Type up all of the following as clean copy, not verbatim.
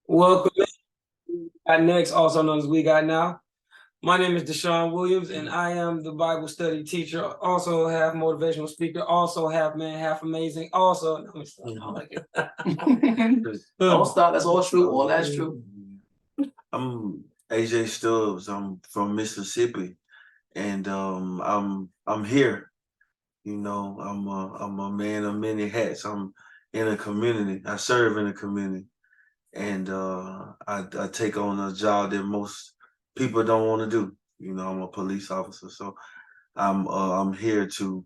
Welcome. Got next, also known as We Got Now. My name is DeShawn Williams, and I am the Bible study teacher. Also, have motivational speaker. Also, half man, half amazing. Also, no, don't stop. That's all true. All that's true. I'm AJ Stubbs. I'm from Mississippi, and I'm here. I'm a man of many hats. I'm in a community. I serve in a community, and I take on a job that most people don't want to do. I'm a police officer, so I'm here to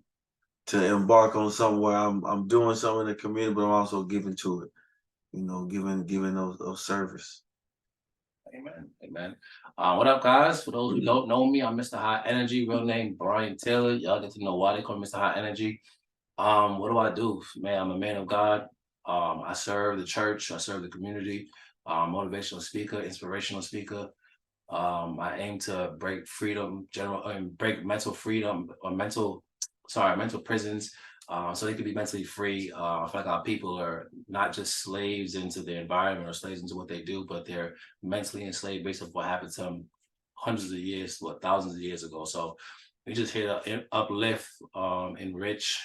embark on something where I'm doing something in the community, but I'm also giving to it. Giving those service. Amen. Amen. What up, guys? For those who don't know me, I'm Mr. High Energy, real name Brian Taylor. Y'all get to know why they call me Mr. High Energy. What do I do? Man, I'm a man of God. I serve the church, I serve the community, motivational speaker, inspirational speaker. I aim to break break mental freedom or mental prisons, so they can be mentally free. I feel like our people are not just slaves into their environment or slaves into what they do, but they're mentally enslaved based on what happened to them hundreds of years, thousands of years ago. So we just here to uplift, enrich,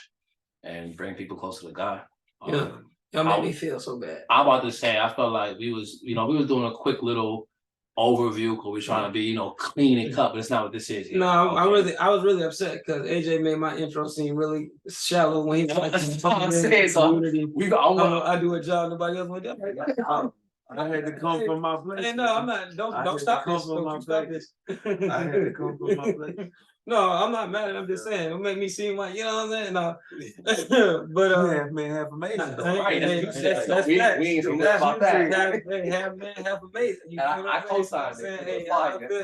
and bring people closer to God. Y'all made me feel so bad. I'm about to say, I felt like we was doing a quick little overview because we're trying to be, clean and cut, but it's not what this is. No, I was really upset because AJ made my intro seem really shallow when he was like, I'm saying, so I do a job nobody else would do. had to come from my place. Hey, no, I'm not. Don't stop this. Don't stop this. I had to come from my place. No, I'm not mad at it. I'm just saying it'll make me seem like, you know what I'm saying? No. But half man, half amazing. Right, that's we ain't from about that. Half man, half amazing. You know what I I'm co-signed saying? it.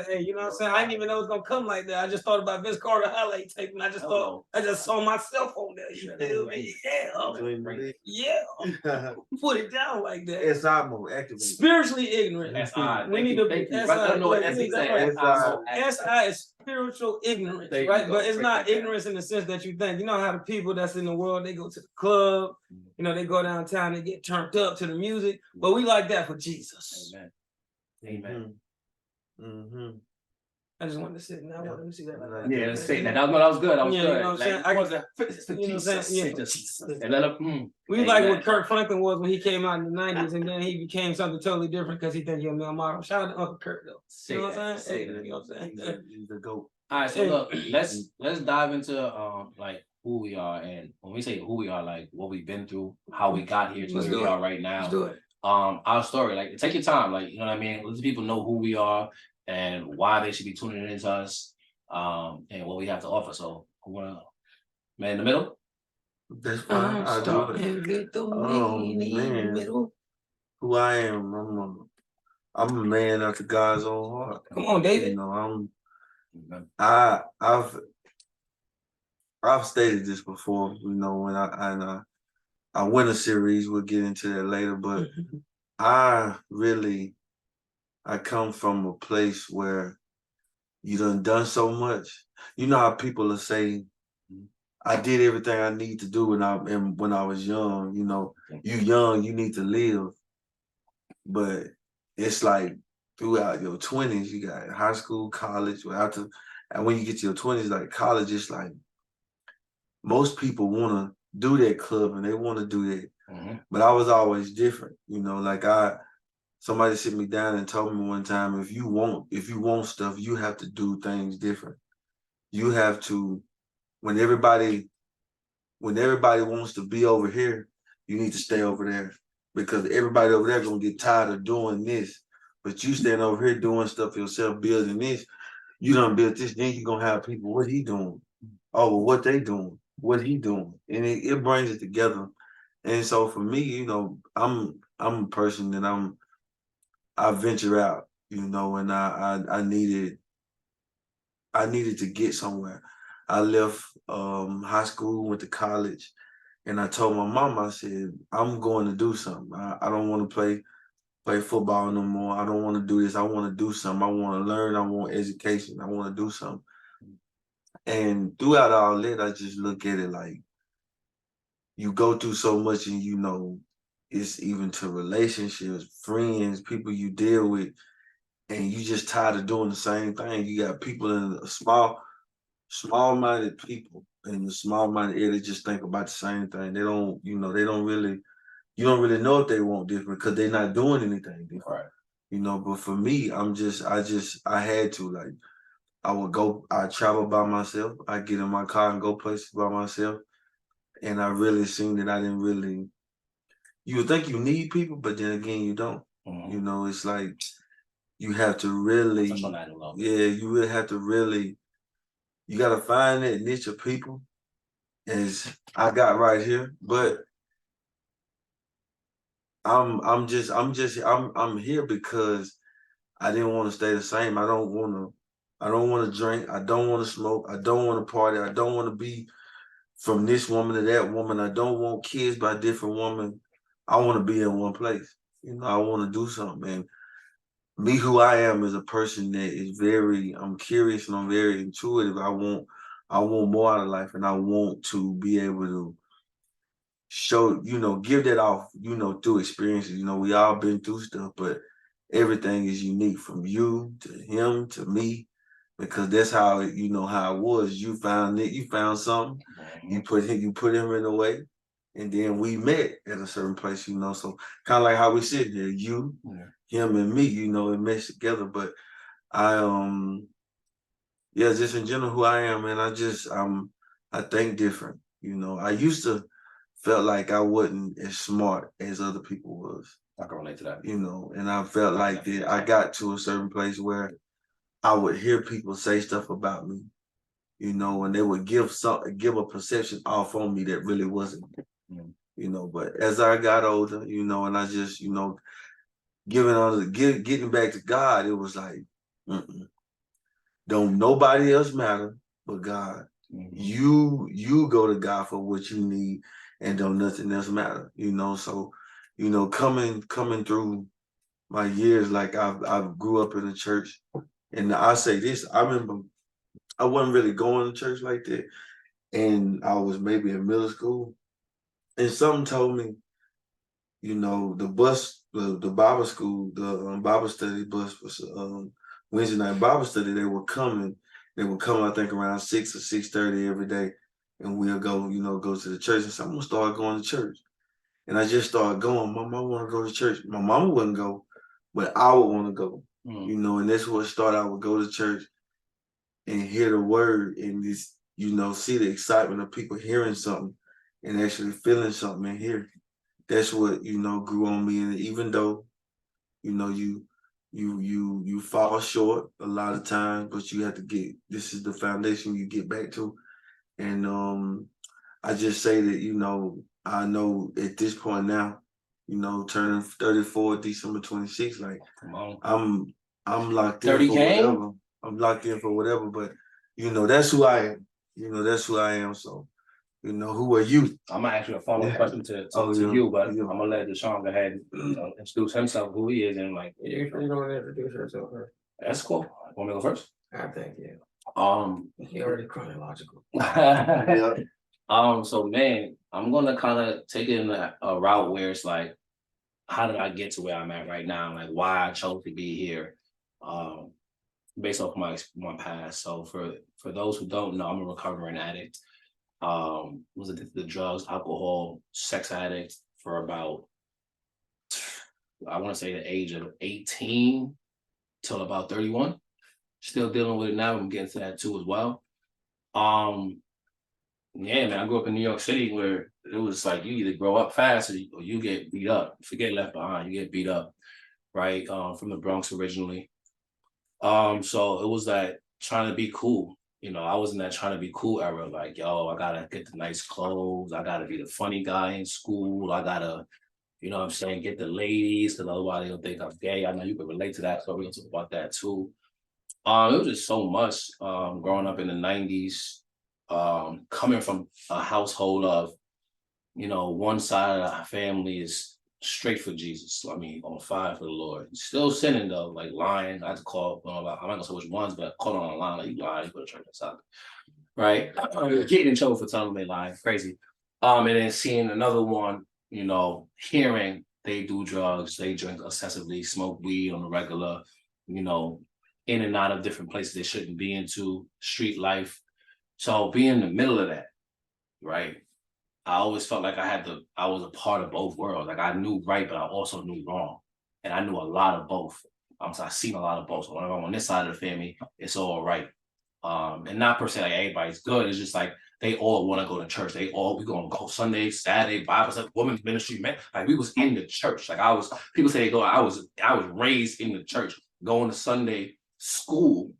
Hey, you know what I'm saying? I didn't even know it was gonna come like that. I just thought about Vince Carter highlight tape, and I just saw myself on there. You feel me? Yeah. Put it down like that. It's almost activated. Spiritually ignorant. We need to SI is spiritual ignorance, right? But it's not ignorance in the sense that you think. You know how the people that's in the world, they go to the club, they go downtown, they get turned up to the music, but we like that for Jesus. Amen. Amen. Mm-hmm. I just wanted to sit and I wanted to see that. Yeah, say that. That was good. That was good. You know what I'm saying? We like what Kirk Franklin was when he came out in the 90s, and then he became something totally different because he thinks he's a male model. Shout out to Uncle Kirk though. You know what I'm saying? You know what I'm saying? He's the GOAT. All right, so look, let's dive into like who we are, and when we say who we are, like what we've been through, how we got here to where we are right now. Let's do it. Our story, like take your time, like you know what I mean. Let the people know who we are and why they should be tuning into us, and what we have to offer. So, who wanna man in the middle? That's fine. I'll do it. Oh man, who I am? I'm a man after God's own heart. Come on, David. I've stated this before. When I win a series, we'll get into that later. But I come from a place where you done so much. You know how people will say, I did everything I need to do when I was young. You young, you need to live. But it's like throughout your 20s, you got high school, college, and when you get to your 20s, like college, it's like most people want to do that club and they want to do that. But I was always different. Somebody sit me down and told me one time, if you want stuff, you have to do things different. You have to, when everybody wants to be over here, you need to stay over there, because everybody over there gonna get tired of doing this. But you stand over here doing stuff yourself, building this. You done built this, then you gonna have people, what he doing? Oh, well, what they doing? What he doing? And it brings it together. And so for me, I'm a person that I venture out, and I needed to get somewhere. I left high school, went to college, and I told my mom, I said, I'm going to do something. I don't want to play football no more. I don't want to do this. I want to do something. I want to learn. I want education. I want to do something. And throughout all that, I just look at it like, you go through so much, and it's even to relationships, friends, people you deal with, and you just tired of doing the same thing. You got people in a small-minded people in the small-minded area, they just think about the same thing. They don't, they don't really, you don't really know if they want different because they're not doing anything different. Right. But for me, I had to, like, I travel by myself. I get in my car and go places by myself. And I really seen that I didn't really, you would think you need people, but then again, you don't. It's like, you have to really, you really have to really, you got to find that niche of people as I got right here. But I'm here because I didn't want to stay the same. I don't want to drink. I don't want to smoke. I don't want to party. I don't want to be from this woman to that woman. I don't want kids by different women. I want to be in one place. I want to do something. And me, who I am, is a person that is I'm curious and I'm very intuitive. I want more out of life, and I want to be able to show, give that off, through experiences. We all been through stuff, but everything is unique from you to him to me, because that's how how it was. You found it, you found something, you put him in a way, and then we met at a certain place, so kind of like how we sit there, you, him and me, it meshed together. But just in general who I am, and I think different. I used to felt like I wasn't as smart as other people was. I can relate to that. And I felt like that I got to a certain place where I would hear people say stuff about me, and they would give a perception off on me that really wasn't. But as I got older, and I just, getting back to God, it was like, don't nobody else matter but God. You go to God for what you need, and don't nothing else matter. So, coming through my years, like I grew up in the church, and I say this, I remember I wasn't really going to church like that, and I was maybe in middle school, and something told me, the bus, the Bible school, the Bible study bus was Wednesday night Bible study. They were coming. They would come, I think, around 6 or 6:30 every day, and we'll go, go to the church. And so I'm gonna start going to church, and I just started going. Mom, I want to go to church. My mama wouldn't go, but I would want to go. And that's what started. I would go to church and hear the word, and just, see the excitement of people hearing something and actually feeling something in here. That's what, grew on me. And even though, you fall short a lot of times, but you have to this is the foundation you get back to. And I just say that, I know at this point now, turning 34 December 26th, like, I'm locked in for whatever. I'm locked in for whatever, but that's who I am. That's who I am. So, who are you? I'm gonna ask you a follow-up question to you, but I'm gonna let DeShawn go ahead and introduce himself, who he is, and like, You don't introduce yourself first. That's cool. Want me to go first? I think, yeah. He already chronological. So man, I'm gonna kind of take it in a route where it's like, how did I get to where I'm at right now? Like, why I chose to be here, based off my past. So for those who don't know, I'm a recovering addict. Was addicted to drugs, alcohol, sex addict for about, I want to say the age of 18 till about 31. Still dealing with it now. I'm getting to that too as well. Yeah, man, I grew up in New York City where it was like you either grow up fast or you get beat up. Forget left behind, you get beat up, right? From the Bronx originally. So it was that trying to be cool. I was in that trying to be cool era, like, yo, I gotta get the nice clothes, I gotta be the funny guy in school, I gotta, what I'm saying, get the ladies, because otherwise they'll think I'm gay. I know you can relate to that, so we're gonna talk about that too. It was just so much growing up in the 90s, coming from a household of, one side of our family is straight for Jesus. I mean, on fire for the Lord. Still sinning though, like lying. I had to call, I'm not gonna say which ones, but call on the line, like, you lying, you go to church outside. Right? Getting in trouble for telling them they lying. Crazy. And then seeing another one you know, hearing they do drugs, they drink excessively, smoke weed on the regular, you know, in and out of different places they shouldn't be into, street life. So being in the middle of that, right? I always felt like I was a part of both worlds. Like I knew right, but I also knew wrong. And I knew a lot of both. So I seen a lot of both. So when I'm on this side of the family, it's all right. And not per se like everybody's good. It's just like they all want to go to church. We gonna go Sunday, Saturday, Bible study, women's ministry, man. Like we was in the church. Like people say they go, I was raised in the church, going to Sunday school.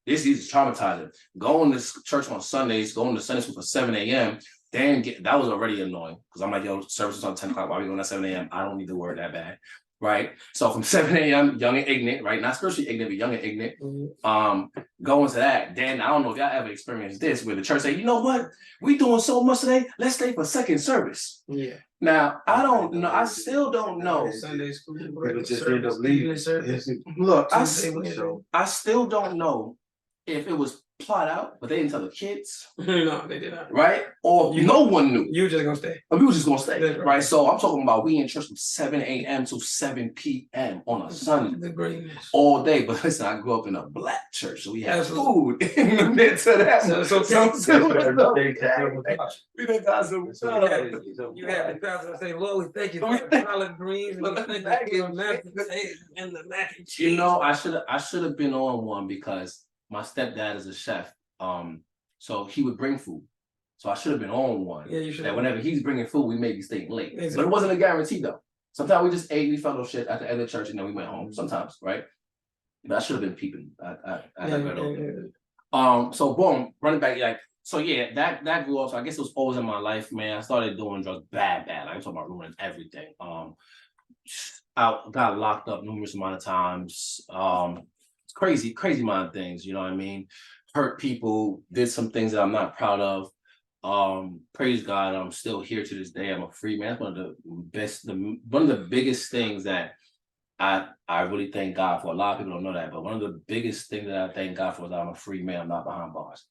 This is traumatizing. Going to church on Sundays, going to Sunday school for 7 a.m. Then that was already annoying because I'm like, yo, service is on 10 o'clock. Why are we going at 7 a.m.? I don't need the word that bad. Right. So from 7 a.m., young and ignorant, right? Not spiritually ignorant, but young and ignorant. Going to that. Then I don't know if y'all ever experienced this where the church say, you know what? We doing so much today. Let's stay for second service. Yeah. Now, I don't know. I still don't know. Sunday school. People just end up leaving. Look, I still don't know if it was plot out, but they didn't tell the kids. No, they did not. Right? Or no one knew. You were just gonna stay. We were just gonna stay. Right. So I'm talking about we in church from 7 a.m. to 7 p.m. on a Sunday. The greatness. All day. But listen, I grew up in a black church, so we had food in the midst of that. We done got some. You had the pastor say, Lord, we thank you for the collard greens and the mac and cheese. You know, I should have been on one because my stepdad is a chef, so he would bring food. So I should have been on one. Yeah, you should. That whenever he's bringing food, we may be staying late. Exactly. But it wasn't a guarantee though. Sometimes we just ate, we fellowship at the end of church, and then we went home. Sometimes, right? But I should have been peeping. So boom, running back, like so. Yeah, that grew up. So I guess it was always in my life, man. I started doing drugs bad. Like I'm talking about ruining everything. I got locked up numerous amount of times. Crazy amount of things, you know what I mean? Hurt people, did some things that I'm not proud of. Praise God, I'm still here to this day. I'm a free man. That's one of the biggest things that I really thank God for. A lot of people don't know that, but one of the biggest things that I thank God for is that I'm a free man. I'm not behind bars.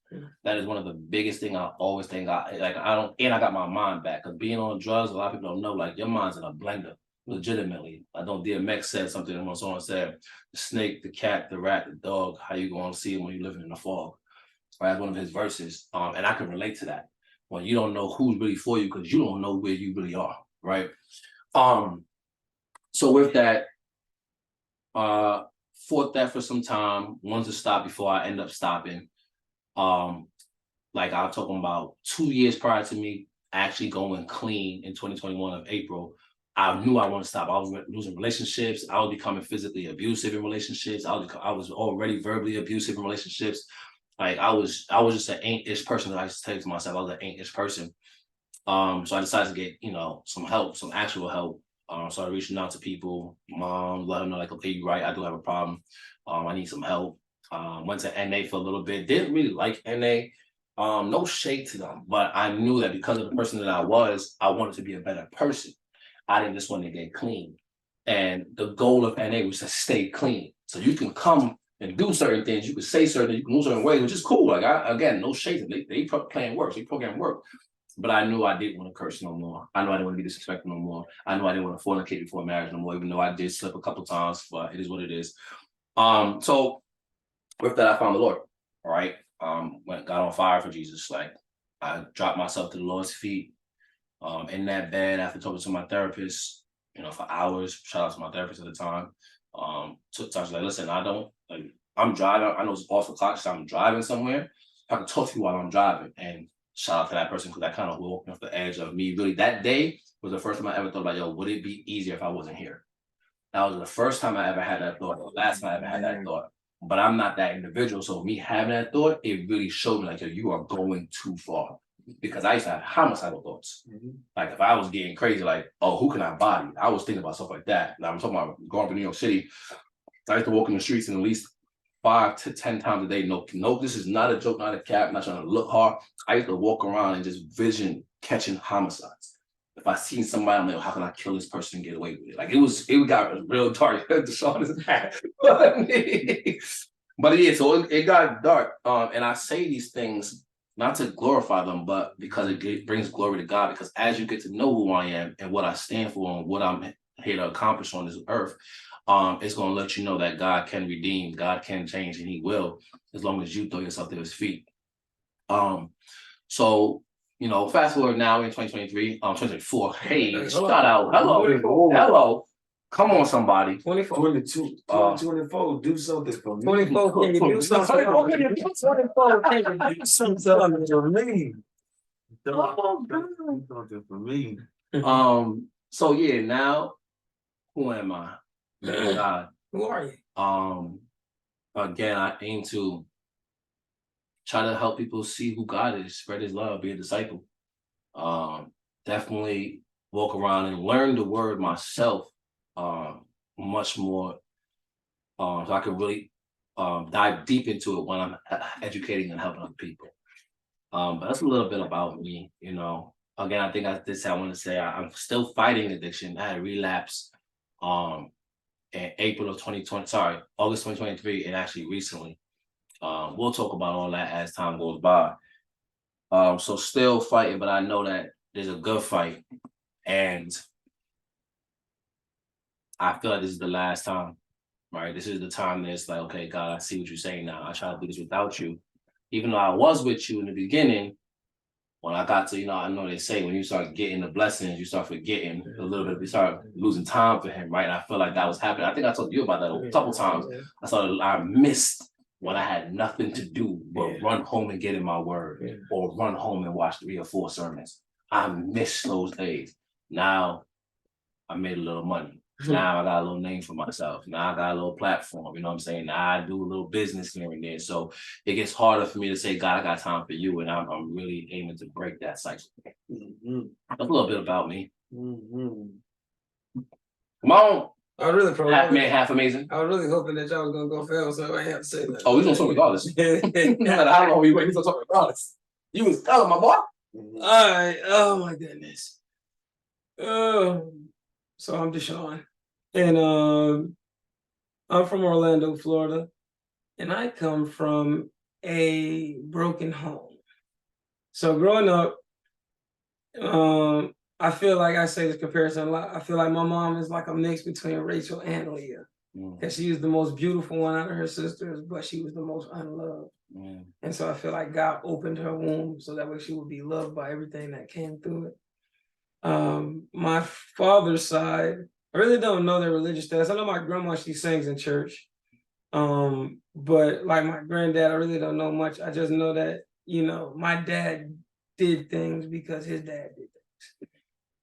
That is one of the biggest things I always thank God. Like I got my mind back. Because being on drugs, a lot of people don't know, like your mind's in a blender. Legitimately, I know DMX said something when someone said, the snake, the cat, the rat, the dog, how you going to see him when you're living in the fog? Right, that's one of his verses. And I can relate to that. When you don't know who's really for you because you don't know where you really are, right? So with that, fought that for some time, wanted to stop before I end up stopping. Like I'm talking about 2 years prior to me actually going clean in 2021 of April, I knew I wanted to stop. I was losing relationships. I was becoming physically abusive in relationships. I was already verbally abusive in relationships. Like I was just an ain't-ish person that I used to take to myself. I was an ain't-ish person. So I decided to get, some help, some actual help. Started reaching out to people, mom, let them know like, okay, you're right. I do have a problem. I need some help. Went to NA for a little bit. Didn't really like NA. No shade to them, but I knew that because of the person that I wanted to be a better person. I didn't just want to get clean. And the goal of NA was to stay clean. So you can come and do certain things. You can say certain things, you can move certain ways, which is cool. Like, again, no shade. They plan work. They program work. But I knew I didn't want to curse no more. I knew I didn't want to be disrespectful no more. I knew I didn't want to fornicate before marriage no more, even though I did slip a couple times, but it is what it is. So with that, I found the Lord. All right. Got on fire for Jesus. Like, I dropped myself to the Lord's feet. In that bed after talking to my therapist, for hours. Shout out to my therapist at the time. Took time to like, listen, I'm driving. I know it's off the clock, so I'm driving somewhere. I can talk to you while I'm driving. And shout out to that person because that kind of woke me off the edge of me. Really, that day was the first time I ever thought about, would it be easier if I wasn't here? That was the first time I ever had that thought, the last time I ever had that thought. But I'm not that individual. So me having that thought, it really showed me like, you are going too far. Because I used to have homicidal thoughts. Like if I was getting crazy, like, oh, who can I body? I was thinking about stuff like that. Now I'm talking about growing up in New York City. I used to walk in the streets and at least 5 to 10 times a day. No, this is not a joke, not a cap, I'm not trying to look hard. I used to walk around and just vision catching homicides. If I seen somebody, I'm like, how can I kill this person and get away with it? Like it got real dark. DeShawn is mad. But yeah, so it got dark. And I say these things not to glorify them, but because it brings glory to God. Because as you get to know who I am and what I stand for and what I'm here to accomplish on this earth, it's going to let you know that God can redeem, God can change, and He will, as long as you throw yourself to His feet. So, you know, fast forward now in 2023, 2024. Hey, shout out. Hello. Come on, somebody. 24. 22, 24, do something for me. 24, can you do something? 24, can you do something for me? Do something for me. So yeah, now who am I? God. Who are you? Again, I aim to try to help people see who God is, spread His love, be a disciple. Definitely walk around and learn the word myself much more, so I can really dive deep into it when I'm educating and helping other people. But that's a little bit about me, you know. Again, I think I want to say I'm still fighting addiction. I had a relapse in April of 2020, August 2023, and actually recently. We'll talk about all that as time goes by. So still fighting, but I know that there's a good fight, and I feel like this is the last time, right? This is the time that it's like, okay, God, I see what you're saying now. I try to do this without you. Even though I was with you in the beginning, when I got to, you know, I know they say when you start getting the blessings, you start forgetting a little bit, you start losing time for Him, right? And I feel like that was happening. I think I told you about that a couple times. I missed when I had nothing to do but run home and get in my word, or run home and watch 3 or 4 sermons. I missed those days. Now I made a little money. Now I got a little name for myself. Now I got a little platform, you know what I'm saying? Now I do a little business here and there. So it gets harder for me to say, God, I got time for you. And I'm really aiming to break that cycle. That's a little bit about me. Come on. I was really half man, half amazing. I was really hoping that y'all was gonna go fail, so I ain't have to say that. Oh, we gonna talk regardless. No matter how long we wait, we gonna talk regardless. You was telling my boy. All right. Oh my goodness. So I'm DeShawn, and I'm from Orlando, Florida, and I come from a broken home. So growing up, I feel like I say this comparison a lot. I feel like my mom is like a mix between Rachel and Leah, because she was the most beautiful one out of her sisters, but she was the most unloved. And so I feel like God opened her womb so that way she would be loved by everything that came through it. My father's side, I really don't know their religious status. I know my grandma, she sings in church. But like my granddad, I really don't know much. I just know that, you know, my dad did things because his dad did things.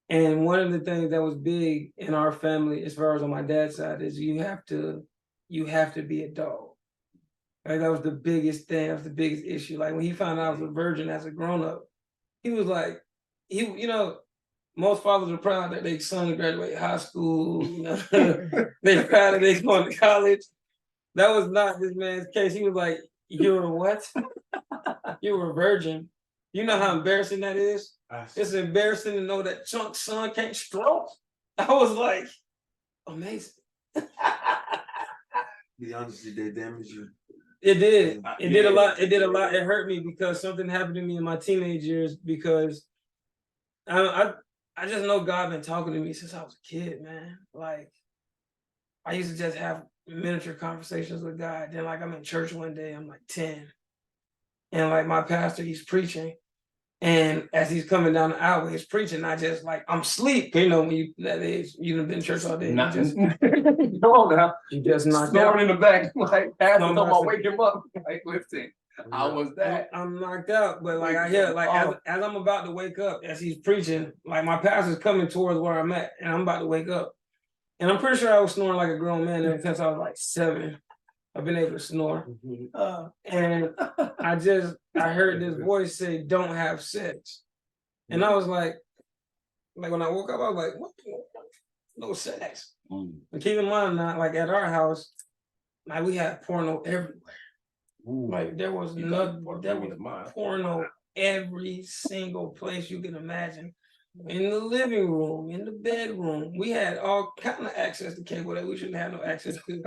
And one of the things that was big in our family, as far as on my dad's side, is you have to be a dog. Like that was the biggest thing, that was the biggest issue. Like when he found out I was a virgin as a grown-up, he was like, you know, most fathers are proud that their son graduated high school. You know? They're proud that they're going to college. That was not this man's case. He was like, "You were what? You were a virgin." You know how embarrassing that is? It's embarrassing to know that Chunk's son can't stroke. I was like, amazing. Be honest, did they damage you? It did. It did a lot. It did a lot. It hurt me because something happened to me in my teenage years, because I just know God been talking to me since I was a kid, man. Like I used to just have miniature conversations with God. Then like I'm in church one day, I'm like 10. And like my pastor, he's preaching. And as he's coming down the aisle, he's preaching, I just like, I'm asleep. You know, when you that age, you done been in church all day. Not You just, come on now. you just knocked Snoring out. in the back, like pastor No, talking about no, wake him up. Like listen, I was that. I'm knocked out, but like I hear, like as I'm about to wake up, as he's preaching, like my pastor's coming towards where I'm at, and I'm about to wake up. And I'm pretty sure I was snoring like a grown man ever since I was like 7. I've been able to snore. And I heard this voice say, "Don't have sex." And I was like when I woke up, I was like, what? No sex. But keep in mind now, like at our house, like we had porno everywhere. Like there was porno every single place you can imagine. In the living room, in the bedroom. We had all kind of access to cable that we shouldn't have no access to.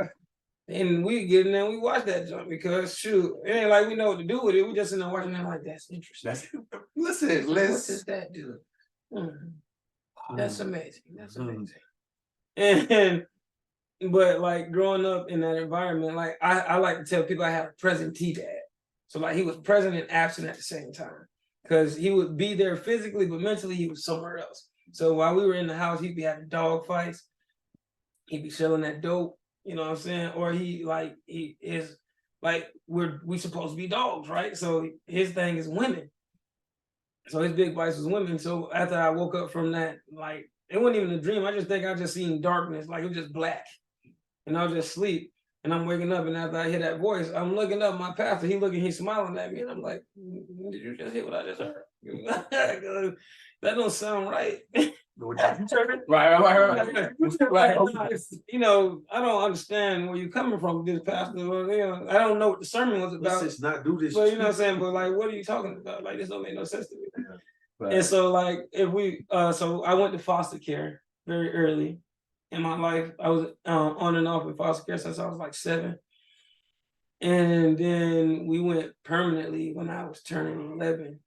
And we get in there and we watch that junk because shoot, it ain't like we know what to do with it. We just in there watching it like that's interesting. Listen, What does that do? That's amazing. That's amazing. And but like growing up in that environment, like I like to tell people I had a presentee dad. So like he was present and absent at the same time. Because he would be there physically, but mentally he was somewhere else. So while we were in the house, he'd be having dog fights. He'd be selling that dope, you know what I'm saying? Or he is like we supposed to be dogs, right? So his thing is women. So his big vice was women. So after I woke up from that, like it wasn't even a dream. I just think I just seen darkness, like it was just black. And I was just asleep. And I'm waking up, and after I hear that voice, I'm looking up my pastor. He's smiling at me, and I'm like, "Did you just hear what I just heard? That don't sound right." Right. You know, I don't understand where you're coming from, this pastor. You know, I don't know what the sermon was about. Let's not do this. But you know what I'm saying? But like, what are you talking about? Like, this don't make no sense to me. Right. And so, like, so I went to foster care very early in my life. I was on and off in foster care since I was like 7. And then we went permanently when I was turning 11.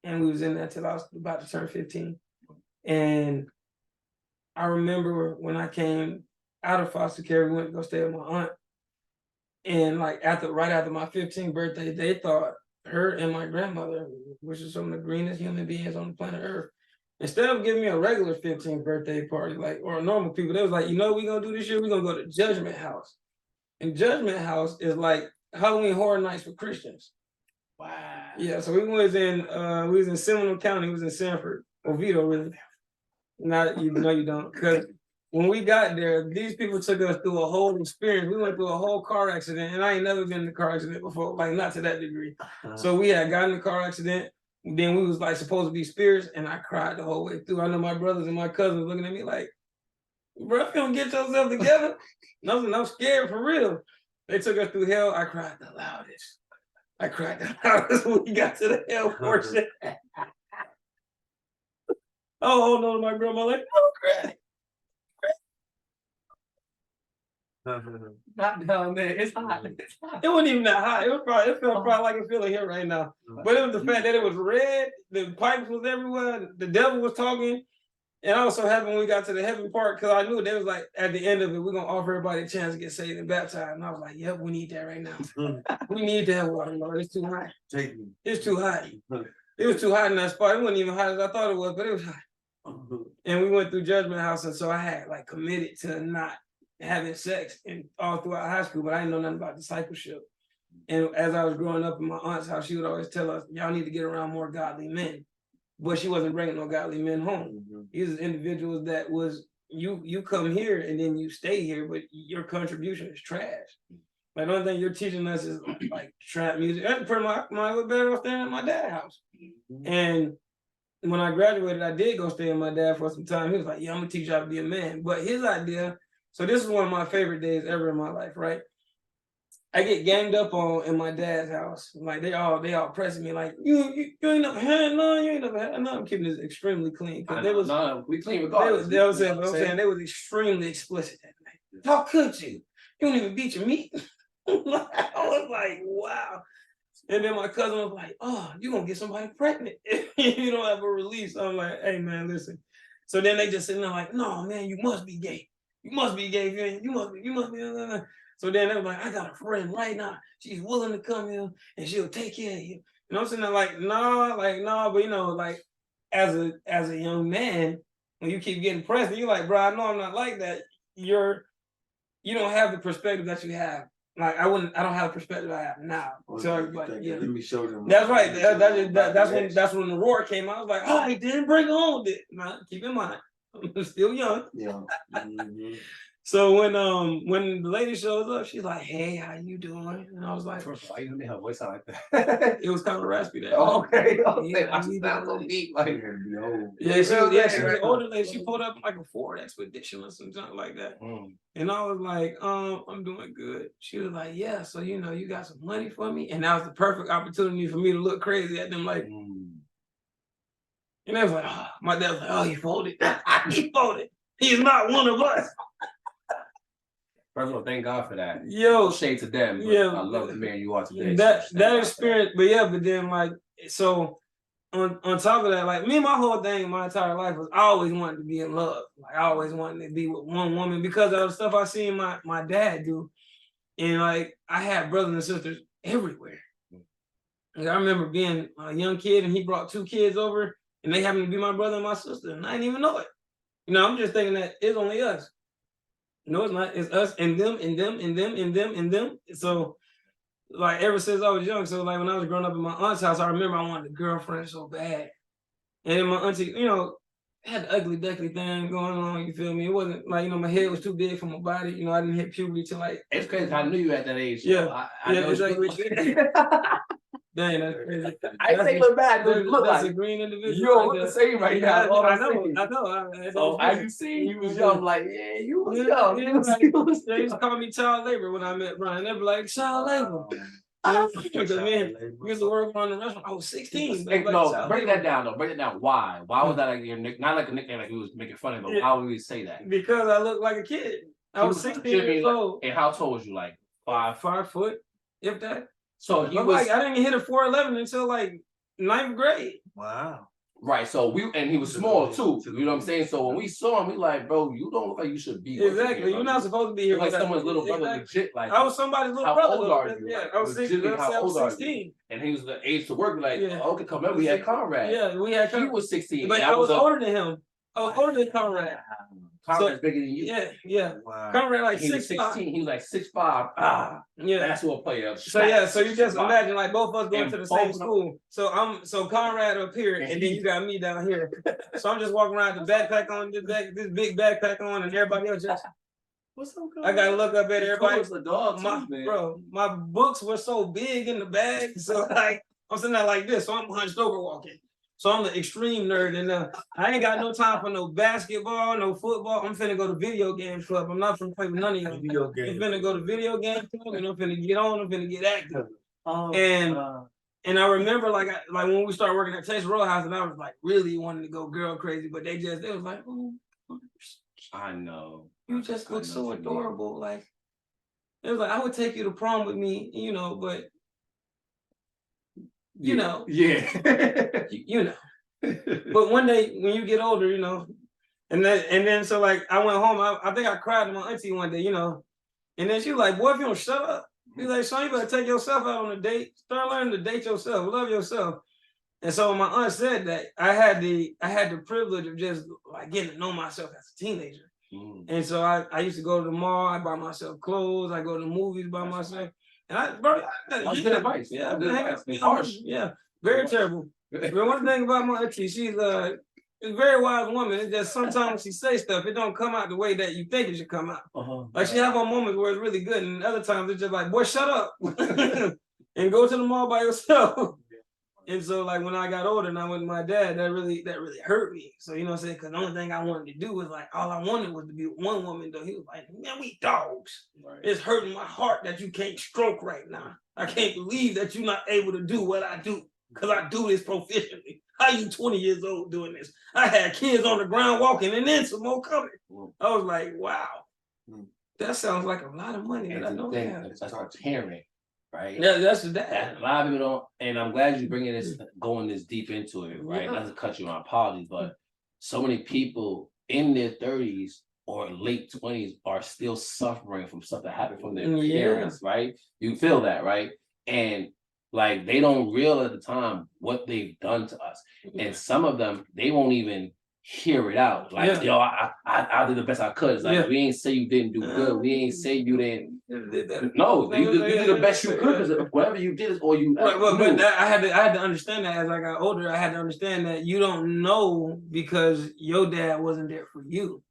And we was in that till I was about to turn 15. And I remember when I came out of foster care, we went to go stay with my aunt. And like right after my 15th birthday, they thought her and my grandmother, which is some of the greenest human beings on the planet Earth, instead of giving me a regular 15th birthday party, like or normal people, they was like, you know what we gonna do this year? We're gonna go to Judgment House. And Judgment House is like Halloween Horror Nights for Christians. Wow. Yeah, so we was in Seminole County, we was in Sanford, Oviedo, really. Not you know you don't, because when we got there, these people took us through a whole experience. We went through a whole car accident, and I ain't never been in a car accident before, like not to that degree. So we had gotten in a car accident. Then we was like supposed to be spirits, and I cried the whole way through. I know my brothers and my cousins looking at me like, "Bro, if you don't get yourself together," I'm scared for real. They took us through hell. I cried the loudest. I cried the loudest when we got to the hell portion. Oh, hold on to my grandma like, "Don't cry." Not down there. It's hot. It's hot. It wasn't even that hot. It felt probably like it's feeling here right now. But it was the fact that it was red, the pipes was everywhere, the devil was talking. And also happened when we got to the heaven part, because I knew they was like at the end of it, we're gonna offer everybody a chance to get saved and baptized. And I was like, yep, we need that right now. We need that water, Lord. It's too hot. It's too hot. It was too hot in that spot. It wasn't even hot as I thought it was, but it was hot. And we went through Judgment House, and so I had like committed to not having sex and all throughout high school, but I didn't know nothing about discipleship. And as I was growing up in my aunt's house, she would always tell us, y'all need to get around more godly men. But she wasn't bringing no godly men home. These are individuals that was, you come here and then you stay here, but your contribution is trash. Like the only thing you're teaching us is like trap music. That's pretty much my better off staying at my dad's house. And when I graduated, I did go stay with my dad for some time. He was like, yeah, I'm gonna teach you how to be a man. But his idea, so this is one of my favorite days ever in my life, right? I get ganged up on in my dad's house. Like they all pressing me like, you ain't never had none, you ain't never had none. I'm keeping this extremly clean. Because we clean regardless. They was saying they was extremely explicit that night. How could you? You don't even beat your meat. I was like, wow. And then my cousin was like, oh, you're gonna get somebody pregnant if you don't have a release. I'm like, hey man, listen. So then they just sitting there like, no man, you must be gay. You must be gay, you must be. So then they were like, I got a friend right now. She's willing to come here and she'll take care of you. And I'm sitting there like, nah, but you know, like as a young man, when you keep getting pressed, and you're like, bro, I know I'm not like that. You don't have the perspective that you have. Like I don't have the perspective I have now. So everybody, yeah. Let me show them. That's right. That's when the roar came out. I was like, oh, he didn't bring on it. Now, keep in mind, I'm still young. Yeah. So when the lady shows up, she's like, "Hey, how you doing?" And I was like, "Why you made her voice sound like that?" It was kind of raspy that. Oh, okay. Yeah, I just sound so deep, like yeah, she was an older lady. She pulled up like a Ford Expedition or something like that. And I was like, I'm doing good. She was like, yeah, so you know, you got some money for me, and that was the perfect opportunity for me to look crazy at them, like. And I was like, oh. My dad was like, oh, he folded. He folded. He is not one of us. First of all, thank God for that. Yo, No shade to them, but yeah, I love the man you are today. That experience, but yeah, but then like so on top of that, like me, my whole thing, my entire life was I always wanted to be in love. Like I always wanted to be with one woman because of the stuff I seen my dad do, and like I had brothers and sisters everywhere. Like, I remember being a young kid, and he brought 2 kids over, and they happened to be my brother and my sister, and I didn't even know it. You know, I'm just thinking that it's only us. No, it's not. It's us and them and them and them and them and them. So, like, ever since I was young, so like when I was growing up in my aunt's house, I remember I wanted a girlfriend so bad. And then my auntie, you know, had the ugly duckly thing going on. You feel me? It wasn't like, you know, my head was too big for my body. You know, I didn't hit puberty till like. It's crazy. I knew you at that age. Yeah, I know exactly. Dang, that's crazy. I say look bad. Look that's like a green individual. you don't look the same right now. I know. So as you see, he was young. Like, yeah, you was young. They used to call me child labor when I met Brian. They be like, child labor. Because man, we used to work on the restaurant. I was 16. Hey, no, break that down though. Break it down. Why? Why was that like your nickname? Not like a nickname, like we was making fun of, but why would we say that? Because I looked like a kid. I was 16 years old. And how tall was you? Like 5 foot, if that. So he was like I didn't hit a 4'11" until like 9th grade. Wow. Right. So he was small too. You know what I'm saying? So when we saw him, we like, bro, you don't look like you should be. Exactly. You're not supposed to be here. Like someone's little brother, legit. Like I was somebody's little brother. How old are you? Yeah, I was 16. And he was the age to work. Like, okay, come on. We had Conrad. Yeah, we had Conrad. He was 16. But I was older than him. I was older than Conrad. Conrad's bigger than you. Yeah. Wow. Conrad like 6'5". He was like 6'5". Yeah. Basketball player. So you just imagine like both of us going to the same school. So Conrad up here, and then you got me down here. So I'm just walking around with the backpack on, this big backpack on, and everybody else just. What's up, I gotta look up at everybody. The dog bro, my books were so big in the bag, so like I'm sitting there like this, so I'm hunched over walking. So I'm the extreme nerd, and I ain't got no time for no basketball, no football. I'm finna go to video game club. I'm not finna play with none of y'all. Video game. I'm finna go to video game club, and I'm finna get on. I'm finna get active. And I remember like when we started working at Taste Roadhouse, and I was like really wanting to go girl crazy, but they was like, oh, I know. You just look so adorable. Like it was like I would take you to prom with me, you know, but. You know, you know. But one day when you get older, you know, and then so like I went home. I think I cried to my auntie one day, you know, and then she was like, "Boy, if you don't shut up, she's like, son, you better take yourself out on a date. Start learning to date yourself, love yourself." And so my aunt said that I had the privilege of just like getting to know myself as a teenager. And so I used to go to the mall. I buy myself clothes. I go to the movies by myself. And that's good advice. Yeah, good advice. It's harsh. Yeah, very terrible. But one thing about my auntie, she's a very wise woman. It's just sometimes she say stuff, it don't come out the way that you think it should come out. Like she have a moments where it's really good, and other times it's just like, boy, shut up and go to the mall by yourself. And so like when I got older and I went with my dad, that really hurt me. So you know what I'm saying? Because the only thing I wanted to do was like all I wanted was to be with one woman. Though he was like, man, we dogs. Right. It's hurting my heart that you can't stroke right now. I can't believe that you're not able to do what I do because I do this proficiently. How you 20 years old doing this? I had kids on the ground walking and then some more coming. I was like, wow, that sounds like a lot of money that I don't have. That's our parent. Right. Yeah, that's the dad. A lot of people don't, and I'm glad you're bringing this, going this deep into it, right? Not to cut you on apologies, but so many people in their 30s or late 20s are still suffering from stuff that happened from their parents, right? You feel that, right? And like they don't realize at the time what they've done to us, and some of them they won't even hear it out. Like, yo, I did the best I could. It's like we ain't say you didn't do good. We ain't say you didn't. No, you did the best you could because whatever you did is all you. Right, but I had to understand that as I got older. I had to understand that you don't know because your dad wasn't there for you.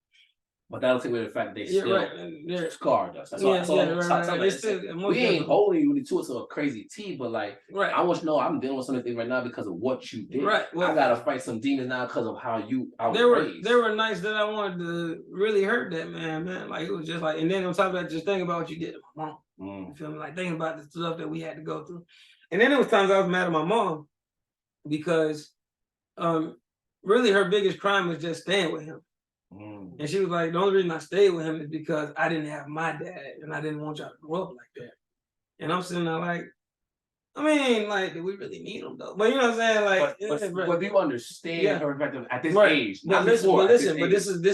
But that'll take away the fact that they still scarred us. That's all. We ain't holding you to it to a crazy T, but like, I want you to know I'm dealing with something right now because of what you did. Right. Well, I gotta fight some demons now because of how you. There were nights that I wanted to really hurt that man. Like it was just like, and then on top of that, just think about what you did to my mom. You feel me? Like thinking about the stuff that we had to go through, and then there was times I was mad at my mom because, really her biggest crime was just staying with him. And she was like, the only reason I stayed with him is because I didn't have my dad and I didn't want y'all to grow up like that. And I'm sitting there like, I mean, like, do we really need him though? But you know what I'm saying? Like, but you understand her perspective at this age. But this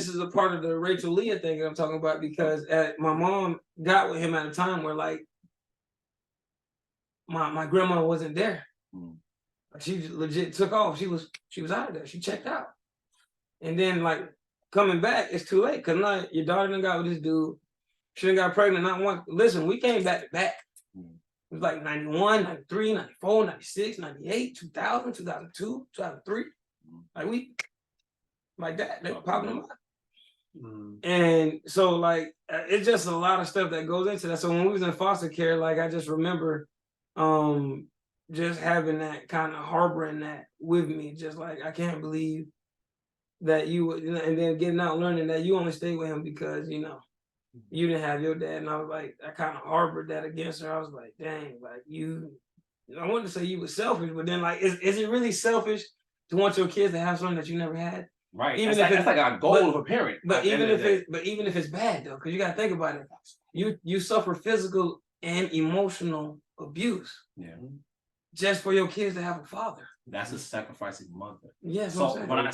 is a part of the Rachel Leah thing that I'm talking about, because my mom got with him at a time where like my grandma wasn't there. She legit took off. She was out of there. She checked out. And then like coming back, it's too late, because now your daughter done got with this dude. She done got pregnant not once. Listen, we came back to back. It was like 91, 93, 94, 96, 98, 2000, 2002, 2003. Like we, like that, they were popping them up. And so like, it's just a lot of stuff that goes into that. So when we was in foster care, like I just remember just having that kind of harboring that with me, just like, I can't believe that you, and then getting out learning that you only stayed with him because, you know, you didn't have your dad. And I was like, I kind of harbored that against her. I was like, dang, like I wanted to say you were selfish, but then like, is it really selfish to want your kids to have something that you never had? Right. Even that's like a goal of a parent. But even if it's bad though, because you got to think about it, you suffer physical and emotional abuse. Yeah. Just for your kids to have a father. That's a sacrificing mother. Yes. So when I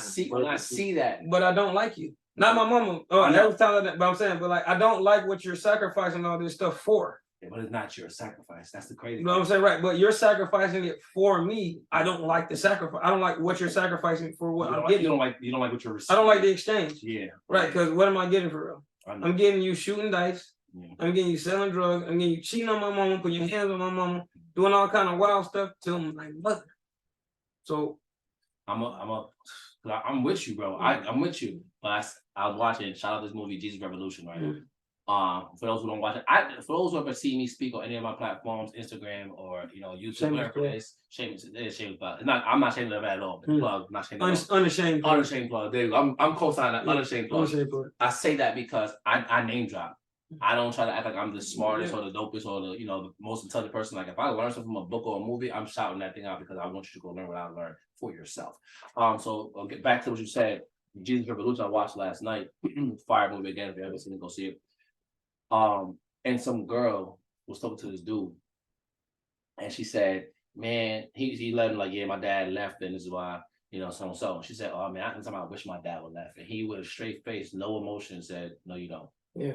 see that, but I don't like you. Not my mama. Oh, every time that, but I'm saying, but like, I don't like what you're sacrificing all this stuff for. Yeah, but it's not your sacrifice. That's the crazy. You know what I'm saying, right? But you're sacrificing it for me. I don't like the sacrifice. I don't like what you're sacrificing for what I'm getting. You don't like what you're receiving. I don't like the exchange. Yeah. Right, because what am I getting for real? I'm getting you shooting dice. Yeah. I'm getting you selling drugs. I'm getting you cheating on my mama, putting your hands on my mama, doing all kind of wild stuff to my mother. So I'm with you, bro. I'm with you. But I was watching, shout out this movie, Jesus Revolution, right? For those who don't watch it, for those who ever see me speak on any of my platforms, Instagram or YouTube, whatever it is, shameless plug. I'm not shameless at all. Plug, not shameless. Unashamed. Unashamed plug. There you go. I'm co-signing that unashamed plug. I say that because I name drop. I don't try to act like I'm the smartest or the dopest or the most intelligent person. Like if I learn something from a book or a movie, I'm shouting that thing out because I want you to go learn what I learned for yourself. So I'll get back to what you said. Jesus Revolution I watched last night. Fire movie again. If you haven't seen it, go see it. And some girl was talking to this dude, and she said, "Man, he let him like, yeah, my dad left, and this is why, so and so." She said, "Oh man, I wish my dad would left," and he with a straight face, no emotion, said, "No, you don't." Yeah.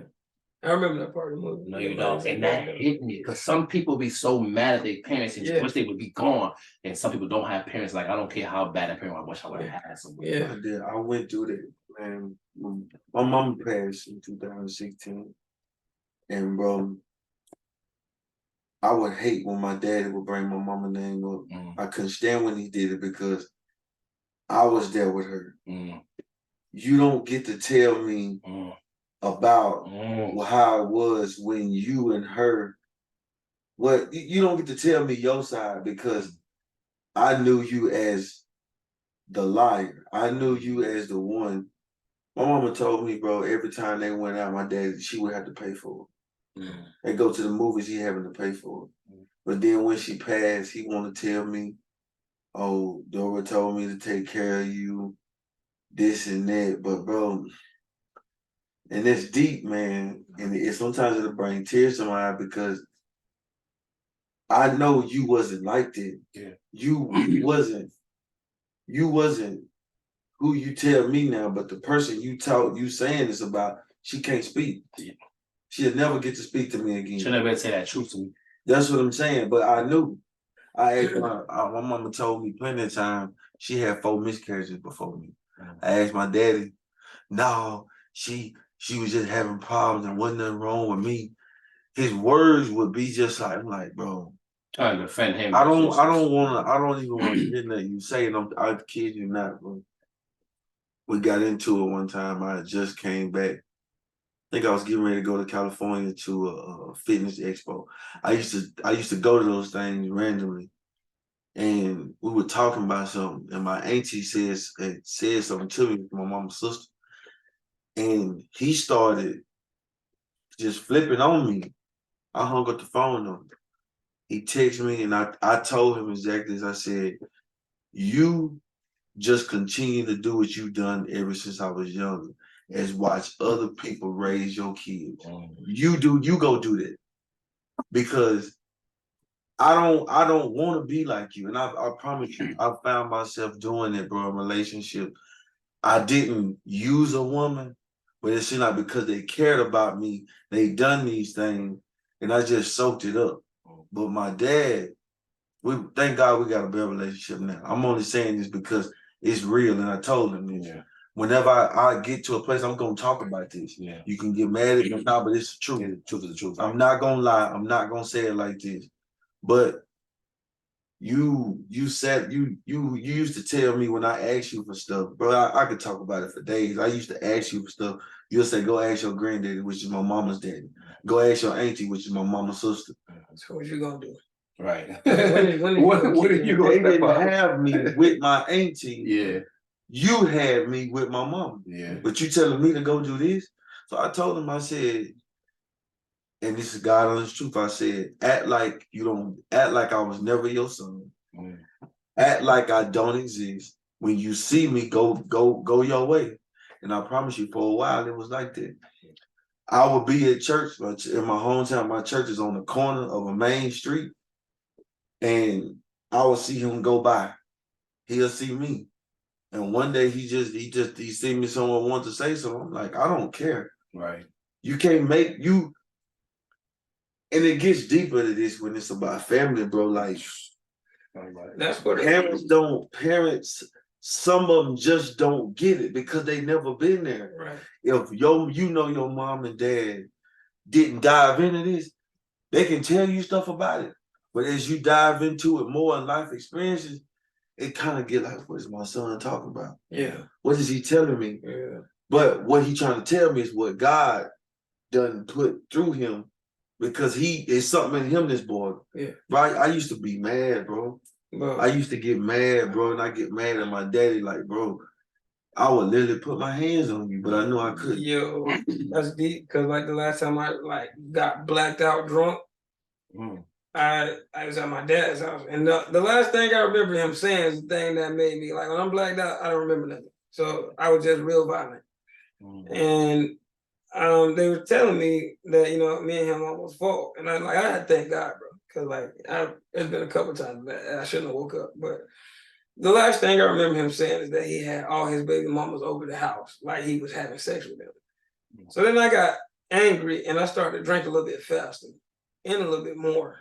I remember that part of the movie. No, you don't. And that hit me because some people be so mad at their parents and wish they would be gone. And some people don't have parents. Like, I don't care how bad a parent, I wish I would have had someone. Yeah, I went through that, man. My mom passed in 2016. And bro, I would hate when my daddy would bring my mama's name up. I couldn't stand when he did it because I was there with her. You don't get to tell me about how it was when you and her. You don't get to tell me your side because I knew you as the liar. I knew you as the one. My mama told me, bro, every time they went out, my dad, she would have to pay for it. They go to the movies, he having to pay for it. But then when she passed, he want to tell me, "Oh, Dora told me to take care of you, this and that." But bro, and it's deep, man. And sometimes it'll bring tears to my eye because I know you wasn't like that. Yeah. You wasn't who you tell me now, but the person you saying this about, she can't speak. Yeah. She'll never get to speak to me again. She'll never say that truth to me. That's what I'm saying. But I knew. I asked my mama told me plenty of time she had 4 miscarriages before me. I asked my daddy, no, she was just having problems and wasn't nothing wrong with me. His words would be just like, I'm like, bro. Trying to defend him. I don't even want to hear that you say it. I kid you not, bro. We got into it one time. I just came back. I think I was getting ready to go to California to a fitness expo. I used to go to those things randomly, and we were talking about something. And my auntie said something to me, my mama's sister, and he started just flipping on me. I hung up the phone on him. He texted me, and I told him exactly as I said. You just continue to do what you've done ever since I was younger. as watch other people raise your kids. Mm. You go do that. Because I don't want to be like you. And I promise you, I found myself doing it, bro, in relationship. I didn't use a woman, but it seemed like because they cared about me, they done these things, and I just soaked it up. But my dad, thank God we got a better relationship now. I'm only saying this because it's real, and I told him this. Yeah. Whenever I get to a place, I'm gonna talk about this. Yeah. You can get mad at me now, but it's the truth. Yeah, the truth is the truth. I'm not gonna lie. I'm not gonna say it like this. But you said you used to tell me when I asked you for stuff, bro. I could talk about it for days. I used to ask you for stuff. You'll say, "Go ask your granddaddy, which is my mama's daddy. Go ask your auntie, which is my mama's sister." So what you gonna do? Right. What are you They gonna didn't have me with my auntie. Yeah. You had me with my mama. Yeah. But you telling me to go do this? So I told him, I said, and this is God honest truth. I said, act like I was never your son. Mm. Act like I don't exist. When you see me, go your way. And I promise you, for a while it was like that. I would be at church, but in my hometown, my church is on the corner of a main street, and I would see him go by. He'll see me, and one day he see me somewhere want to say something. I'm like, I don't care. Right. You can't make you. And it gets deeper to this when it's about family, bro. Like, that's what parents, some of them just don't get it because they never been there. Right. If your mom and dad didn't dive into this, they can tell you stuff about it. But as you dive into it more in life experiences, it kind of get like, what is my son talking about? Yeah. What is he telling me? Yeah. But what he trying to tell me is what God done put through him, because he is something in him, this boy. Yeah. Right? I used to be mad, bro. I used to get mad, bro, and I get mad at my daddy, like, bro, I would literally put my hands on you, but I knew I couldn't. Yo, that's deep, because like the last time I got blacked out drunk, I was at my dad's house, and the last thing I remember him saying is the thing that made me, like, when I'm blacked out, I don't remember nothing. So I was just real violent. And they were telling me that, me and him almost fought, and I had to thank God, bro, because it's been a couple times that I shouldn't have woke up. But the last thing I remember him saying is that he had all his baby mamas over the house, like he was having sex with them. So then I got angry and I started to drink a little bit faster and a little bit more.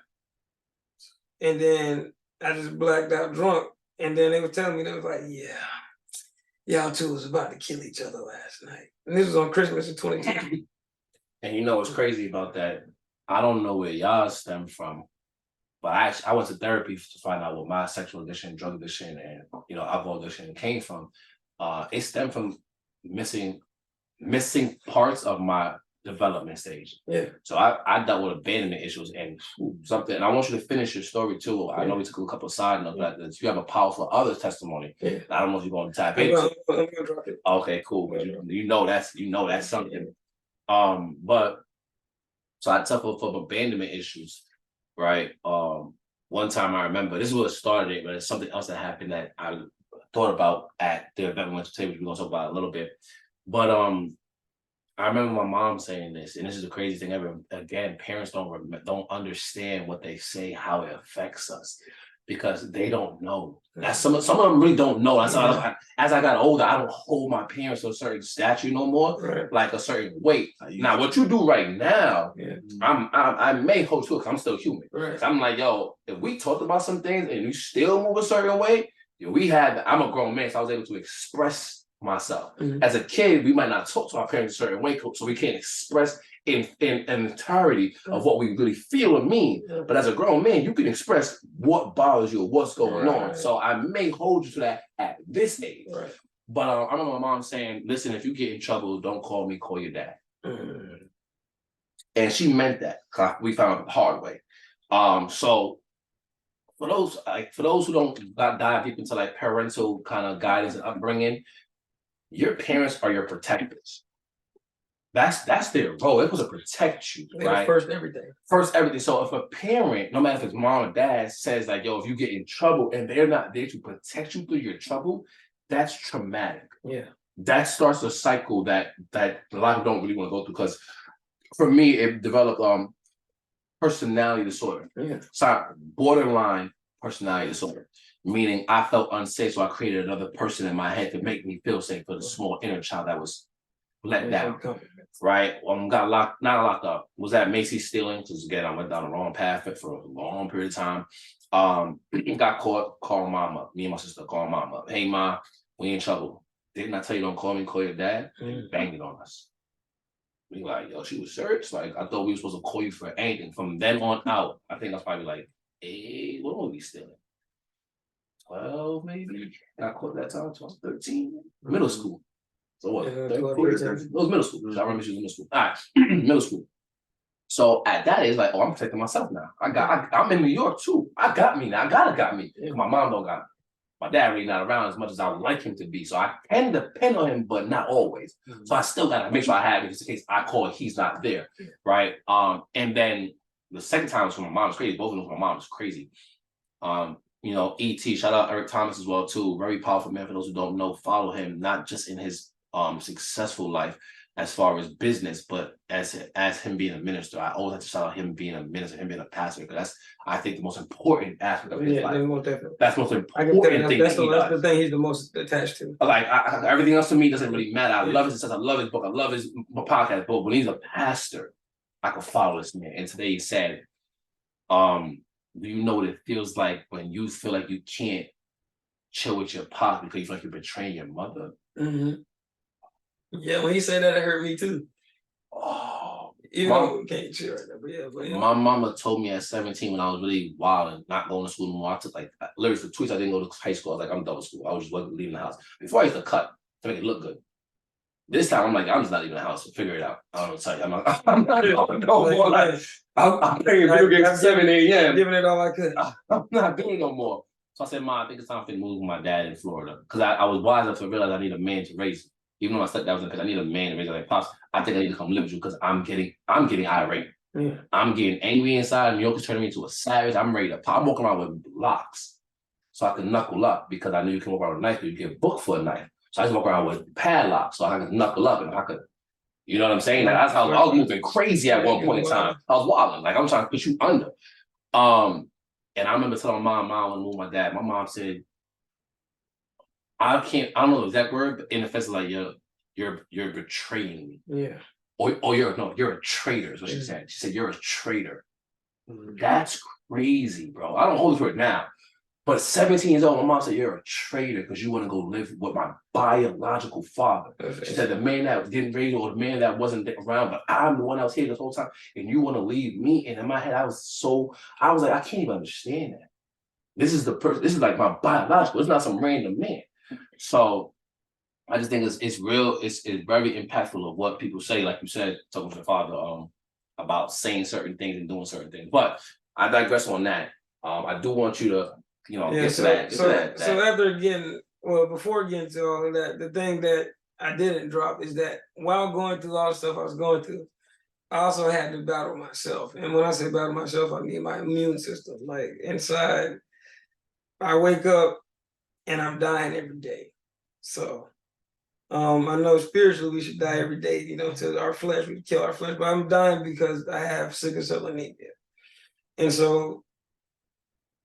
And then I just blacked out drunk. And then they were telling me, they was like, yeah, y'all two was about to kill each other last night. And this was on Christmas of 2020. And you know what's crazy about that? I don't know where y'all stem from, but I went to therapy to find out what my sexual addiction, drug addiction, and alcohol addiction came from. It stemmed from missing parts of my development stage. Yeah. So I dealt with abandonment issues and something. And I want you to finish your story too. I know we took a couple of side notes, but you have a powerful other testimony. Yeah. I don't know if you're going to tap into. I'm gonna drop it. Okay, cool. But you know that's something. But so I suffered from abandonment issues, right? One time I remember, this is what started it, but it's something else that happened that I thought about at the event we went to table. We're gonna talk about it a little bit. But I remember my mom saying this, and this is the crazy thing ever. Again, parents don't understand what they say, how it affects us, because they don't know. That's some of them really don't know. That's how as I got older, I don't hold my parents to a certain stature no more, like a certain weight. Now, what you do right now, I may hold to it because I'm still human. I'm like, yo, if we talked about some things and you still move a certain way, I'm a grown man, so I was able to express myself. As a kid, we might not talk to our parents a certain way, so we can't express in entirety of what we really feel or mean. But as a grown man, you can express what bothers you or what's going on. So I may hold you to that at this age. But I remember my mom saying, listen, if you get in trouble, don't call me, call your dad. And she meant that. We found it the hard way. So for those who don't dive deep into like parental kind of guidance and upbringing, your parents are your protectors. That's their role. It was to protect you, right? First everything. So if a parent, no matter if it's mom or dad, says like, yo, if you get in trouble and they're not there to protect you through your trouble, that's traumatic. Yeah. that starts a cycle that a lot of people don't really want to go through. Because for me, it developed personality disorder. Yeah. So borderline personality disorder, meaning I felt unsafe, so I created another person in my head to make me feel safe for the small inner child that was let down. Right? Got locked, not locked up. Was at Macy's stealing, because again, I went down the wrong path for a long period of time. Got caught, called mom up. Me and my sister called mom up. Hey, ma, we in trouble. Didn't I tell you don't call me, call your dad? Banged it on us. We like, yo, she was serious. Like, I thought we were supposed to call you for anything. From then on out, I think I was probably like, hey, what were we stealing? 12, maybe? Got caught that time, 12, 13, middle school. So what? 13, 13? It was middle school. I remember she was in middle school. All right, middle school. So at that age, like, oh, I'm protecting myself now. I'm in New York too. I got me now. I got me. My mom don't got me. My dad really not around as much as I would like him to be. So I can depend on him, but not always. So I still gotta make sure I have it just in case I call, he's not there. Right. And then the second time was when my mom was crazy. Both of them, my mom was crazy. You know, E.T., shout out Eric Thomas as well, too. Very powerful man. For those who don't know, follow him, not just in his successful life as far as business, but as him being a minister. I always have to shout out him being a minister, him being a pastor, because that's, I think, the most important aspect of his life. That's the most important thing. That's the thing he's the most attached to. Like, everything else to me doesn't really matter. I love his success. I love his book. I love his podcast. But when he's a pastor, I can follow this man. And today he said, do you know what it feels like when you feel like you can't chill with your pop because you feel like you're betraying your mother? Yeah, when he said that, it hurt me too. Oh, you know, can't chill right now, but yeah. My mama told me at 17 when I was really wild and not going to school anymore. I took like literally for 2 weeks I didn't go to high school. I was like, I'm done with school. I was just leaving the house. Before I used to cut to make it look good. This time I'm like, I'm just not leaving the house. So figure it out. I don't know what to tell you. I'm not no more. Like, I'm playing video games at 7 a.m. Giving it all I could. I'm not doing no more. So I said, Mom, I think it's time for me to move with my dad in Florida. Because I was wise enough to realize I need a man to raise. Even though I said that was because I need a man to raise like pops. I think I need to come live with you because I'm getting irate. Yeah. I'm getting angry inside. New York is turning me into a savage. I'm ready to pop. I'm walking around with blocks so I can knuckle up because I knew you can walk around with a knife, but you get booked for a knife. So I just walk around with padlocks so I can knuckle up and I could, you know what I'm saying? Like, that's how I was moving crazy at one point in time. I was wilding, like I'm trying to put you under. And I remember telling my mom, I want to move my dad. My mom said, I don't know the exact word, but in the sense of like you're betraying me. Yeah. Or you're a traitor, is what she said. She said, you're a traitor. That's crazy, bro. I don't hold to it now. But 17 years old, my mom said, you're a traitor because you want to go live with my biological father. She said, the man that was getting raised or the man that wasn't around, but I'm the one that was here this whole time, and you want to leave me. And in my head, I was like, I can't even understand that. This is like my biological, it's not some random man. So I just think it's real, it's very impactful of what people say, like you said, talking to your father, about saying certain things and doing certain things. But I digress on that. I do want you to, get to that. So after before getting to all of that, the thing that I didn't drop is that while going through all the stuff I was going through, I also had to battle myself. And when I say battle myself, I mean my immune system. Like inside, I wake up and I'm dying every day. So I know spiritually we should die every day, to our flesh, we kill our flesh, but I'm dying because I have sickle cell anemia. And so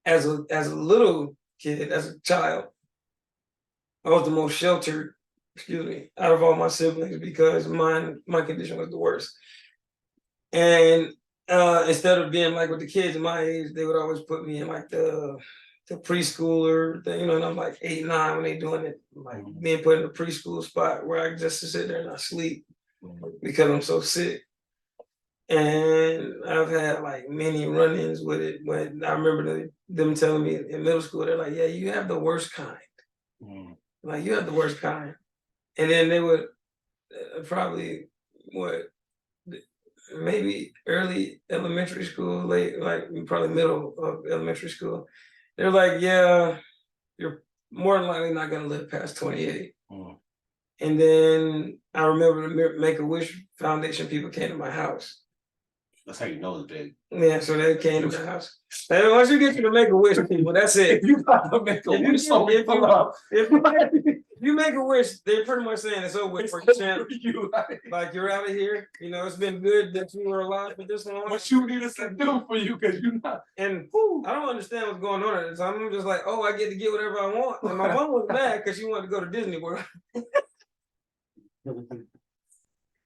as a little kid, as a child, I was the most sheltered, out of all my siblings because my condition was the worst. And instead of being like with the kids my age, they would always put me in like the preschooler thing, and I'm like 8, 9 when they doing it, like being put in a preschool spot where I just sit there and I sleep because I'm so sick. And I've had like many run-ins with it. When I remember them telling me in middle school, they're like, yeah, you have the worst kind. Like, you have the worst kind. And then they would probably, maybe early elementary school, late, like probably middle of elementary school. They're like, yeah, you're more than likely not gonna live past 28. And then I remember the Make-A-Wish Foundation people came to my house. That's how you know it's big. Yeah, so they came to my house. And once you get to the Make-A-Wish people, that's it. You got to Make-A-Wish. If you make a wish, they're pretty much saying it's over for your channel. Like you're out of here. You know, it's been good that you were alive for this long. What you need us to do for you, because you're not. And I don't understand what's going on at the time. I'm just like, oh, I get to get whatever I want. And my mom was mad because she wanted to go to Disney World.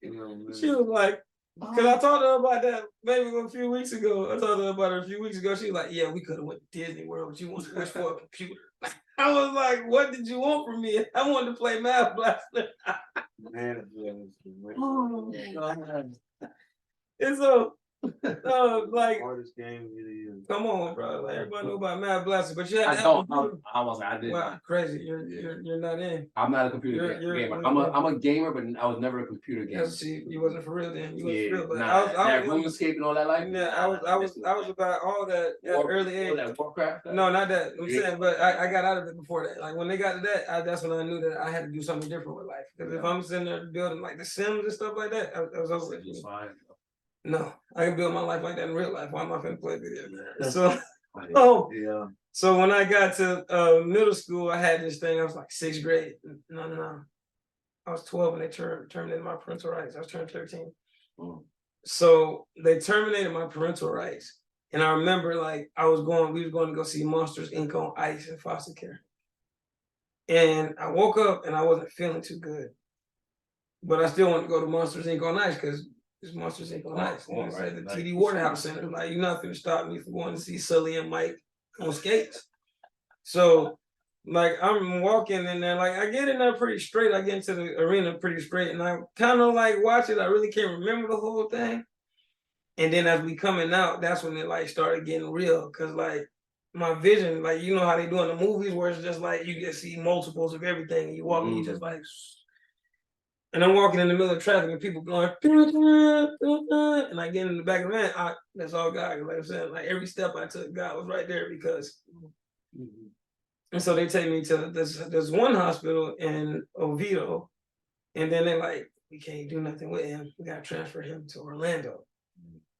She was like, because I talked to her about that maybe a few weeks ago. I talked to her about it a few weeks ago. She was like, yeah, we could have went to Disney World, but you want to wish for a computer. I was like, what did you want from me? I wanted to play Math Blaster. Man, Oh, God. And so, like, hardest game it is. come on, bro. Like, everybody know about Math Blaster, but you had I don't. I was like, I didn't. wow, crazy. You're not in. I'm not a computer gamer. I'm a gamer, but I was never a computer gamer. Yeah, see, you wasn't for real then. You wasn't for real. But nah, that was, RuneScape and all that, like. yeah, I was about all that at early age. That Warcraft. No, not that. I'm saying, but I got out of it before that. Like when they got to that, that's when I knew that I had to do something different with life. Because if I'm sitting there building like The Sims and stuff like that, I was over it. Fine. No, I can build my life like that in real life. Why am I finna play video games? So, Yeah. so when I got to middle school, I had this thing. I was like 6th grade. No. I was 12 when they terminated my parental rights. I was turning 13. So they terminated my parental rights. And I remember like we was going to go see Monsters Inc. on ice in foster care. And I woke up and I wasn't feeling too good. But I still wanted to go to Monsters Inc. on ice because it's Monsters Inc. on ice. And it's at the TD Waterhouse Center. Like, you're not gonna stop me from going to see Sully and Mike on skates. So like I'm walking in there, like I get in there pretty straight. I get into the arena pretty straight, and I kind of like watch it. I really can't remember the whole thing. And then as we coming out, that's when it like started getting real. Cause like my vision, like you know how they do in the movies where it's just like you can see multiples of everything, and you walk and you just like. And I'm walking in the middle of traffic and people going, and I get in the back of the van. That's all God. Like I'm saying, like every step I took, God was right there because. And so they take me to this one hospital in Oviedo, and then they're like, we can't do nothing with him. We gotta transfer him to Orlando.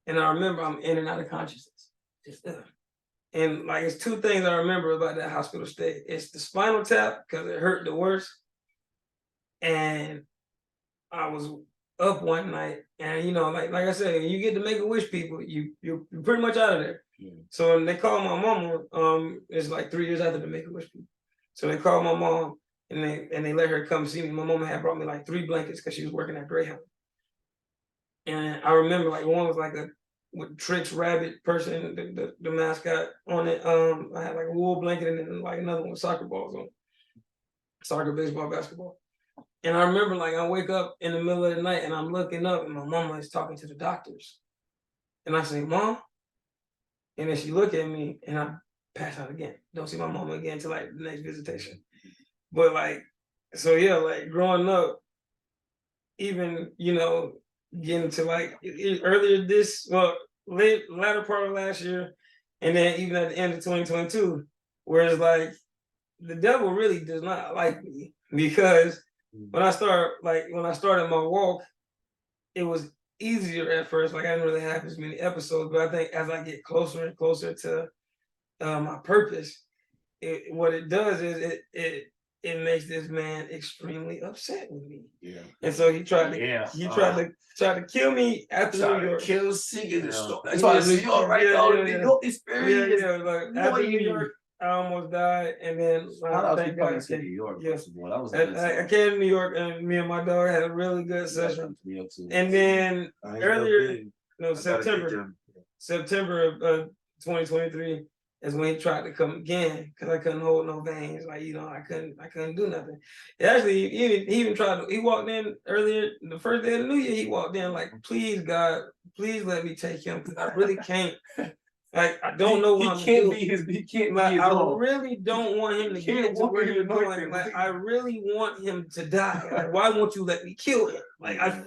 And I remember I'm in and out of consciousness, just and like it's two things I remember about that hospital stay. It's the spinal tap because it hurt the worst, and I was up one night, and you know, like I said, you get to make a wish, people. You're pretty much out of there. So when they called my mama, it's like 3 years after the Make a Wish people. So they called my mom, and they let her come see me. My mama had brought me like 3 blankets because she was working at Greyhound. And I remember like one was like a with Trix Rabbit person, the mascot on it. I had like a wool blanket, and then like another one with soccer balls on. Soccer, baseball, basketball. And I remember like I wake up in the middle of the night and I'm looking up and my mama is talking to the doctors. And I say, Mom. And then she look at me and I pass out again. Don't see my mama again until like the next visitation. But like, so yeah, like growing up, even, you know, getting to like earlier latter part of last year, and then even at the end of 2022, where it's like, the devil really does not like me because when I started my walk, it was easier at first. Like I didn't really have as many episodes, but I think as I get closer and closer to my purpose, what it does is it makes this man extremely upset with me. Yeah. And so he tried to kill me after New York. Kill singing the story. That's why New York, right? New York experience. Yeah. Like after New York, I almost died, and then thank God to New York. Yes, I came to New York, and me and my dog had a really good session. And then earlier, September of 2023 is when he tried to come again because I couldn't hold no veins. Like I couldn't do nothing. Actually, he even tried to. He walked in earlier the first day of the New Year. He walked in like, please God, please let me take him because I really can't. Like I don't know what he can't be I really don't want him to get to where he's going. Like I really want him to die. Like, why won't you let me kill him? Like I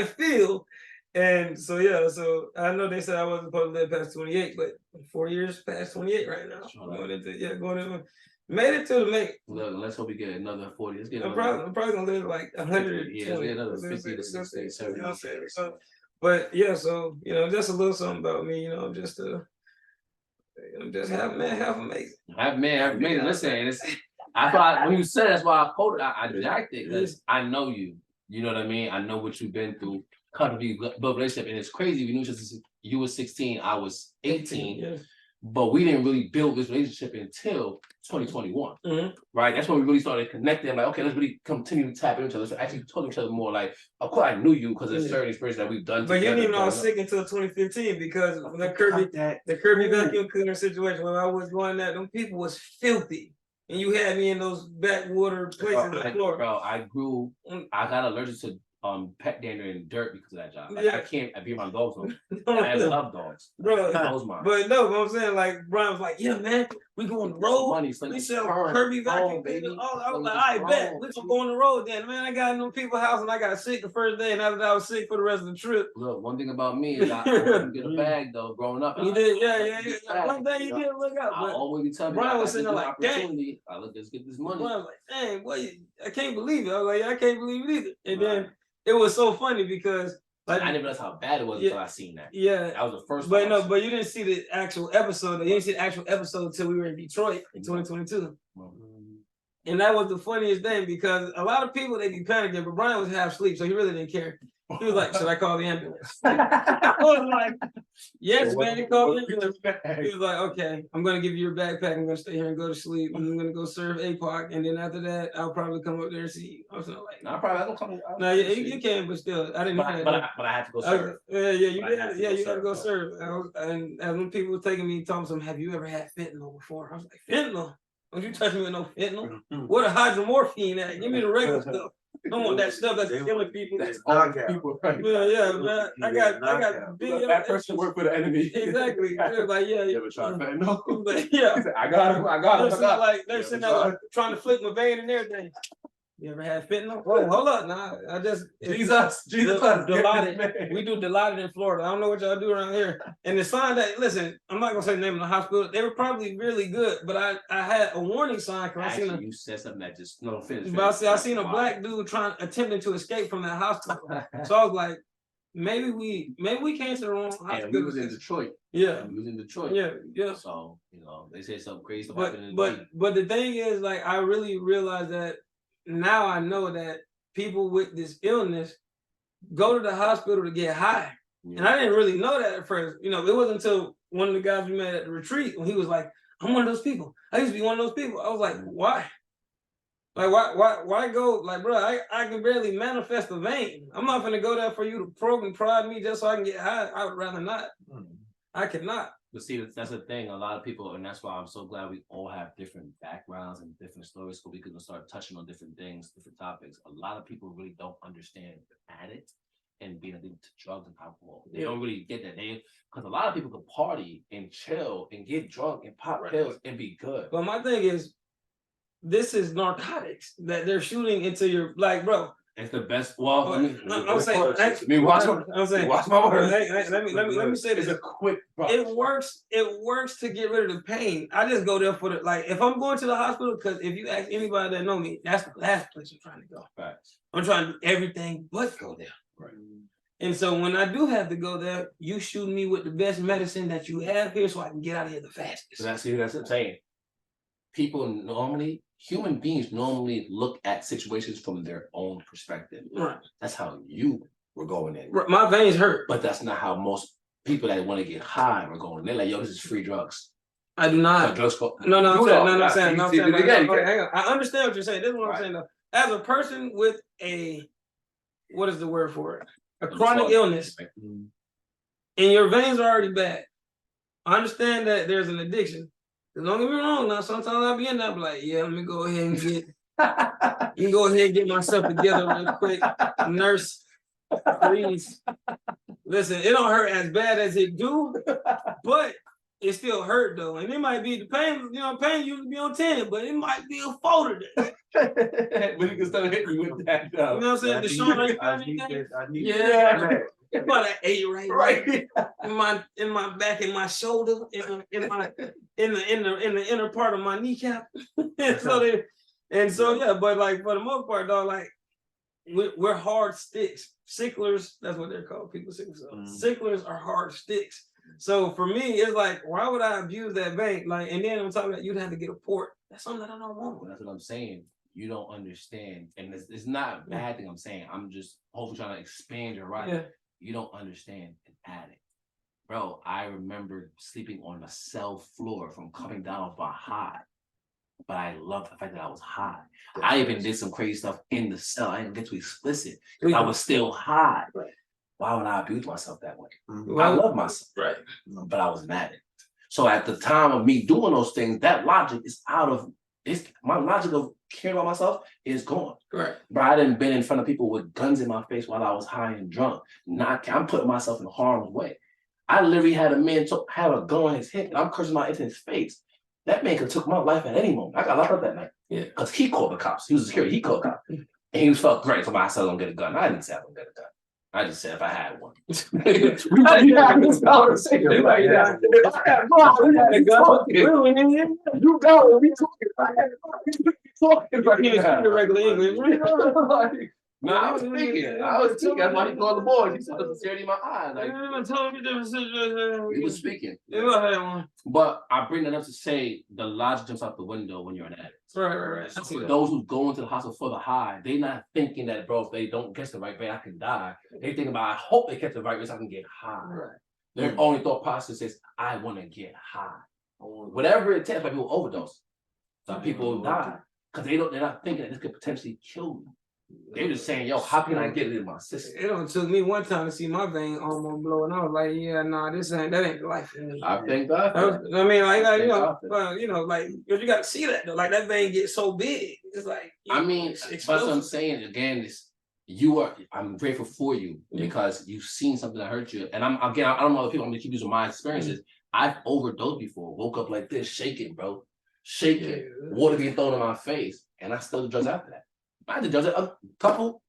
feel. And so yeah, so I know they said I wasn't supposed to live past 28, but 4 years past 28 right now. Made it to the make. Look, let's hope we get another 40. Let's get I'm probably gonna live like 100. Yeah, let's get another 50 to 60, 70. But yeah, so just a little something about me, I'm just half man, half amazing. Half man, half amazing. Listen, I thought when you said that's why I quoted. I jacked it because I know you. You know what I mean? I know what you've been through. Country build relationship, and it's crazy. We knew you were 16, I was 18, Yes. but we didn't really build this relationship until 2021. Right? That's when we really started connecting. Like, okay, let's really continue to tap into each other. So actually talk to each other more. Like, of course, I knew you because there's certain experiences that we've done. But together, you didn't even know I was sick until 2015 because the Kirby vacuum cleaner situation when I was going there, them people was filthy. And you had me in those backwater places in Florida. Bro, I got allergic to pet dander and dirt because of that job. Like, I can't be my dogs no. I love dogs. Bro, but no, what I'm saying, like Brian was like, yeah, man, we go on the road. We sell Kirby vacuum cleaner. I was like, I bet we gonna go on the road then. Man, I got in them people's house and I got sick the first day, and after that I was sick for the rest of the trip. Look, one thing about me is I couldn't get a bag though growing up. You did, yeah. One day you did look out. I always be telling Brian was sitting there like, dang. Let's get this money. Brian was like, dang, boy, I can't believe it. I was like, I can't believe it either. And then it was so funny because like I didn't realize how bad it was until I seen that. Yeah, that was the first. But no, but you didn't see the actual episode. You didn't see the actual episode until we were in Detroit in 2022. And that was the funniest thing because a lot of people they be panicking, but Brian was half asleep, so he really didn't care. He was like, "Should I call the ambulance?" I was like, "Yes, man." He called the ambulance. He was like, "Okay, I'm gonna give you your backpack. I'm gonna stay here and go to sleep. I'm gonna go serve APOC, and then after that, I'll probably come up there and see you." I was like, "No, probably don't come." No, you can, but still, I didn't know that. But I had to go serve. You had to go serve. And when people were taking me, telling me, "Have you ever had fentanyl before?" I was like, "Fentanyl? Don't you touch me with no fentanyl? What a hydromorphine at? Give me the regular stuff. I don't want that stuff that's killing people." That's people. Yeah, man. I got big. That person worked for the enemy. Exactly. Like, yeah. You ever tried fentanyl? Yeah. I got him. Like they're sitting there like, trying to flick my vein and everything. You ever had fentanyl? Oh, hold up. Nah, I just Jesus. Dilaudid. We do Dilaudid in Florida. I don't know what y'all do around here. And the sign that listen, I'm not gonna say the name of the hospital. They were probably really good, but I had a warning sign because I seen you said something that just finish. But I seen a black dude attempting to escape from that hospital. So I was like, maybe we came to the wrong hospital. And we was in Detroit. Yeah. We was in Detroit. Yeah. So, they said something crazy. But the thing is, like, I really realized that now I know that people with this illness go to the hospital to get high. Yeah. And I didn't really know that at first. It wasn't until one of the guys we met at the retreat when he was like, "I'm one of those people. I used to be one of those people." I was like, "Why? Like, why go? Like, bro, I can barely manifest a vein. I'm not gonna go there for you to probe and prod me just so I can get high. I would rather not. I cannot." But see, that's the thing. A lot of people, and that's why I'm so glad we all have different backgrounds and different stories, so we can start touching on different things, different topics. A lot of people really don't understand the addict and being addicted to drugs and alcohol. They don't really get that. Because a lot of people can party and chill and get drunk and pop pills and be good. But my thing is, this is narcotics that they're shooting into your, like, bro. It's the best. Well, I'm saying, watch my words. Let me say this. It's a quick. It works to get rid of the pain. I just go there for if I'm going to the hospital, because if you ask anybody that know me, that's the last place I'm trying to go. Right. I'm trying to do everything but go there. Right. And so when I do have to go there, you shoot me with the best medicine that you have here, so I can get out of here the fastest. So that's what I'm saying. Human beings normally look at situations from their own perspective. Right. That's how you were going in. Right. My veins hurt. But that's not how most people that want to get high are going. They're like, "Yo, this is free drugs." I do not. No, I'm saying. I understand what you're saying. This is what I'm saying though. As a person with what is the word for it? A chronic illness, and your veins are already bad. I understand that there's an addiction. Don't get me wrong. Now, sometimes I'll be in there, like, yeah, let me go ahead and get myself together real quick. Nurse, please. Listen, it don't hurt as bad as it do, but it still hurt though. And it might be the pain, pain used to be on 10, but it might be a 4 today. But you can start hitting you with that. You know what I'm saying? DeShawn, I need this. It's about an 8 right in my back, in my shoulder, in the inner part of my kneecap. But like for the most part, though, like we're hard sticks. Sicklers, that's what they're called. People sickle cells. Sicklers are hard sticks. So for me, it's like, why would I abuse that bank? Like, and then on top of that, you'd have to get a port. That's something that I don't want. That's what I'm saying. You don't understand, and it's not a bad thing I'm saying. I'm just hopefully trying to expand your right. Yeah. You don't understand an addict. Bro, I remember sleeping on the cell floor from coming down off my high. But I loved the fact that I was high. I even did some crazy stuff in the cell. I didn't get too explicit. I was still high. Right. Why would I abuse myself that way? Mhm. I love myself. Right. But I was an addict. So at the time of me doing those things, that logic is out of my logic of caring about myself is gone. Right. But I didn't been in front of people with guns in my face while I was high and drunk. I'm putting myself in harm's way. I literally had a man have a gun on his hip and I'm cursing my into his face. That man could have took my life at any moment. I got locked up that night. Yeah. Because he called the cops. He was a security. He called the cops. And he was felt great. So I said, I don't get a gun. I didn't say I don't get a gun. I just said if I had one. You got this conversation. You got a gun. You go. We talking right now. Regular English. No, I was thinking. That's why he called the boys. He saw the sincerity in my eyes. Like, he was speaking. But I bring that up to say the logic jumps out the window when you're an addict. Right. So for those who go into the hospital for the high, they're not thinking that, bro, if they don't catch the right way, I can die. They think about, I hope they catch the right way so I can get high. Right. Their only thought process is, I want to get high. Whatever it takes, like people overdose. Some people die because they're not thinking that this could potentially kill me. They're just saying, yo, how can I get it in my system? It only took me one time to see my vein almost blow, and I was like, yeah, nah, that ain't life for me. I think that. I mean, like, like, because you got to see that though. Like that vein gets so big, it's like. I mean, that's what I'm saying again. Is I'm grateful for you because you've seen something that hurt you, and I don't know other people. I'm gonna keep using my experiences. I've overdosed before. Woke up like this, shaking, bro, shaking. Water being thrown in my face, and I still did drugs after that. I had to judge a couple.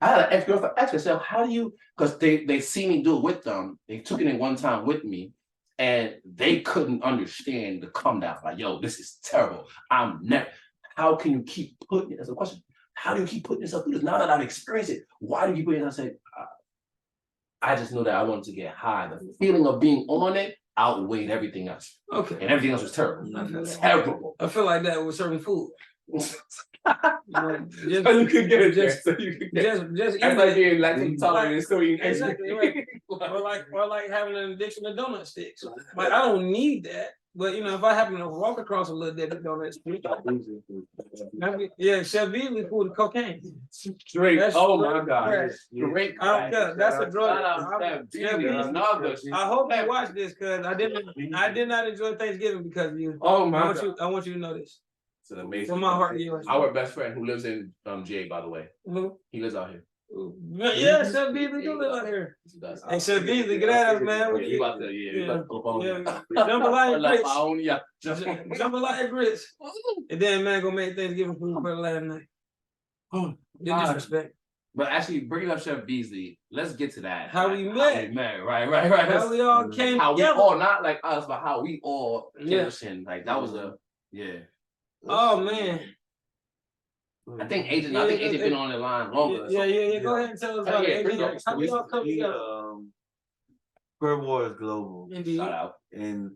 I had an ex-girlfriend ask herself, how do you, because they see me do it with them. They took it in one time with me and they couldn't understand the come down. Like, yo, this is terrible. How can you keep putting it? That's a question. How do you keep putting yourself through this? Now that I've experienced it, why do you keep putting it? I said, I just know that I wanted to get high. The feeling of being on it outweighed everything else. Okay. And everything else was terrible. Terrible. I feel like that with certain food. You could get it just that's like being lactose intolerant and still eating exactly right. or like having an addiction to donut sticks. Like I don't need that, but if I happen to walk across a little bit of donut stick, Chef Beasley pulled the cocaine. Straight. Oh my God. God. Straight. That's a drug. I hope you watch this because I did not enjoy Thanksgiving because of you. Oh my God. I want you to know this. It's an amazing. From my heart to yours. Our best friend who lives in GA, by the way. Mm-hmm. He lives out here. Yeah, Chef Beasley do live out here. Hey, Chef Beasley, get at us, man. You about to, Jambalaya grits. And then, man, gonna make Thanksgiving food for the last night. Oh, disrespect. But actually, bringing up Chef Beasley, let's get to that. How we met. Right. How we all came how together. We all, not like us, but how we all came. Like, that was Oh, man. I think AJ been on the line longer. Yeah. Go ahead and tell us about it. How we all come together? Prayer Wars Global. Indeed. Shout out. And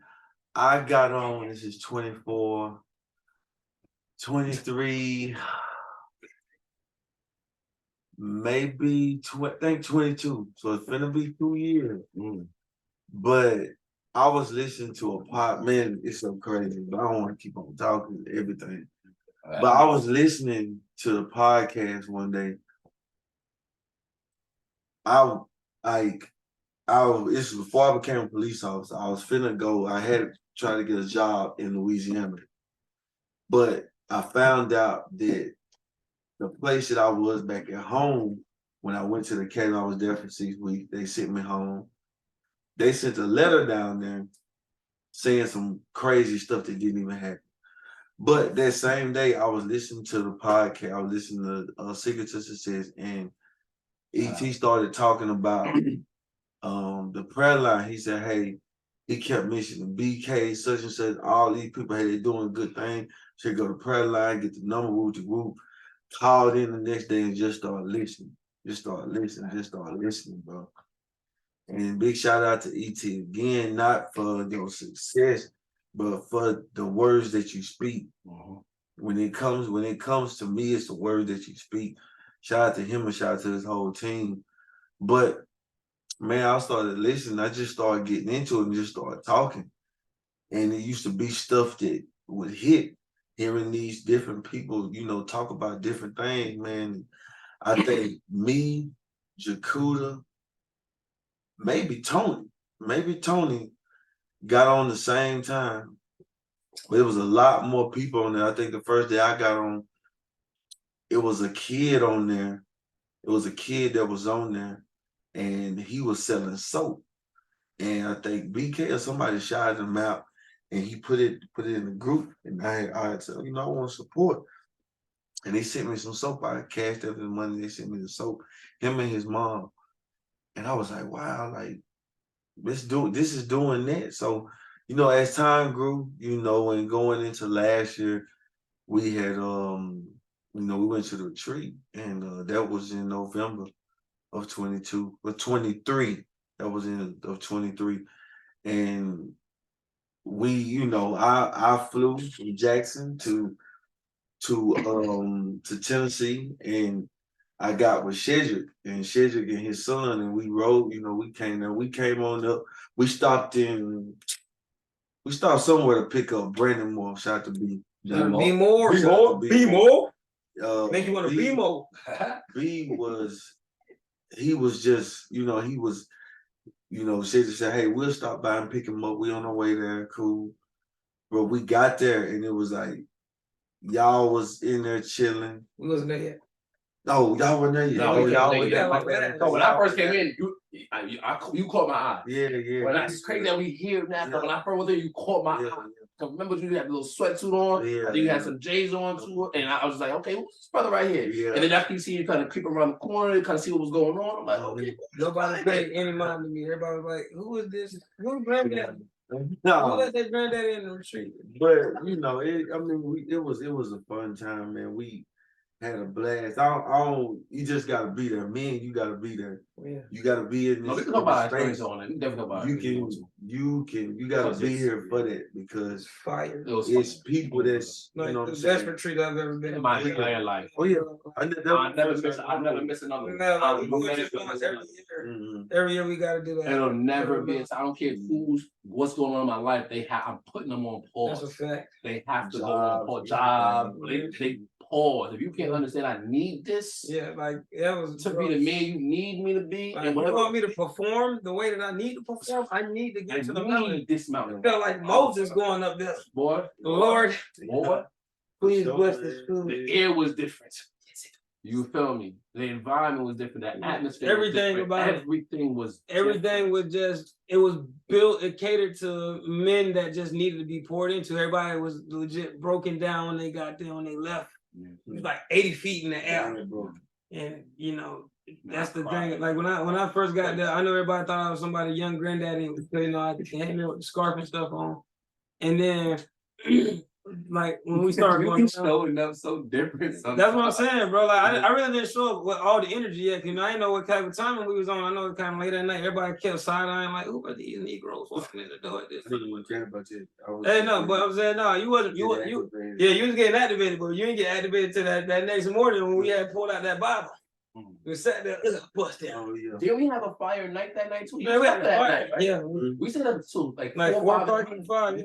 I got on, this is 24, 23, maybe, I think 22. So it's gonna be 2 years. But I was listening to a pod, man, it's so crazy, but I don't want to keep on talking everything. But I was listening to the podcast one day. This was before I became a police officer. I was finna go, I had to try to get a job in Louisiana. But I found out that the place that I was back at home, when I went to the academy, I was there for 6 weeks. They sent me home. They sent a letter down there saying some crazy stuff that didn't even happen. But that same day, I was listening to the podcast. I was listening to Secret to Success, and E.T. started talking about the prayer line. He said, hey, he kept mentioning BK, such and such, all these people, hey, they're doing a good thing. Should go to prayer line, get the number, whoop, called in the next day and just start listening. Just start listening, bro. And big shout out to ET again, not for your success, but for the words that you speak. When it comes to me, it's the word that you speak. Shout out to him and shout out to his whole team. But man, I started listening. I just started getting into it and just started talking. And it used to be stuff that would hit, hearing these different people, talk about different things, man. I think me, Jakuda, maybe Tony got on the same time. But it was a lot more people on there. I think the first day I got on, it was a kid on there. It was a kid that was on there, and he was selling soap. And I think BK or somebody shouted him out, and he put it in the group. And I said, I want to support. And they sent me some soap. I cashed up the money. They sent me the soap. Him and his mom. And I was like, wow, like this is doing that. So, as time grew, and going into last year, we had we went to the retreat, and that was in November of 22 or 23. That was in of 23. And we, I flew from Jackson to Tennessee, and I got with Shedrick and his son, and we rode, we came there. We came on up. We stopped somewhere to pick up Brandon Moore. Shout out to B. Be more. Make you want to be more. B he was just, Shedrick said, hey, we'll stop by and pick him up. We on our way there, cool. But we got there, and it was like, y'all was in there chilling. We wasn't there yet. No, y'all weren't there yet. No, y'all were there. So when I first came in, you caught my eye. Yeah. When it's crazy that we hear now. When I first was there, you caught my eye. Cause remember you had a little sweatsuit on. I think you had some J's on too, and I was like, okay, who's this brother right here? Yeah. And then after you see you kind of creep around the corner, kind of see what was going on. I'm like, okay. Nobody paid any mind to me. Everybody was like, who is this? Who's granddad? No. Who let their granddad in the retreat? But it was a fun time, man. We had a blast. You just gotta be there. Me and you gotta be there. Yeah. You gotta be in this. No, we can talk about experience on it. We definitely talk about you gotta be here for that, because fire. It's people that's the best retreat I've ever been in my entire life. Oh yeah. I never miss another one. Every year we gotta do that. It'll never be. I don't care what's going on in my life. I'm putting them on pause. That's a fact. They have to go on for job. They pause. If you can't understand, I need this. Yeah, like that was to be the man you need me to be. Like, and when you want me to perform the way that I need to perform, I need to get to the mountain. This mountain. I felt like Moses going up there. Boy, Lord, boy, please bless this food. The air was different. You feel me? The environment was different. The atmosphere. Everything about everything was. Everything was just. It was built. It catered to men that just needed to be poured into. Everybody was legit broken down when they got there. When they left, it was like 80 feet in the air. And that's the thing. Like when I first got there, I know everybody thought I was somebody young granddaddy. I could hang there with the scarf and stuff on. And then like when we started going showing up so different. That's what I'm saying, bro. Like I really didn't show up with all the energy yet. I didn't know what type of timing we was on. I know it kind of late at night. Everybody kept side-eyeing like, who are these Negroes walking in the door at this? Hey, no, but I'm saying no, you wasn't. You was getting activated, but you didn't get activated till that next morning when we had pulled out that Bible. We sat there, bust down. Oh, yeah. Did we have a fire night that night too? Yeah, we had a fire. Right? Yeah, we set up too, like 4:35.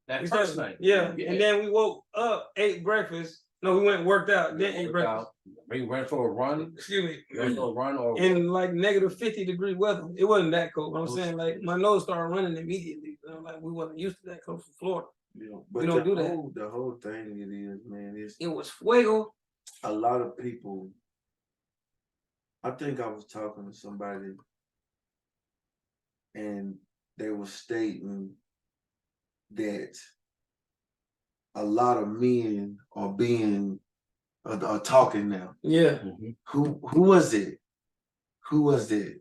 That first night. Yeah, and then we woke up, ate breakfast. No, we went and worked out, then ate breakfast. We went for a run. Excuse me. Went for a run or in like negative 50-degree weather. It wasn't that cold. I'm saying like my nose started running immediately. Like we wasn't used to that cold from Florida. Yeah, but we don't do that. The whole thing it is, man. It was fuego. A lot of people. I think I was talking to somebody, and they were stating that a lot of men are talking now. Yeah. Who was it? Who was it?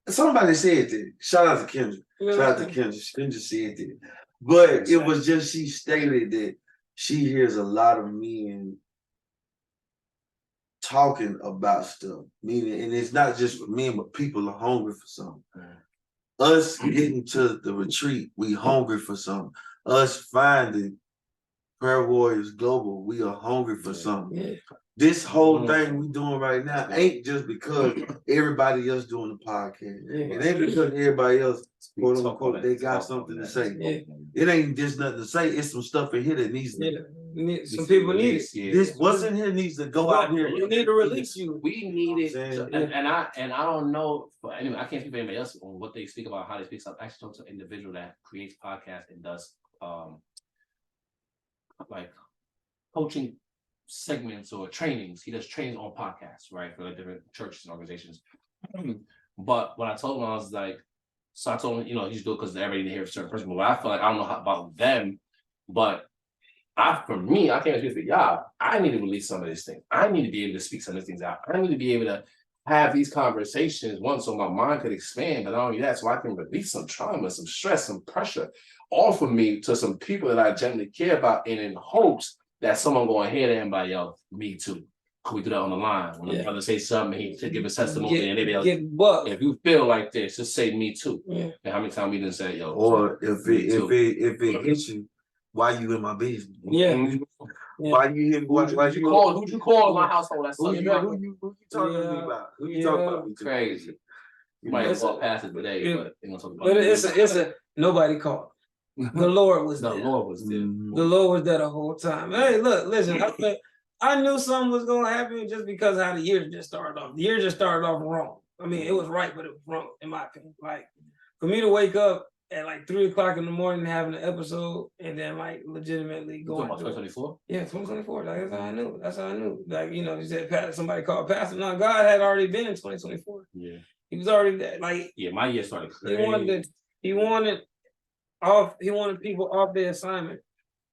Somebody said that. Shout out to Kendra. Shout out to Kendra. Kendra said that. But it was just, she stated that she hears a lot of men talking about stuff. Meaning, and it's not just for men, but people are hungry for something. Us getting to the retreat, we hungry for something. Us finding Prayer Warriors Global, we are hungry for something. Yeah. This whole thing we doing right now ain't just because everybody else doing the podcast. Yeah. It ain't because everybody else, quote unquote, they got something to say. Yeah. It ain't just nothing to say. It's some stuff in here that needs to. Some people need it. This what's in here needs to go out here. You need to release you. We need it, saying? and I don't know. Anyway, I can't speak for anybody else on what they speak about, how they speak. So I actually talked to an individual that creates podcasts and does like coaching segments or trainings. He does trainings on podcasts, right, for like different churches and organizations. But when I told him, I was like, so I told him, you know, you should do it because everybody need to hear a certain person. But I feel like I don't know how about them, but for me, I can't speak for y'all. I need to release some of these things. I need to be able to speak some of these things out. I need to be able to have these conversations, one, so my mind could expand, but not only that, so I can release some trauma, some stress, some pressure off of me to some people that I genuinely care about, and in hopes that someone going to hear that and be like, yo, me too. Could we do that on the line? When the brother say something, he should give a testimony, and they be like, if you feel like this, just say me too. Yeah. And how many times we didn't say, yo, or if it hits you, why you in my business? Yeah. Why you here? Who'd you call in my household? That's who you talking to me about? Who you talking about? Crazy. You might have walked past it today, but they gonna talk about but it's a nobody called. The Lord was there. The Lord was there. The Lord was there the whole time. Hey, look, listen, I knew something was gonna happen just because how the year just started off. The year just started off wrong. I mean, it was right, but it was wrong, in my opinion. Like, for me to wake up at like 3 o'clock in the morning having an episode and then like legitimately going about 2024? Yeah, 2024. Like, that's how I knew. That's how I knew. Like, you know, you said somebody called Pastor. No, God had already been in 2024. Yeah. He was already there. Like, yeah, my year started crazy. He wanted people off their assignment.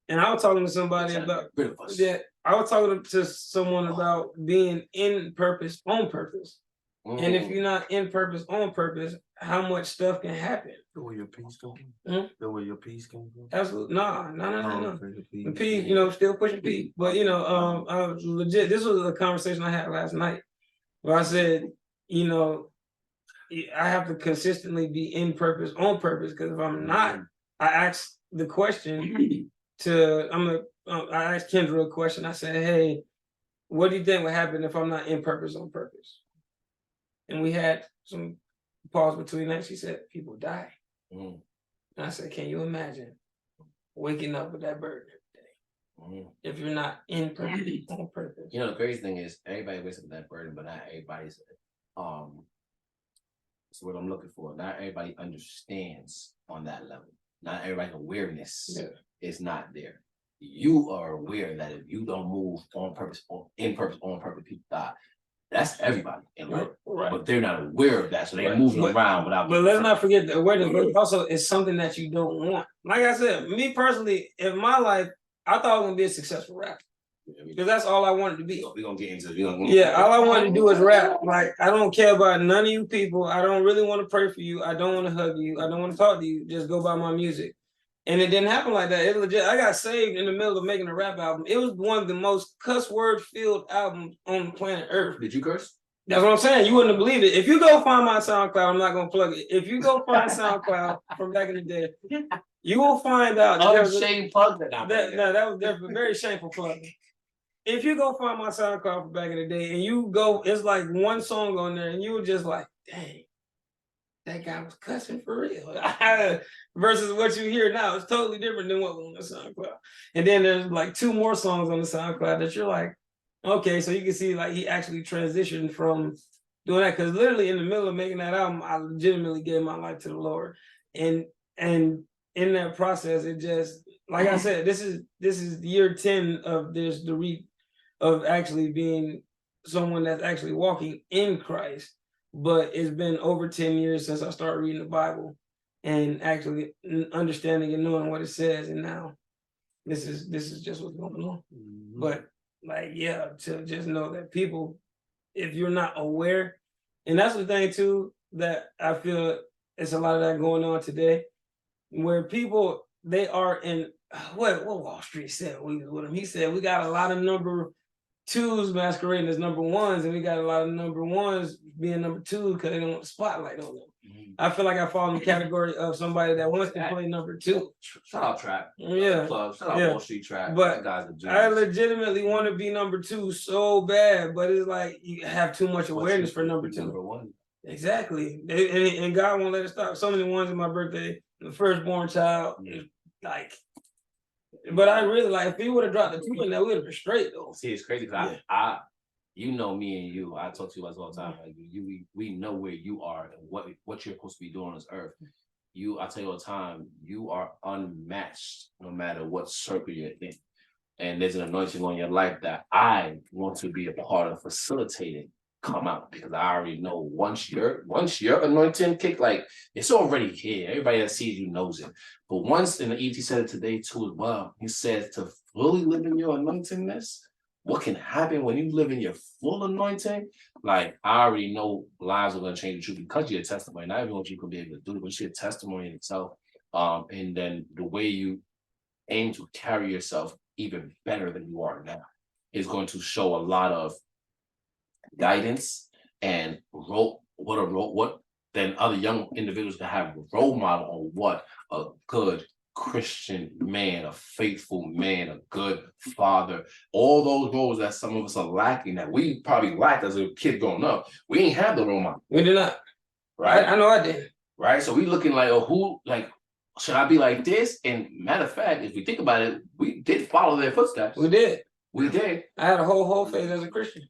And I was talking to somebody about that. I was talking to someone about being in purpose, on purpose. And if you're not in purpose, on purpose, how much stuff can happen? The way your peace comes from? The way your peace comes from? Absolutely. No. The P, you know, still pushing P. But, you know, I was legit, this was a conversation I had last night where I said, you know, I have to consistently be in purpose, on purpose, because if I'm not, I asked the question I asked Kendra a question. I said, hey, what do you think would happen if I'm not in purpose, on purpose? And we had some pause between that. She said, people die. And I said, can you imagine waking up with that burden every day? If you're not in purpose, on purpose. You know, the crazy thing is everybody wakes up with that burden, but not everybody's that's what I'm looking for. Not everybody understands on that level. Not everybody's awareness is not there. You are aware that if you don't move on purpose, in purpose, on purpose, people die. That's everybody in life, but they're not aware of that, so they're moving around without. But let's not forget the awareness. But also, it's something that you don't want. Like I said, me personally, in my life, I thought I was gonna be a successful rapper because that's all I wanted to be. We're gonna get into all I wanted to do is rap. Like, I don't care about none of you people. I don't really want to pray for you. I don't want to hug you. I don't want to talk to you. Just go by my music. And it didn't happen like that. It legit. I got saved in the middle of making a rap album. It was one of the most cuss word filled albums on planet Earth. Did you curse? That's what I'm saying. You wouldn't have believed it. If you go find my SoundCloud, I'm not gonna plug it. If you go find SoundCloud from back in the day, you will find out. That was a very shameful plug. If you go find my SoundCloud from back in the day, and you go, it's like one song on there, and you were just like, dang, that guy was cussing for real. Versus what you hear now, it's totally different than what was on the SoundCloud. And then there's like 2 more songs on the SoundCloud that you're like, okay, so you can see like he actually transitioned from doing that, because literally in the middle of making that album, I legitimately gave my life to the Lord. And in that process, it just, like I said, this is year 10 of of actually being someone that's actually walking in Christ. But it's been over 10 years since I started reading the Bible and actually understanding and knowing what it says. And now this is just what's going on. But like, yeah, to just know that people, if you're not aware, and that's the thing too, that I feel it's a lot of that going on today, where people, they are in what Wall Street said we was with him. He said we got a lot of number twos masquerading as number ones, and we got a lot of number ones being number two because they don't want the spotlight on them. I feel like I fall in the category of somebody that wants to play number two. Shout out Trap. Yeah. Shout out Wall Street Trap. But that guy's a I legitimately want to be number two so bad, but it's like you have too much awareness for number two. Number one. Exactly. And God won't let it stop. So many ones in my birthday, the firstborn child, like. But I really like if he would have dropped the two in there, we would have been straight though. See, it's crazy because I you know me and you. I talk to you all the time. Like we know where you are and what you're supposed to be doing on this earth. I tell you all the time, you are unmatched no matter what circle you're in. And there's an anointing on your life that I want to be a part of facilitating come out, because I already know once your anointing kick, like it's already here. Everybody that sees you knows it. But once, and the ET said it today too as well, he said to fully live in your anointingness, what can happen when you live in your full anointing? Like I already know lives are gonna change you because of your testimony. Not even what you can be able to do, but it's your testimony in itself. And then the way you aim to carry yourself even better than you are now is going to show a lot of guidance and what then other young individuals can have a role model on what a good Christian man, a faithful man, a good father, all those roles that some of us are lacking, that we probably lacked as a kid growing up. We ain't have the role model. We did not. Right? I know I did. Right? So we looking like, should I be like this? And matter of fact, if we think about it, we did follow their footsteps. We did. I had a whole phase as a Christian.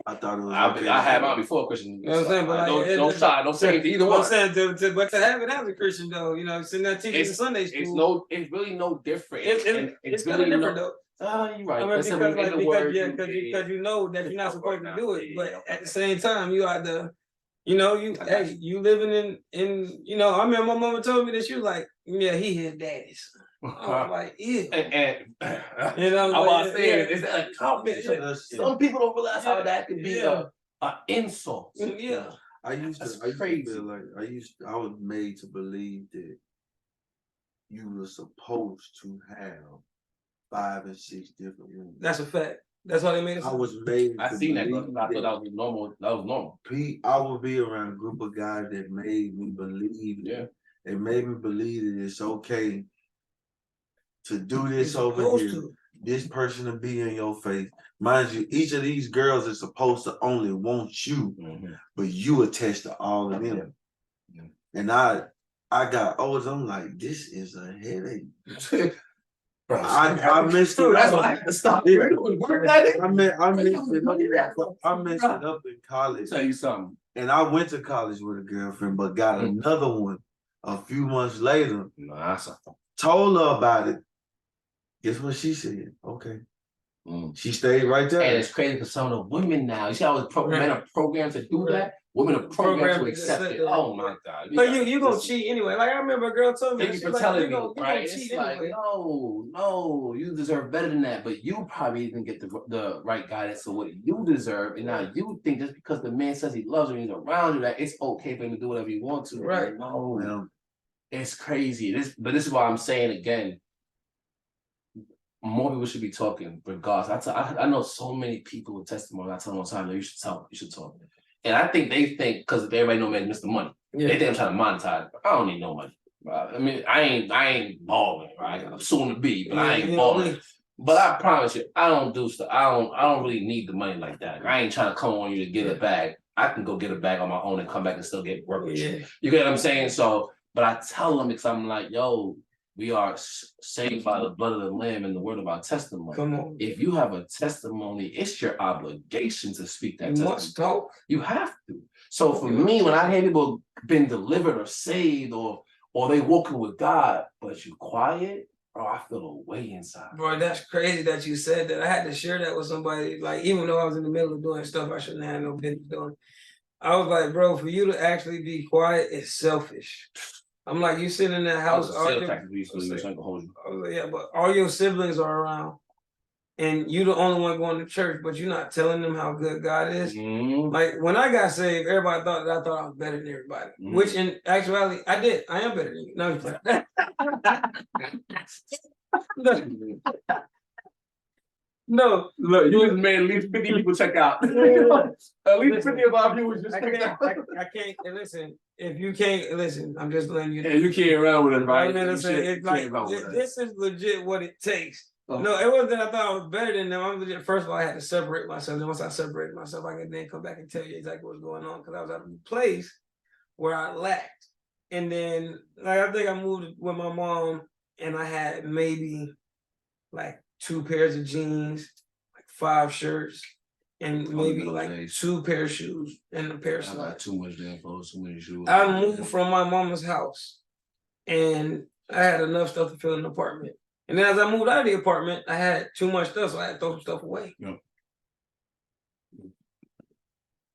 I thought it was. I had mine before Christian. You know what I'm saying? But like, don't say either one. I'm saying but to have it as a Christian though, you know, sitting there teaching in Sunday school. It's really no different. It's kind of different though. You're right. I mean, because you know that you're not supposed to do it, but at the same time, you are the, you know, you living in you know. I remember my mama told me that she was like, yeah, he his daddy's. I was like, yeah. And you know, I was saying, is that a compliment? Some people don't realize how that could be an insult. Yeah. I used to feel like I was made to believe that you were supposed to have 5 and 6 different rooms. That's a fact. That's how they made it. I was made. I seen that. I thought that was normal. That was normal. I would be around a group of guys that made me believe. Yeah. It made me believe that it's okay to do this over here. This person to be in your face. Mind you, each of these girls is supposed to only want you, but you attached to all of them. Yeah. And I got older. I'm like, this is a headache. I missed it. That's why I had to stop. I messed it up in college. Tell you something. And I went to college with a girlfriend, but got another one a few months later. Told her about it. Guess what she said? Okay. She stayed right there. And it's crazy because some of the women now, you see how men are programmed to do that? Women are programmed to accept it. Oh my God. But you gonna cheat anyway. Like I remember a girl told me. Thank you for telling me, right? It's like, no, you deserve better than that. But you probably didn't get the right guidance to what you deserve. And now you think just because the man says he loves you and he's around you, that it's okay for him to do whatever he wants to. Right. No. It's crazy. But this is why I'm saying again, more people should be talking regardless. I know so many people with testimony. I tell them all the time, you should talk. And I think they think, because everybody know me as Mr. Money, they think I'm trying to monetize. I don't need no money. I mean, I ain't balling, right? I'm soon to be, but I ain't balling. But I promise you, I don't do stuff. I don't really need the money like that. I ain't trying to come on you to get a bag. I can go get a bag on my own and come back and still get work with you. You get what I'm saying? So, but I tell them because I'm like, yo, we are saved by the blood of the Lamb and the word of our testimony. Come on. If you have a testimony, it's your obligation to speak that testimony. You must talk. You have to. So for me, when I hear people been delivered or saved or they walking with God, but you quiet, bro, I feel a way inside. Bro, that's crazy that you said that. I had to share that with somebody. Like, even though I was in the middle of doing stuff I shouldn't have no business doing, I was like, bro, for you to actually be quiet is selfish. I'm like, you sit in that house. Yeah, but all your siblings are around, and you the only one going to church, but you're not telling them how good God is. Like when I got saved, everybody thought that I was better than everybody, which in actuality, I did. I am better than you. No, No, Look, you just made at least 50 people check out. At least 50 of our viewers just check out. I can't listen. If you can't listen, I'm just letting you know. Yeah, you can't run with us, right? I mean, it's like this is legit what it takes. Oh. No, it wasn't that I thought I was better than them. I'm legit. First of all, I had to separate myself. Then once I separated myself, I could then come back and tell you exactly what's going on because I was at a place where I lacked. And then, like, I think I moved with my mom, and I had maybe like 2 pairs of jeans, like 5 shirts, and maybe like days. 2 pair of shoes and a pair of socks. I got too much damn clothes, too many shoes. I moved from my mama's house, and I had enough stuff to fill an apartment. And then as I moved out of the apartment, I had too much stuff, so I had to throw some stuff away. Yeah.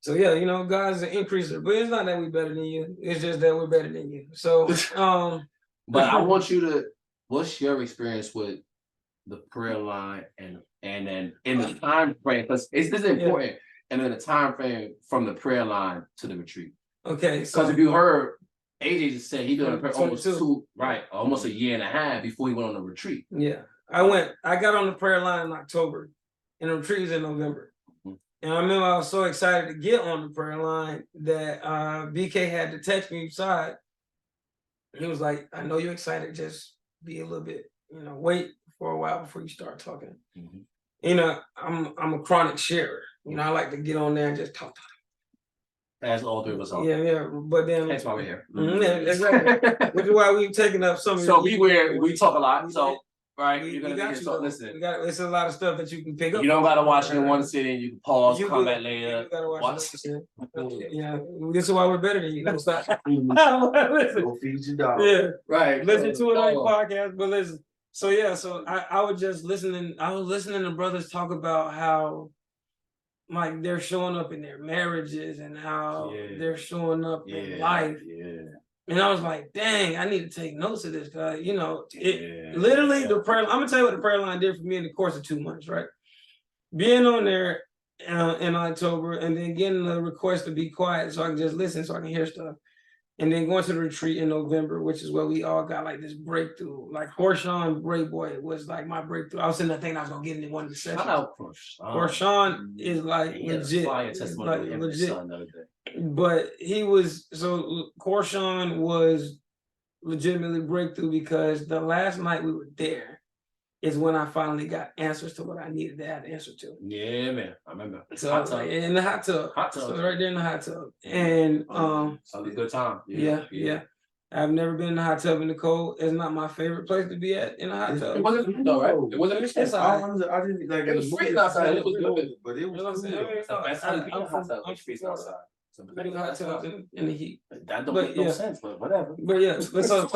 So yeah, you know, God's an increaser, but it's not that we're better than you. It's just that we're better than you. So, but I want you to. What's your experience with the prayer line and then in the time frame? Because this is important, and then the time frame from the prayer line to the retreat. Okay, because if you heard AJ just said he done almost almost a year and a half before he went on the retreat. Yeah, I got on the prayer line in October, and the retreat was in November. And I remember I was so excited to get on the prayer line that BK had to text me aside. He was like, I know you're excited, just be a little bit, wait for a while before you start talking. Mm-hmm. You know, I'm a chronic sharer. You know, I like to get on there and just talk. As all 3 of us are. Yeah. But then that's why we're here. Mm-hmm, yeah, exactly. Which is why we've taken up some of So beware, we talk a lot. So right, you're gonna get listen. It's a lot of stuff that you can pick up. You don't gotta watch it in one sitting. You can pause, come back later. You gotta watch it. Yeah, this is why we're better than you. Don't stop. Listen. Go feed your dog. Yeah, right. Listen to it on your podcast, but listen. So yeah, I was just listening. I was listening to brothers talk about how, like, they're showing up in their marriages and how they're showing up in life. Yeah. And I was like, dang, I need to take notes of this because, literally the prayer. I'm gonna tell you what the prayer line did for me in the course of 2 months, right? Being on there in October and then getting the request to be quiet so I can just listen, so I can hear stuff. And then going to the retreat in November, which is where we all got like this breakthrough. Like Horshawn Bray Boy was like my breakthrough. I was sitting there thinking I was gonna get in one of the sessions. Horshawn is like legit. Like legit. But Horshawn was legitimately breakthrough because the last night we were there is when I finally got answers to what I needed to have answer to. Yeah, man. I remember. So in the hot tub. So right there in the hot tub. And so it was a good time. Yeah. I've never been in the hot tub in the cold. It's not my favorite place to be at in the hot tub. It wasn't though, right? It wasn't. I didn't like it was freezing outside. It was good, but it was I'm freezing outside. Hot tub in the heat. That don't make no sense, but whatever. But yeah, so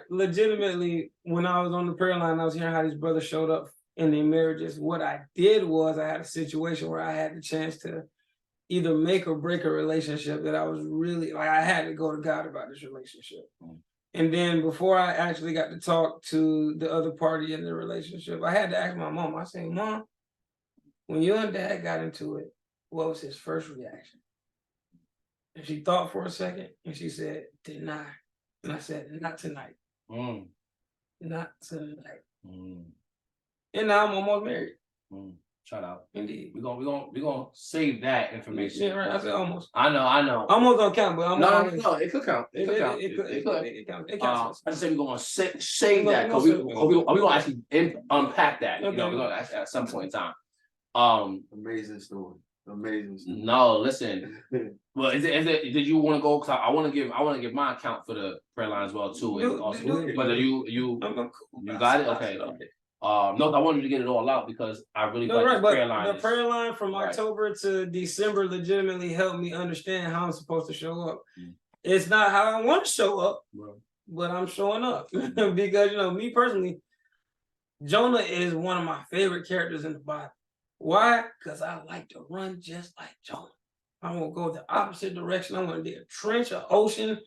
legitimately, when I was on the prayer line, I was hearing how these brothers showed up in their marriages. What I did was I had a situation where I had the chance to either make or break a relationship that I was really like. I had to go to God about this relationship. And then before I actually got to talk to the other party in the relationship, I had to ask my mom. I said, Mom, when you and Dad got into it, what was his first reaction? And she thought for a second, and she said, deny. And I said, not tonight. Not tonight. And now I'm almost married. Shout out. Indeed. We're gonna save that information. Yeah, right. I said almost. I know. Almost don't count, but no, it could count. It counts. I just say we're gonna save that because we're gonna actually unpack that. Okay. We're gonna at some point in time. Amazing story. No, listen. Well, did you want to go? Cause I want to give my account for the prayer line as well too. And also, but you got it. Okay. No, I wanted to get it all out because I really like the prayer line. The prayer line from October to December legitimately helped me understand how I'm supposed to show up. It's not how I want to show up, but I'm showing up because me personally, Jonah is one of my favorite characters in the Bible. Why? Because I like to run just like Jonah. I want to go the opposite direction. I want to dig a trench, an ocean,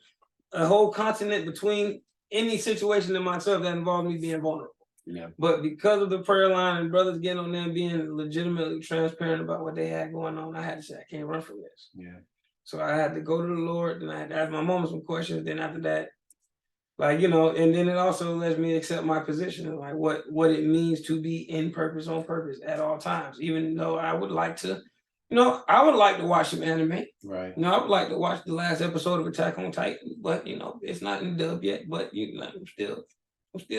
a whole continent between any situation in myself that involves me being vulnerable. Yeah. But because of the prayer line and brothers getting on there and being legitimately transparent about what they had going on, I had to say, I can't run from this. Yeah. So I had to go to the Lord, and I had to ask my mom some questions. Then after that, Like, and then it also lets me accept my position, like what it means to be in purpose, on purpose at all times. Even though I would like to, I would like to watch some anime. Right. I would like to watch the last episode of Attack on Titan, but it's not in dub yet. But I'm still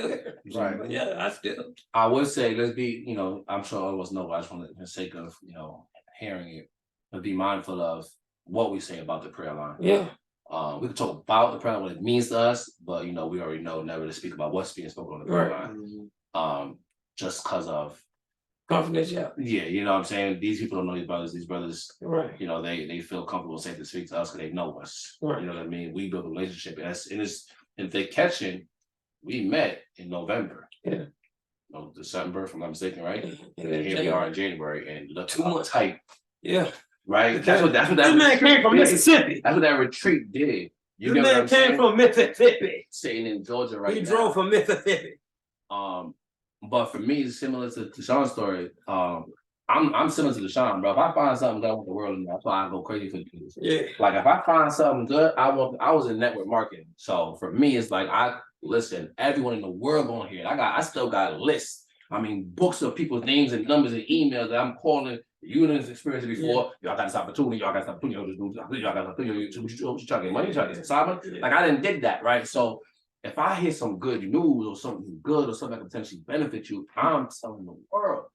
here. Right. But yeah, I would say let's be, I'm sure all of us know, but I just want to, for the sake of, hearing it, but be mindful of what we say about the prayer line. Yeah. We can talk about the prayer line, what it means to us, but we already know never to speak about what's being spoken on the prayer line. Just because of confidentiality. Yeah, you know what I'm saying? These people don't know these brothers, right? They feel comfortable safe to speak to us because they know us. Right. You know what I mean? We build a relationship. And if they're catching, we met in November. Yeah. December, if I'm not mistaken, right? And then here we are in January and look 2 months tight. Yeah. Right? That's what that this man came from Mississippi. That's what that retreat did. This man came from Mississippi. Sitting in Georgia right now. He drove from Mississippi. But for me, it's similar to DeShawn's story. I'm similar to DeShawn, bro. If I find something good, I want the world, and that's why I go crazy for things. Yeah. Like if I find something good, I was in network marketing. So for me, it's like listen, everyone in the world gonna hear it. I still got lists. I mean, books of people's names and numbers and emails that I'm calling. You didn't experience it before. Yeah. Y'all got this opportunity. Y'all got this opportunity. Y'all got this opportunity. You trying to get money? You trying to get assignment? Like I didn't dig that, right? So if I hear some good news or something good or something that could potentially benefit you, I'm telling the world.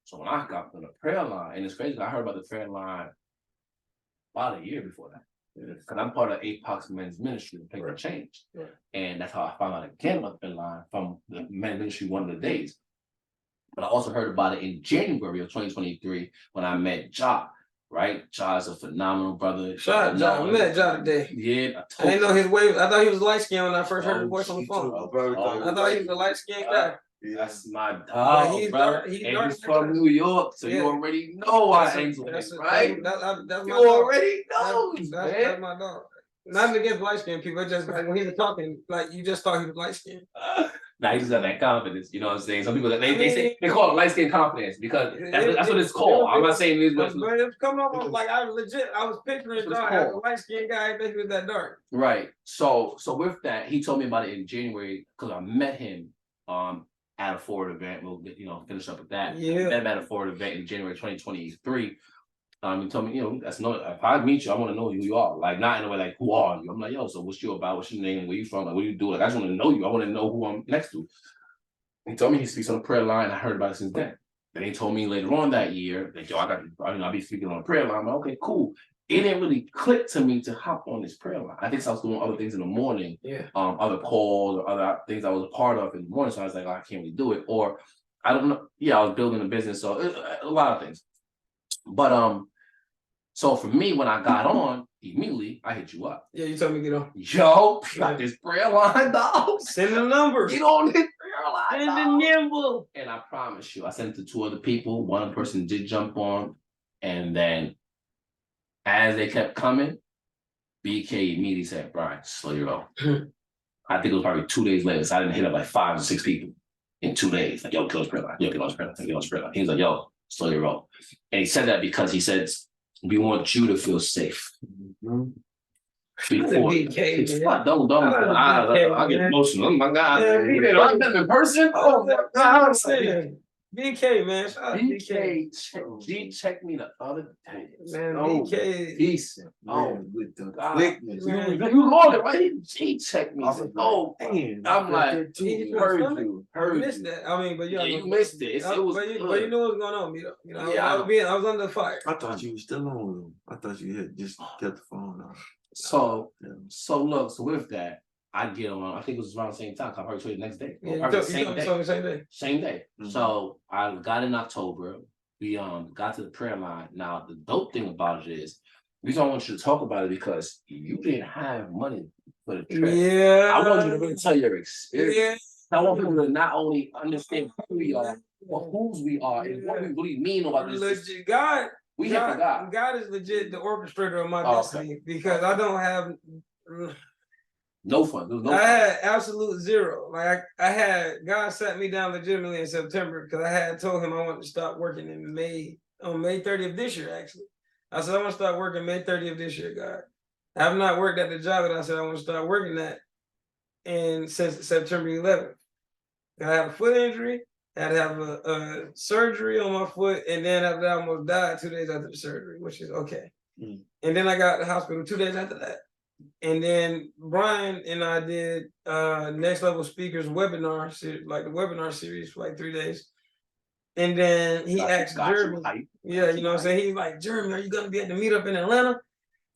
So when I got on the prayer line, and it's crazy, I heard about the prayer line about a year before that. Because I'm part of APOC's men's ministry, Things Have Changed. Right. And that's how I found out again about the prayer line from the men's ministry one of the days. But I also heard about it in January of 2023 when I met Ja. Right? Ja is a phenomenal brother. Shout out Ja. I met Ja today. Yeah. I didn't know his wave. I thought he was light skinned when I first heard his voice on the phone. I thought he was a light skinned guy. That's my dog, bro. He's from New York, so you already know I ain't right? That's you already know. That's my dog. Nothing against light skinned people. It's just like when he was talking, like you just thought he was light skinned. Nah, he just got that confidence. You know what I'm saying? Some people they call it light skin confidence because that's what it's called. I'm not saying this, but it's coming up like I was picturing John as a light skinned guy, basically that dark. Right. So with that, he told me about it in January because I met him at a forward event. We'll finish up with that. Yeah. Met him at a forward event in January 2023. He told me, that's no. If I meet you, I want to know who you are. Like not in a way like who are you? I'm like, yo, so what's you about? What's your name? Where you from? Like what do you do? Like I just want to know you. I want to know who I'm next to. He told me he speaks on the prayer line. I heard about it since then. Then he told me later on that year that I'll be speaking on the prayer line. I'm like, okay, cool. It didn't really click to me to hop on this prayer line. I think I was doing other things in the morning, other calls or other things I was a part of in the morning. So I was like, I can't really do it. Or I don't know. Yeah, I was building a business, so a lot of things. But so for me, when I got on, immediately I hit you up. Yeah, you told me to get on. Yo, got this prayer line, dog. Send the numbers. Get on this prayer line. Send the number. And I promise you, I sent it to 2 other people. One person did jump on, and then as they kept coming, BK immediately said, "Brian, slow your roll." I think it was probably 2 days later. So I didn't hit up like 5 or 6 people in 2 days. Like, yo, kill his prayer line. Yo, kill his prayer line. Kill his prayer line. He was like, yo, slow your roll. And he said that because he said, we want you to feel safe. Before I get emotional. Oh my God. I've been in person. Oh my God. BK, man. Shout out BK checked me the other day. Man, BK. Peace. With the quickness. You know it, right? He checked me. Oh, man. I'm like, heard you. Missed that. I mean, but you missed it. But you know what's going on, Mito. I was under fire. I thought you were still on. I thought you had just kept the phone on. So with that, I get on. I think it was around the same time. I heard you the next day. Same day. Same day. Mm-hmm. So I got in October. We got to the prayer line. Now the dope thing about it is, we don't want you to talk about it because you didn't have money for the trip. Yeah. I want you to really tell your experience. Yeah. I want people to not only understand who we are, but whose we are and what we really mean about this. Legit, God. We have to God. God is legit the orchestrator of my destiny because I don't have. No fun. I had absolute zero. Like I had God sat me down legitimately in September because I had told him I wanted to start working in May 30th this year. Actually, I said I want to start working May 30th this year. God, I have not worked at the job that I said I want to start working at and since September 11th. I had a foot injury, had to have a surgery on my foot, and then after that, I almost died 2 days after the surgery, which is okay. And then I got to the hospital 2 days after that. And then Brian and I did Next Level Speakers webinar, like the webinar series for like 3 days. And then he asked Jeremy, yeah, you know what I'm saying? He's like, Jeremy, are you going to be at the meetup in Atlanta?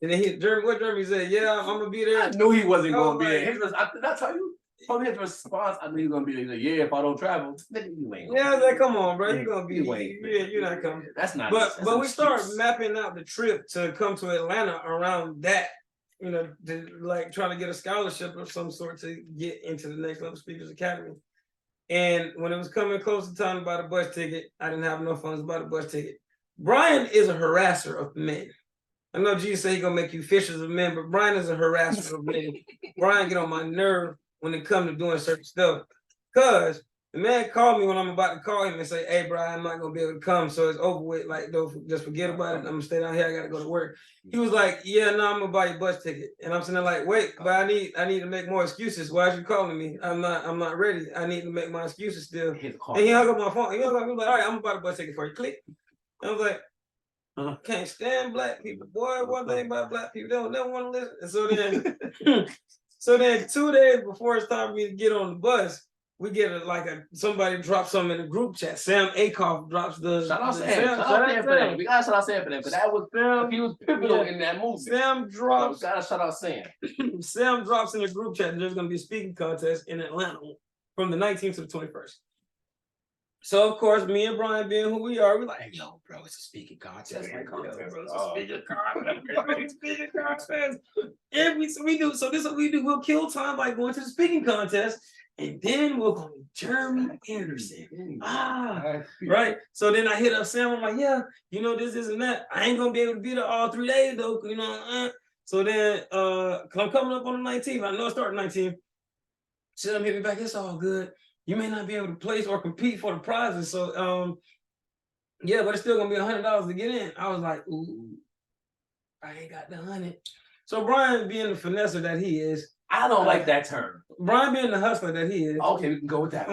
And then Jeremy said, yeah, I'm going to be there. I knew he wasn't going to be there. Did I tell you? From his response, I knew he was going to be there. Yeah, if I don't travel, you ain't. Yeah, I was like, come on, bro. You're going to be, you're not coming. That's not. But we started mapping out the trip to come to Atlanta around that. You know, like trying to get a scholarship of some sort to get into the Next Level Speakers Academy. And when it was coming close to time to buy the bus ticket, I didn't have enough funds to buy the bus ticket. Brian is a harasser of men. I know Jesus said he's gonna make you fishers of men, but Brian is a harasser of men. Brian get on my nerve when it comes to doing certain stuff. Cause the man called me when I'm about to call him and say, hey, bro, I'm not going to be able to come. So it's over with. Like, don't just forget about it. I'm going to stay down here. I got to go to work. He was like, yeah, no, I'm going to buy you a bus ticket. And I'm sitting there like, wait, but I need to make more excuses. Why are you calling me? I'm not ready. I need to make my excuses still. And he hung up my phone. He was like, all right, I'm going to buy the bus ticket for you. Click. I was like, can't stand black people. Boy, one thing about black people, they don't never want to listen. And so then 2 days before it's time for me to get on the bus, we get somebody drops something in the group chat. Sam Akoff drops the. Shout out Sam. Shout out Sam for that. We gotta shout out Sam for that because that was Sam. He was pivotal in that movie. Sam drops. So we gotta shout out Sam. Sam drops in the group chat. There's gonna be a speaking contest in Atlanta from the 19th to the 21st. So of course, me and Brian being who we are, we're like, yo, bro, it's a speaking contest. It's a speaking contest. And we do. So this is what we do. We'll kill time by going to the speaking contest. And then we'll go to Jeremy Anderson. Right. So then I hit up Sam. I'm like, yeah, you know, this and that. I ain't gonna be able to be there all 3 days though, you know. So then cause I'm coming up on the 19th. I know it started 19th. Sam hit me back, it's all good. You may not be able to place or compete for the prizes. So yeah, but it's still gonna be $100 to get in. I was like, ooh, I ain't got the 100. So Brian, being the finesser that he is, I don't like that term. Brian being the hustler that he is. Okay, we can go with that.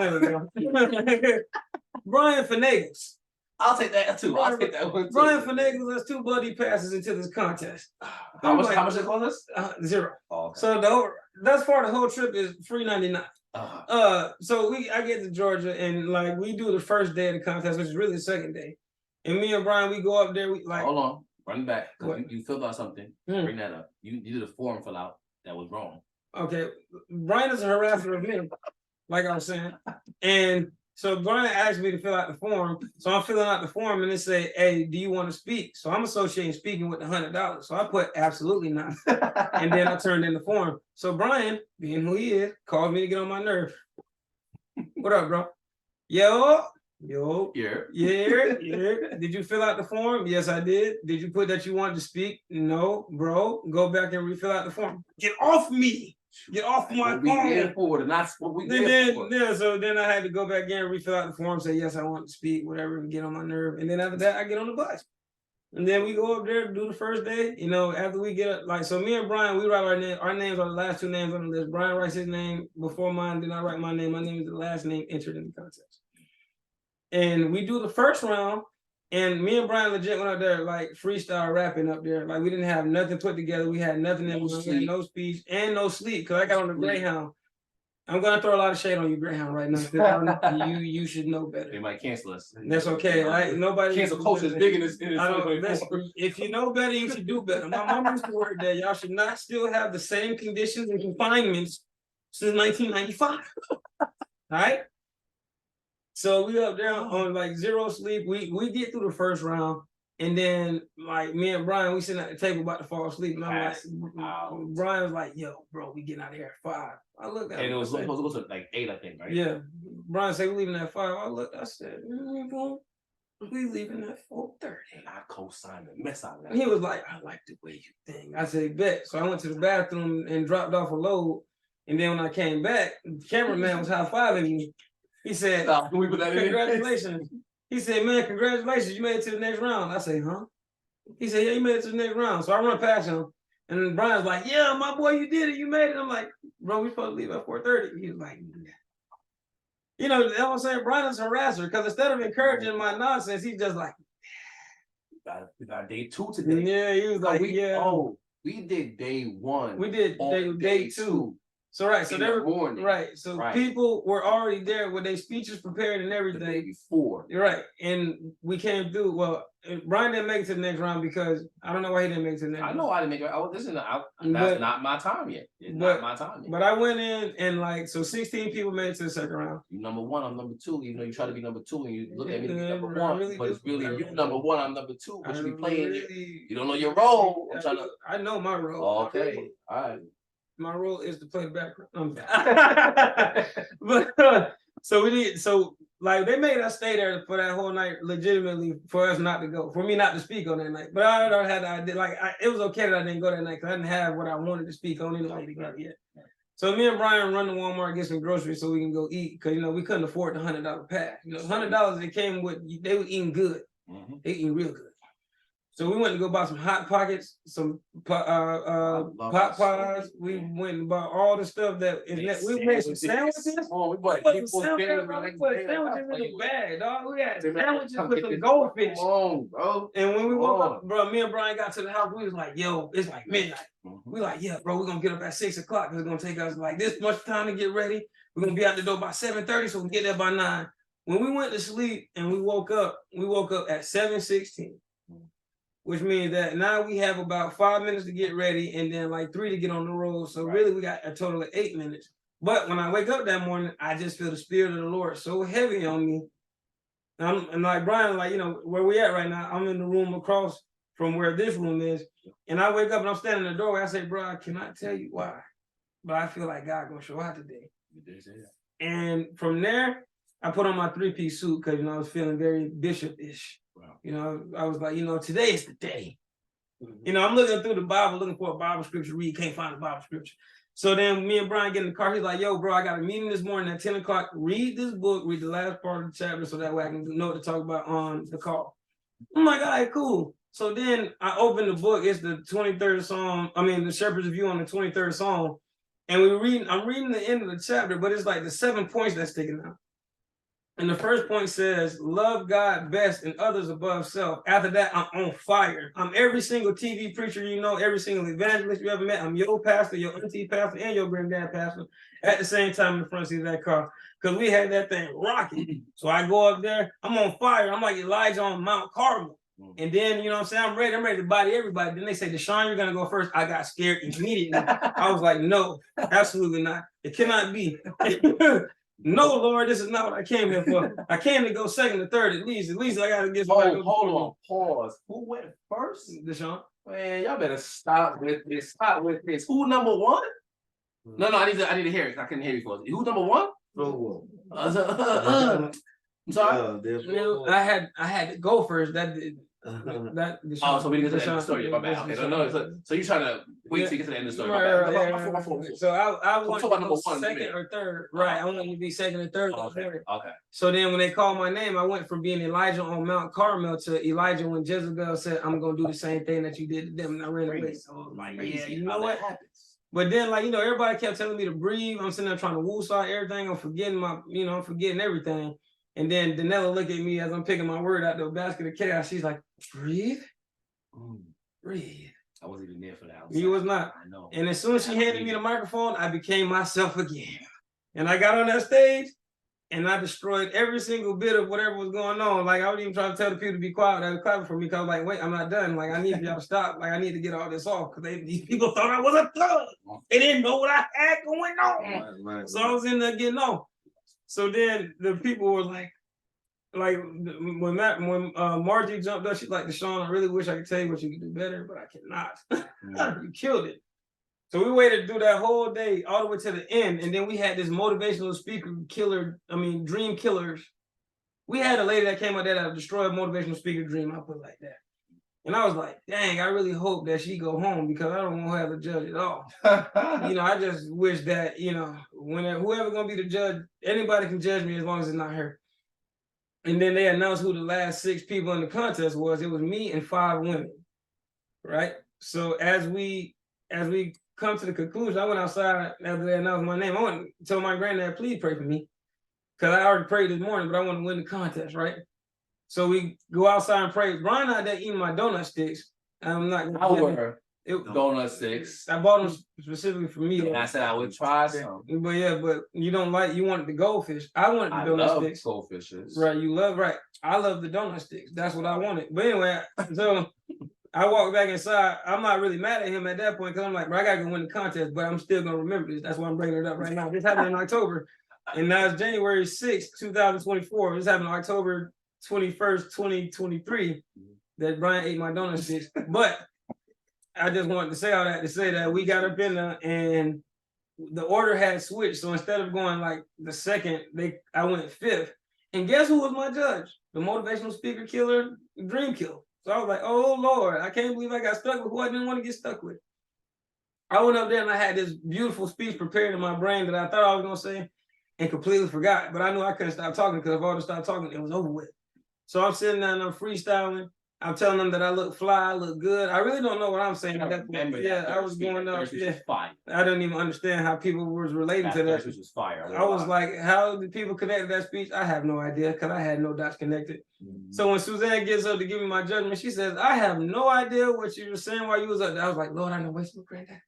Brian finagles. I'll take that too. I'll take that one too. Brian finagles us 2 buddy passes into this contest. How much it cost us? 0. Oh, okay. So thus far the whole trip is $3.99. So I get to Georgia and like we do the first day of the contest, which is really the second day. And me and Brian, we go up there. We like. Hold on, run back. You filled out something. Bring that up. You did a form fill out that was wrong. Okay, Brian is a harasser of men, like I was saying. And so Brian asked me to fill out the form. So I'm filling out the form and it say, hey, do you want to speak? So I'm associating speaking with the $100. So I put absolutely not. And then I turned in the form. So Brian, being who he is, called me to get on my nerve. What up, bro? Yo. Yeah. Did you fill out the form? Yes, I did. Did you put that you wanted to speak? No, bro. Go back and refill out the form. Get off me. Get off my phone. That's what we did for. Yeah, so then I had to go back in and refill out the form, say, yes, I want to speak, whatever, and get on my nerve. And then after that, I get on the bus. And then we go up there to do the first day. You know, after we get up, so me and Brian, we write our name. Our names are the last 2 names on the list. Brian writes his name before mine, then I write my name. My name is the last name entered in the contest. And we do the first round. And me and Brian legit went up there like freestyle rapping up there. Like we didn't have nothing put together. We had nothing that was no speech and no sleep because I got on the Greyhound. I'm gonna throw a lot of shade on you, Greyhound, right now. You should know better. They might cancel us. That's okay. Nobody cancel culture is big in this. If you know better, you should do better. My mom used to work there. Y'all should not still have the same conditions and confinements since 1995. All right. So we up there on like 0 sleep. We get through the first round, and then like me and Brian, we sitting at the table about to fall asleep. And I'm like, Brian was like, "Yo, bro, we getting out of here at 5." I looked at him. And it was supposed to go to like 8, I think, right? Yeah. Brian said we leaving at 5. I looked. I said, we leaving at 4:30. I co-signed the mess out of that. And he was like, I like the way you think. I said, bet. So I went to the bathroom and dropped off a load. And then when I came back, the cameraman was high-fiving me. He said, congratulations. He said, man, congratulations. You made it to the next round. I say, huh? He said, yeah, you made it to the next round. So I run past him. And Brian's like, yeah, my boy, you did it. You made it. I'm like, bro, we supposed to leave at 4:30. He was like, you know what I'm saying? Brian's a harasser because instead of encouraging my nonsense, he's just like, we got day 2 today. yeah, he was like, We did day 1. We did day 2. So right, so they were morning. Right. So people were already there with their speeches prepared and everything. The day before. You're right. And we came through. Well, Brian didn't make it to the next round because I don't know why he didn't make it to the next round. I know I didn't make it. That's not my time yet. It's not my time yet. But I went in and like, so 16 people made it to the second round. You number 1, I'm number 2. You know, you try to be number 2 and you look at me to be number 1. But it's really you number 1, I'm number 2. But you be playing you don't know your role. I know my role. Oh, okay. All right. My role is to play the background. But so we did. So like they made us stay there for that whole night, legitimately for us not to go, for me not to speak on that night. But I already had the idea. It was okay that I didn't go that night because I didn't have what I wanted to speak on anyway yet. So me and Brian run to Walmart, get some groceries so we can go eat because we couldn't afford the $100 pack. $100 they came with. They were eating good. They eating real good. So we went to go buy some Hot Pockets, some pot pies. We went and bought all the stuff that we made some sandwiches. Oh, we bought sandwiches in the bag, dog. We had sandwiches with some goldfish. Come on, bro. And when we woke up, bro, me and Brian got to the house. We was like, yo, it's like midnight. We like, yeah, bro, we're gonna get up at 6 o'clock because it's gonna take us like this much time to get ready. We're gonna be out the door by 7:30, so we can get there by 9. When we went to sleep and we woke up at 7:16. Which means that now we have about 5 minutes to get ready and then like 3 to get on the road. So really we got a total of 8 minutes. But when I wake up that morning, I just feel the Spirit of the Lord so heavy on me. And like Brian, like, where we at right now, I'm in the room across from where this room is. And I wake up and I'm standing in the doorway. I say, bro, I cannot tell you why, but I feel like God gonna show out today. And from there, I put on my 3-piece suit because, I was feeling very bishop-ish. I was like, today is the day. I'm looking through the Bible, looking for a Bible scripture to read, can't find a Bible scripture. So then me and Brian get in the car. He's like, yo, bro, I got a meeting this morning at 10 o'clock. Read this book, read the last part of the chapter so that way I can know what to talk about on the call. I'm like, all right, cool. So then I open the book. It's the 23rd Psalm. The Shepherd's View on the 23rd Psalm. And I'm reading the end of the chapter, but it's like the 7 points that's sticking out. And the first point says, love God best and others above self. After that, I'm on fire. I'm every single TV preacher every single evangelist you ever met. I'm your pastor, your auntie pastor, and your granddad pastor at the same time in the front seat of that car. Because we had that thing rocking. So I go up there, I'm on fire. I'm like Elijah on Mount Carmel. And then, I'm ready to body everybody. Then they say, DeShawn, you're going to go first. I got scared immediately. I was like, no, absolutely not. It cannot be. No, Lord, this is not what I came here for. I came to go second or third at least. At least I got to get somebody. Hold on, pause. Who went first? DeShawn. Man, y'all better stop with this. Who number 1? No, I need to hear it. I couldn't hear you before. Who number 1? I'm sorry. I had to go first. So we get to the end of the story. My bad. Okay, so you're trying to wait till you get to the end of the story. Right. So I want to go second or third. Right. I want to be second or third. Okay. So then when they called my name, I went from being Elijah on Mount Carmel to Elijah when Jezebel said, I'm going to do the same thing that you did to them. And I ran away. So I was like, yeah, you know what? But then, everybody kept telling me to breathe. I'm sitting there trying to woosah everything. I'm forgetting everything. And then Danella looked at me as I'm picking my word out the basket of chaos. She's like, breathe. Breathe. I wasn't even there for that. You was not. I know. And as soon as she handed me the microphone, I became myself again. And I got on that stage and I destroyed every single bit of whatever was going on. Like, I was even trying to tell the people to be quiet. They were clapping for me because I was like, wait, I'm not done. Like, I need y'all to stop. Like, I need to get all this off because these people thought I was a thug. They didn't know what I had going on. Right. So I was in there getting off. So then the people were like when Margie jumped up, she's like, DeShawn, I really wish I could tell you what you could do better, but I cannot. You killed it. So we waited through that whole day all the way to the end. And then we had this motivational speaker dream killers. We had a lady that came out there that destroyed motivational speaker dream. I put it like that. And I was like, dang, I really hope that she go home because I don't want her to judge at all. I just wish that, whoever gonna be the judge, anybody can judge me as long as it's not her. And then they announced who the last 6 people in the contest was. It was me and 5 women, right? So as we as we come to the conclusion, I went outside after they announced my name. I went and told my granddad, please pray for me. Because I already prayed this morning, but I want to win the contest, right? So we go outside and pray. Brian out there eating my donut sticks. I'm not gonna donut sticks. I bought them specifically for me. And I said I would try some. But yeah, but you wanted the goldfish. I wanted the donut sticks. Goldfishes. Right, right. I love the donut sticks. That's what I wanted. But anyway, so I walked back inside. I'm not really mad at him at that point because I'm like, bro, I gotta go win the contest, but I'm still gonna remember this. That's why I'm bringing it up right now. This happened in October. And now it's January 6th, 2024. This happened October 21st, 2023, that Brian ate my donut sticks. But I just wanted to say all that to say that we got up in there and the order had switched. So instead of going like the second, I went fifth. And guess who was my judge? The motivational speaker killer, Dream Killer. So I was like, oh Lord, I can't believe I got stuck with who I didn't want to get stuck with. I went up there and I had this beautiful speech prepared in my brain that I thought I was gonna say and completely forgot. But I knew I couldn't stop talking because if I would have stopped talking, it was over with. So I'm sitting there and I'm freestyling. I'm telling them that I look fly, I look good. I really don't know what I'm saying. I was going up. Yeah, I didn't even understand how people was relating to that. Was fire. I was like, how did people connect to that speech? I have no idea because I had no dots connected. So when Suzanne gets up to give me my judgment, she says, I have no idea what you were saying while you was up there. I was like, Lord, I know what you were granddad.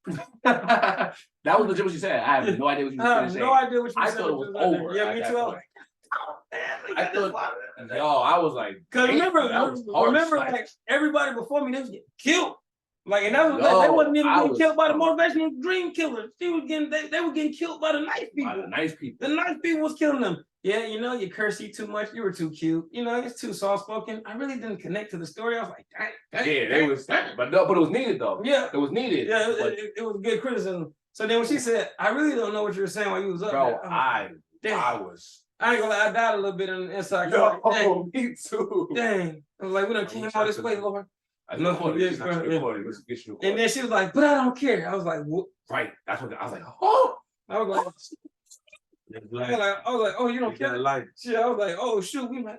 That was legit what you said. I have no idea what you were saying. I have no idea what you said. I thought it was over. Yeah, me too. I was like, because remember, like everybody before me, they was getting killed. Like, and that was they wasn't even getting killed by the motivational dream killers. They were getting killed by the nice people. The nice people was killing them. Yeah, you cursy too much. You were too cute. It's too soft spoken. I really didn't connect to the story. I was like, dang. They was, but it was needed though. Yeah, it was needed. Yeah, it was good criticism. So then when she said, I really don't know what you were saying while you was up there. I ain't gonna lie, I died a little bit on the inside. Me too. Dang. I was like, we done came all this way, Lord. And then she was like, but I don't care. I was like, what? Right. That's what I was like, oh. I was like, oh, you don't care? Shit, I was like, oh, shoot, we might.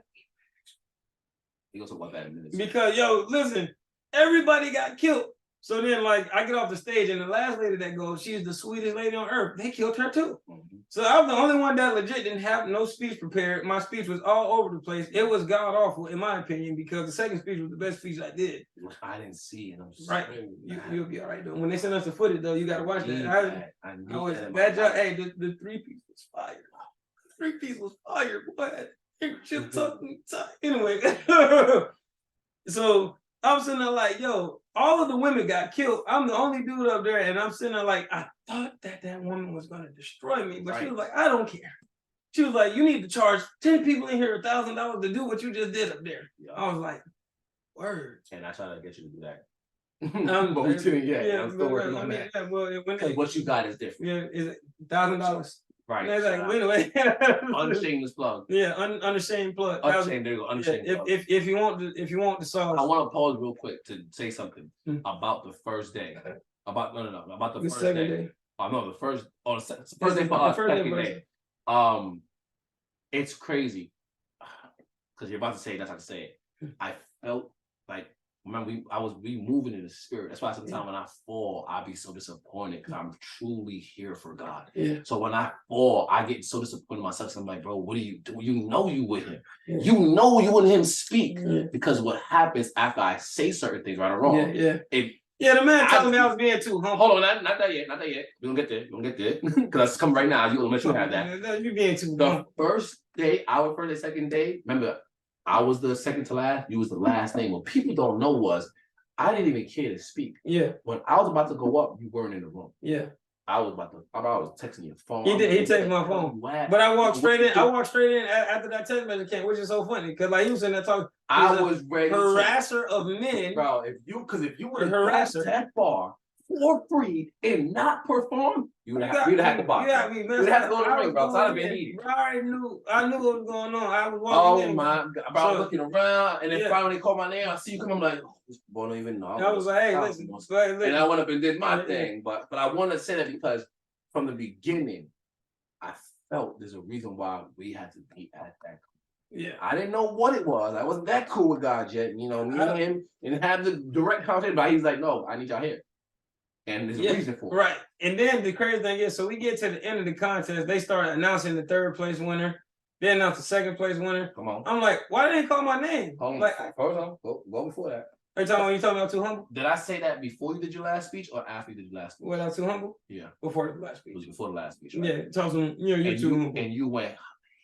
You gonna talk about that in a minute. Because, listen, everybody got killed. So then, like, I get off the stage, and the last lady that goes, she's the sweetest lady on earth. They killed her, too. So I'm the only one that legit didn't have no speech prepared. My speech was all over the place. It was god-awful, in my opinion, because the second speech was the best speech I did. I didn't see it. Right. You'll be all right, though. When they send us the footage, though, you got to watch that. That job, hey, the three-piece was fire. The three-piece was fire, boy. Chip talking. Anyway. So I'm sitting there like, all of the women got killed. I'm the only dude up there, and I'm sitting there like, I thought that woman was going to destroy me, but she was like, I don't care. She was like, you need to charge 10 people in here $1,000 to do what you just did up there. Yeah. I was like, word. And I tried to get you to do that. But we didn't yet. Yeah, I'm still working on that. Because what you got is different. Yeah, is it $1,000? Right. Like, anyway. Unshameless plug. Yeah, unashamed plug. Unashamed, there you go. Unashamed plug. If you want the sauce. I want to pause real quick to say something about the first day. About the first day. Oh no, the first day for us. Second day. It's crazy. Because you're about to say it, that's how to say it. I felt like we moving in the spirit. That's why sometimes when I fall, I be so disappointed because I'm truly here for God. Yeah. So when I fall, I get so disappointed in myself. So I'm like, bro, what do you do? You know you with him. Yeah. You know you and him speak. Yeah. Because what happens after I say certain things, right or wrong? The man telling me I was being too humble. Hold on, not that yet. We don't get there. Because that's coming right now. You'll let you have that. You being too the first day, our first day, second day, remember, I was the second to last. You was the last name. What people don't know was I didn't even care to speak. Yeah. When I was about to go up, you weren't in the room. Yeah. I was texting your phone. He did. He texted my phone. But I walked straight in. After that text message came, which is so funny because like he was in there talking. I was ready. Harasser of men, bro. If you would have gone that far for free and not perform, you'd have had to box. Yeah, you'd have to go to the ring, bro. So I'd have been heated. I knew what was going on. I was walking in. Oh my God, bro! I was looking around, and then finally when they called my name, I see you come. I'm like, this boy don't even know. I was like, hey, listen. And I went up and did my thing, but I want to say that because from the beginning, I felt there's a reason why we had to be at that. Yeah, I didn't know what it was. I wasn't that cool with God yet. Me and him didn't have the direct conversation, but he's like, no, I need y'all here. And there's a reason for it. Right. And then the crazy thing is, so we get to the end of the contest, they start announcing the third place winner. They announce the second place winner. Come on. I'm like, why didn't they call my name? Hold on. Like, Hold on. Go before that. Are you talking about Too Humble? Did I say that before you did your last speech or after you did your last speech? When I was Too Humble? Yeah. Before the last speech. It was before the last speech, right? Yeah, talking you're too humble. And you went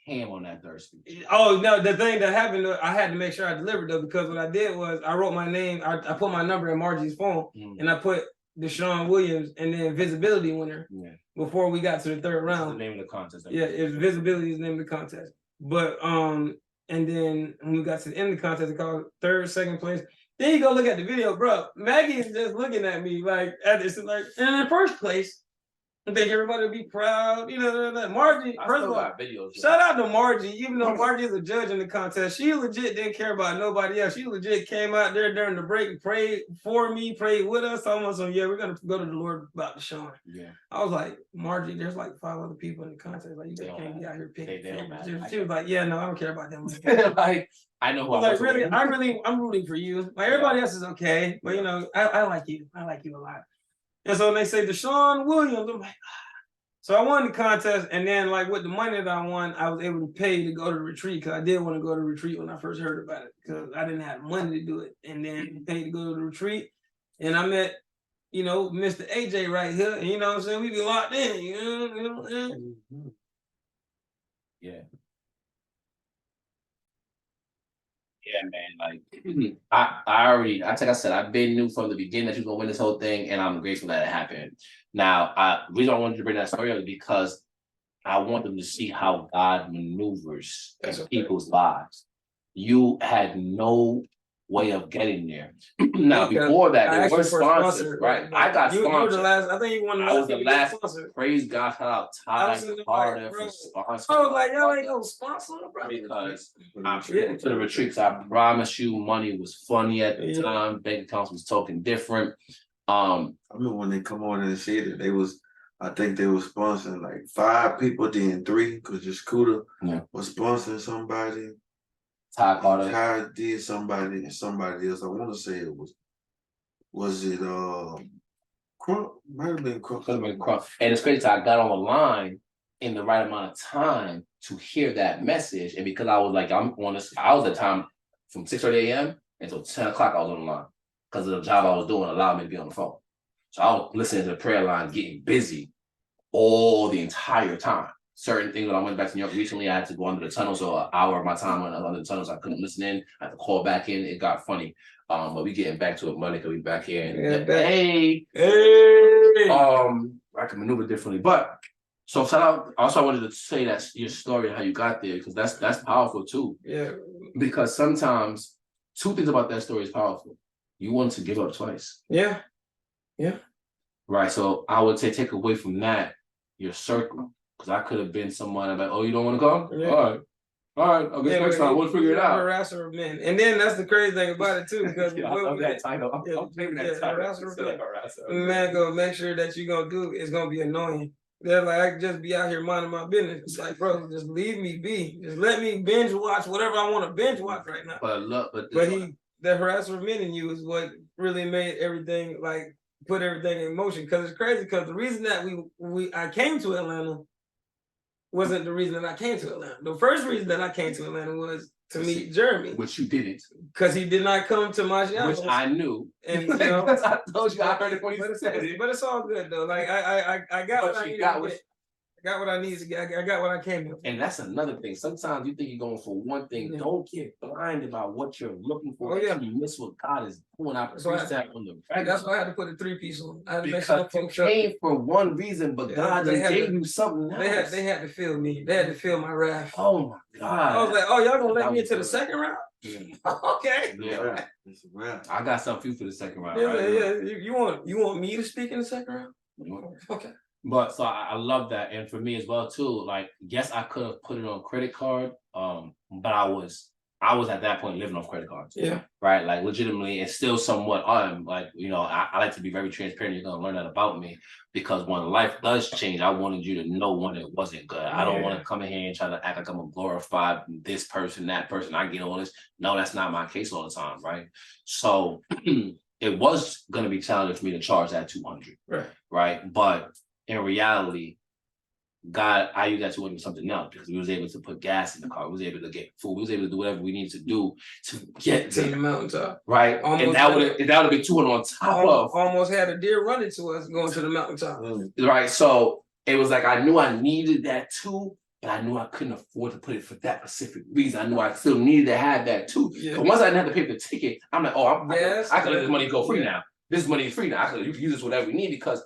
ham on that third speech. Oh no, the thing that happened, I had to make sure I delivered though, because what I did was I wrote my name, I put my number in Margie's phone, and I put DeShawn Williams and then visibility winner before we got to the third round. The name of the contest. Yeah, it's visibility is the name of the contest. But and then when we got to the end of the contest, it called third, second place. Then you go look at the video, bro. Maggie is just looking at me like at this, like, and in first place, I think everybody would be proud. You know, Margie, first of all, shout out to Margie. Even though Margie is a judge in the contest, she legit didn't care about nobody else. She legit came out there during the break and prayed for me, prayed with us. Almost on, yeah, we're going to go to the Lord about DeShawn. Yeah. I was like, Margie, there's like 5 other people in the contest. Like, you can't be out here picking. She was like, yeah, no, I don't care about them. Like, I know who I'm like, really, I'm rooting for you. Like, everybody else is okay. But, you know, I like you. I like you a lot. And so when they say DeShawn Williams, I'm like, so I won the contest, and then like with the money that I won, I was able to pay to go to retreat, because I did want to go to retreat when I first heard about it, because I didn't have money to do it, and then paid to go to the retreat, and I met, you know, Mr. AJ right here, and you know what I'm saying, we be locked in, you know. Yeah. Yeah, man. Like like I said, I've been knew from the beginning that you were gonna win this whole thing, and I'm grateful that it happened. Now, the reason I wanted to bring that story up is because I want them to see how God maneuvers in people's lives. You had no way of getting there. Now, before that, there were sponsors, right? I got sponsored. You were the last. I think you won the last. I was the last. Praise God, how Ty Carter for sponsors. I was like, y'all ain't no sponsor, bro. Because I'm to the retreats. I promise you, money was funny at the time. Bank accounts was talking different. I remember when they come on and said that they was, I think they was sponsoring like 5 people, then 3, because just Scooter was sponsoring somebody. Ty Carter. Ty did somebody and somebody else. I want to say it was it Crump? Might have been Crump. Could have been Crump. And it's crazy, I got on the line in the right amount of time to hear that message. And because I was like, I was at time from 6:30 a.m. until 10 o'clock, I was on the line. Because of the job I was doing allowed me to be on the phone. So I was listening to the prayer line, getting busy all the entire time. Certain things, when I went back to New York recently, I had to go under the tunnel. So an hour of my time went under the tunnel, so I couldn't listen in. I had to call back in. It got funny. But we getting back to it Monday, because we back here. And hey. I can maneuver differently. But so shout out. Also, I wanted to say that your story and how you got there, because that's powerful too. Yeah. Because sometimes 2 things about that story is powerful. You wanted to give up twice. Yeah. Yeah. Right. So I would say take away from that your circle. Because I could have been someone I'm like, oh, you don't want to go? Yeah. All right. I guess next time we'll figure it out. Harasser of men. And then that's the crazy thing about it too, because I love that title. I'm taking that title. Harasser. Man, go make sure that you're gonna do it's gonna be annoying. They're like, I can just be out here minding my business. It's like, bro, just leave me be. Just let me binge watch whatever I want to binge watch right now. But the harasser of men in you is what really made everything, like, put everything in motion. Because it's crazy, because the reason that I came to Atlanta wasn't the reason that I came to Atlanta. The first reason that I came to Atlanta was to meet Jeremy. Which you didn't. Because he did not come to my show. Which I knew. And you know, I told you, I heard it when you said it. But it's all good though. Like I got what I needed to get. I got what I needed to get. I got what I came here for. And that's another thing. Sometimes you think you're going for one thing. Yeah. Don't get blinded by what you're looking for. Oh, yeah. You miss what God is doing. I preach that on the record. That's why I had to put a 3-piece on. I had to because make sure you came for one reason, but God gave you something else. They had to feel me. They had to feel my wrath. Oh my God. I was like, oh, y'all gonna let me into the second round? Yeah. Okay. Yeah. I got something for you for the second round. Yeah, right? Yeah. You want me to speak in the second round? Okay. But so I love that, and for me as well too. Like, yes, I could have put it on credit card, but I was at that point living off credit cards. Yeah. Right. Like, legitimately, and still somewhat like, you know, I like to be very transparent. You're gonna learn that about me, because when life does change, I wanted you to know when it wasn't good. I don't want to come in here and try to act like I'm a glorified this person, that person. I get all this. No, that's not my case all the time. Right. So it was gonna be challenging for me to charge that 200. Right. But in reality, God, I used that 200 for something else because we was able to put gas in the car. We was able to get food. We was able to do whatever we needed to do to get to the mountaintop. Right. And that would have been 200 on top of. Almost had a deer running to us going to the mountaintop. Right. So it was like I knew I needed that too, but I knew I couldn't afford to put it for that specific reason. I knew I still needed to have that too. But once I didn't have to pay for the ticket, I'm like, oh, I could let this money go free now. This money is free now. You can use this whatever we need because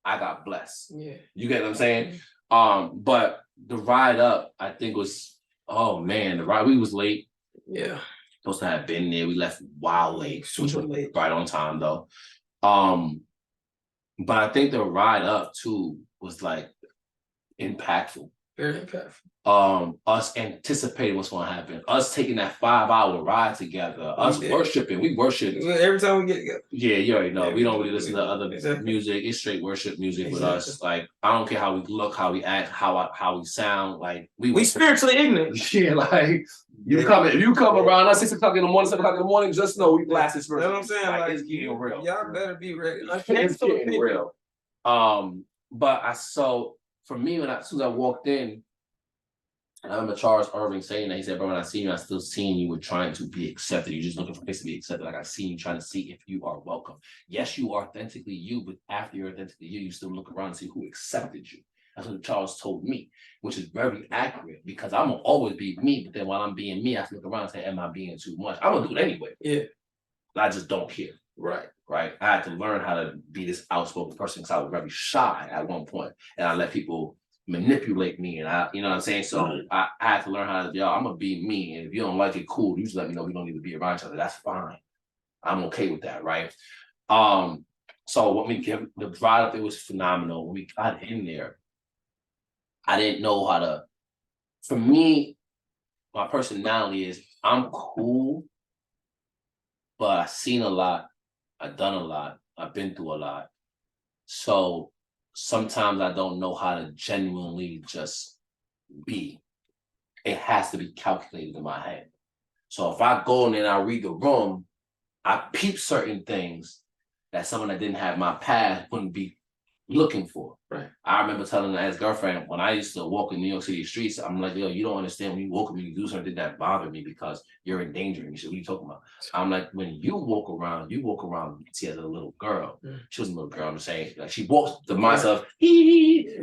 I got blessed. You get what I'm saying? But the ride up, I think was, oh man, the ride, we was late. Supposed to have been there. We left wild late, which was right on time though. But I think the ride up too was like impactful. Very impactful. Us anticipating what's going to happen, us taking that 5-hour ride together, us worshiping. We worship every time we get together. Yeah, you already know. We don't really listen to other music. It's straight worship music with us. Like I don't care how we look, how we act, how we sound. Like we spiritually ignorant. Yeah, like if you come around us 6 o'clock in the morning, 7 o'clock in the morning, just know we blasted spiritual. That's what I'm saying. Like it's getting real. Y'all better be ready. It's getting real. But for me, as soon as I walked in, and I remember Charles Irving saying that. He said, bro, when I see you, I still seeing you were trying to be accepted. You're just looking for a place to be accepted. Like I see you trying to see if you are welcome. Yes, you are authentically you, but after you're authentically you, you still look around and see who accepted you. That's what Charles told me, which is very accurate because I'm gonna always be me, but then while I'm being me, I have to look around and say, am I being too much? I'm gonna do it anyway. But I just don't care. Right. I had to learn how to be this outspoken person because I was very shy at one point, and I let people manipulate me, and you know what I'm saying? So I had to learn how to, I'm gonna be me, and if you don't like it, cool, you just let me know we don't need to be around each other. That's fine. I'm okay with that, right? So when we get the ride up, it was phenomenal. When we got in there, I didn't know how to, for me, my personality is I'm cool, but I've seen a lot, I've done a lot, I've been through a lot. So sometimes I don't know how to genuinely just be. It has to be calculated in my head. So if I go in and I read the room, I peep certain things that someone that didn't have my past wouldn't be looking for. I remember telling my ex-girlfriend when I used to walk in New York City streets, I'm like, yo, you don't understand when you walk with me, you do something that bothered me because you're endangering me. She said, what are you talking about? I'm like, when you walk around see as a little girl. She was a little girl, I'm saying. Like she walks the mindset of,